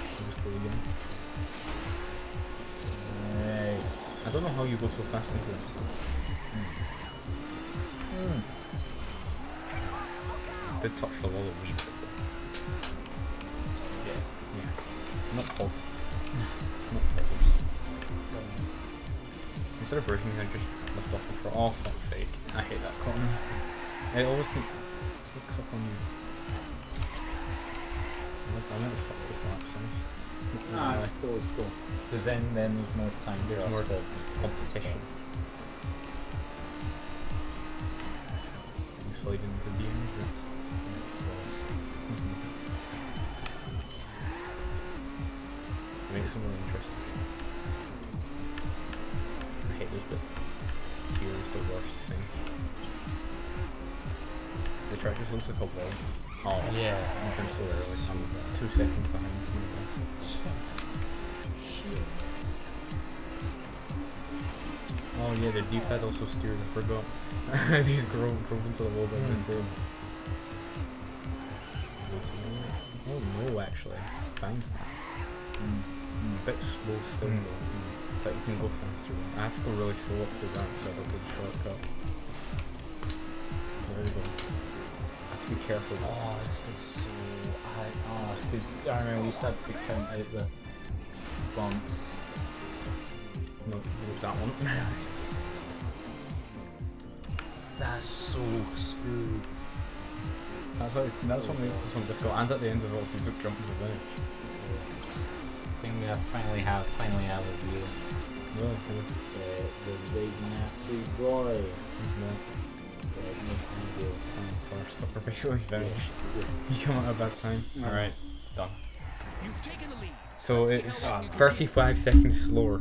[SPEAKER 1] I'll just go again.
[SPEAKER 2] Hey.
[SPEAKER 1] I don't know how you go so fast into that. Did touch the wall a wee bit. Yeah. Not pog. Not poggers. Instead of breaking, I just lift off the front. Oh, fuck's sake. I hate that corner. It always sneaks up on you. I might have fucked this lap soon.
[SPEAKER 2] Nah, it's cool, it's cool. Because then there's more time.
[SPEAKER 1] There's
[SPEAKER 2] for us
[SPEAKER 1] more
[SPEAKER 2] to
[SPEAKER 1] competition. You slide into the end, yes. Makes it more interesting. I hate this bit. Here is the worst thing. The track just looks like a wall. Oh,
[SPEAKER 2] Yeah.
[SPEAKER 1] I'm trying so early. I'm 2 seconds behind my best. Oh yeah, the D-pad also steered, I forgot. These drove into the wall by mistake. Oh no, actually. Fine. A bit slow still though. But you can go faster. I have to go really slow up the ramp so I don't do the shortcut. There we go. I have to be careful with this.
[SPEAKER 2] Oh, this was so. I remember we used to have to count out the bumps.
[SPEAKER 1] No, there's that one.
[SPEAKER 2] That's so screwed.
[SPEAKER 1] That's what makes this one difficult. And at the end as well, so you took jump to the finish.
[SPEAKER 2] I think I finally have a view.
[SPEAKER 1] Really cool.
[SPEAKER 2] The big Nazi boy.
[SPEAKER 1] He's not.
[SPEAKER 2] Video.
[SPEAKER 1] First, we're basically finished.
[SPEAKER 2] Yes.
[SPEAKER 1] You come at a bad time. Alright, done.
[SPEAKER 4] You've taken the lead.
[SPEAKER 1] So it's 35 seconds slower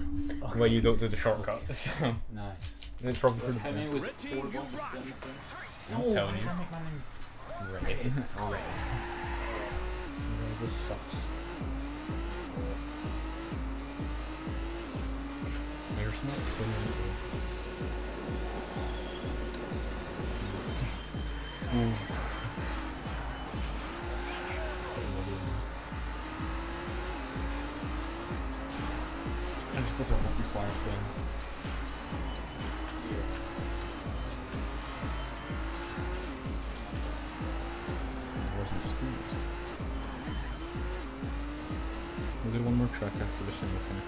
[SPEAKER 1] when you don't do the shortcut. So
[SPEAKER 2] Nice.
[SPEAKER 1] it's probably for the
[SPEAKER 2] How many
[SPEAKER 1] best.
[SPEAKER 2] was
[SPEAKER 4] Red
[SPEAKER 2] it?
[SPEAKER 4] team,
[SPEAKER 2] 4
[SPEAKER 4] you
[SPEAKER 2] bumps?
[SPEAKER 4] rock.
[SPEAKER 1] I'm telling you.
[SPEAKER 2] Red.
[SPEAKER 1] Red. Red just sucks. There's not I just got to hope you fly off the end. It wasn't screwed. We'll do one more track after the single finish.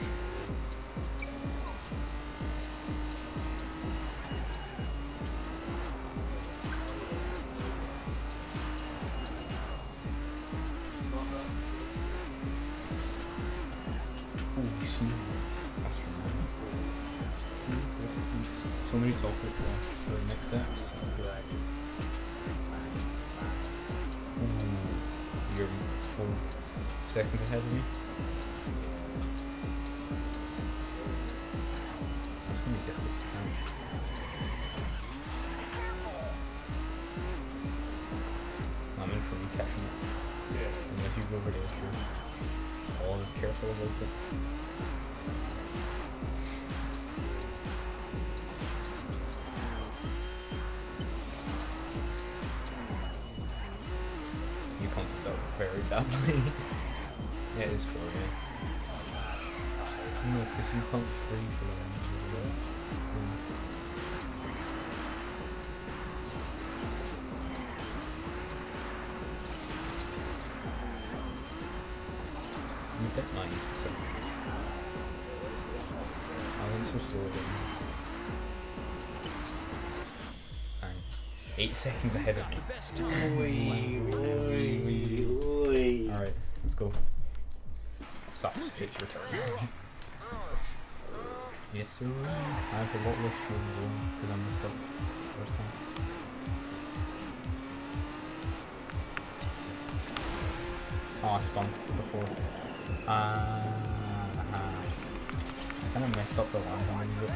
[SPEAKER 1] Holy smooth. Faster than that. So many topics left for the next episode. Ooh, you're 4 seconds ahead of me. That's gonna be difficult to catch. I'm in for you catching it. Yeah. Unless you go over the edge. Oh, careful about it. You concept that very badly. Yeah, it is 4, yeah. No, because you count 3 for the range as well. You picked 9. So. I went so slow again. 8 seconds ahead of me.
[SPEAKER 4] Best time.
[SPEAKER 1] Alright, let's go. Sus, it's your turn. Yes, sir. I have a lot less fuel as well, because I messed up first time. Oh, I spun before. I kind of messed up the last one a bit.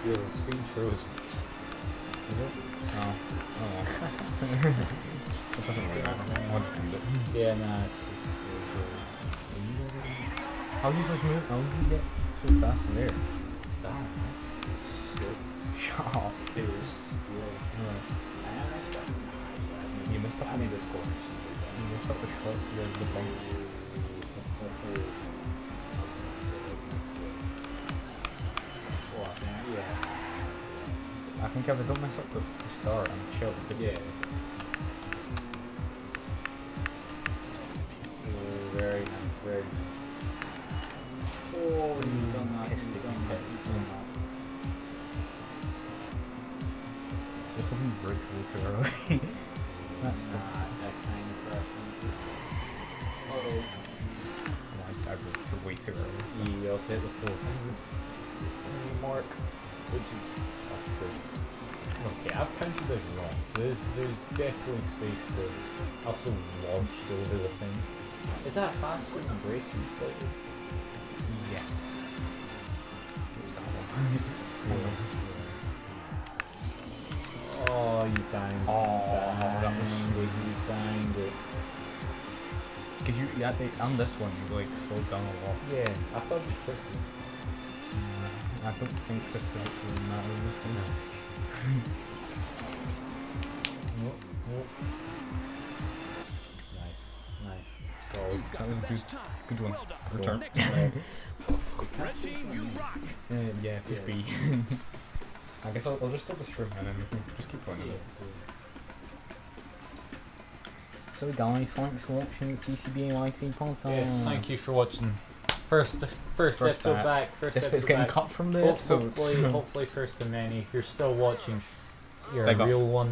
[SPEAKER 2] Yeah, the screen froze.
[SPEAKER 1] Is it? Oh, oh well. It doesn't really matter. I'll just end it.
[SPEAKER 2] Yeah, nah, it's
[SPEAKER 1] How do you just move? How do you get so fast in there?
[SPEAKER 2] damn.
[SPEAKER 1] Shut up.
[SPEAKER 2] It was slow.
[SPEAKER 1] Right. You missed up
[SPEAKER 2] I need this course.
[SPEAKER 1] You missed up the shot, the bumps.
[SPEAKER 2] What? Yeah.
[SPEAKER 1] I think if I don't mess up the start, I'm chill.
[SPEAKER 2] Yeah. Very nice, very nice. Oh, he's done that, he's done that, he's done that.
[SPEAKER 1] There's something brutally too early. That's
[SPEAKER 2] That kind of preference.
[SPEAKER 1] I wrote too way too early.
[SPEAKER 2] He also hit the 400 mark, which is up to. Okay, I've counted this wrong, so there's definitely space to also launched over the thing. Is that faster than braking slightly?
[SPEAKER 1] Yes. It's that one.
[SPEAKER 2] Oh, you banged.
[SPEAKER 1] Oh, that was
[SPEAKER 2] sweet. You banged it.
[SPEAKER 1] Because you had to, on this one, you like slowed down a lot.
[SPEAKER 2] Yeah, I thought you flipped it.
[SPEAKER 1] I don't think this really matters in this game.
[SPEAKER 2] Nope, nope. Nice. Solid.
[SPEAKER 4] You've got
[SPEAKER 1] That was
[SPEAKER 4] the
[SPEAKER 1] a
[SPEAKER 4] best time.
[SPEAKER 1] good one.
[SPEAKER 4] Well done.
[SPEAKER 1] Good turn.
[SPEAKER 4] Next time. Red team, you rock.
[SPEAKER 1] Yeah, push
[SPEAKER 2] Yeah.
[SPEAKER 1] B. I guess I'll just stop the stream and then we can just keep going. So guys, thanks for watching the TCBAYT podcast.
[SPEAKER 2] Yes, thank you for watching. First episode back. First
[SPEAKER 1] This bit's
[SPEAKER 2] episode
[SPEAKER 1] getting
[SPEAKER 2] back.
[SPEAKER 1] cut from the episodes.
[SPEAKER 2] Hopefully first of many. If you're still watching, you're
[SPEAKER 1] Big
[SPEAKER 2] a
[SPEAKER 1] up.
[SPEAKER 2] real one.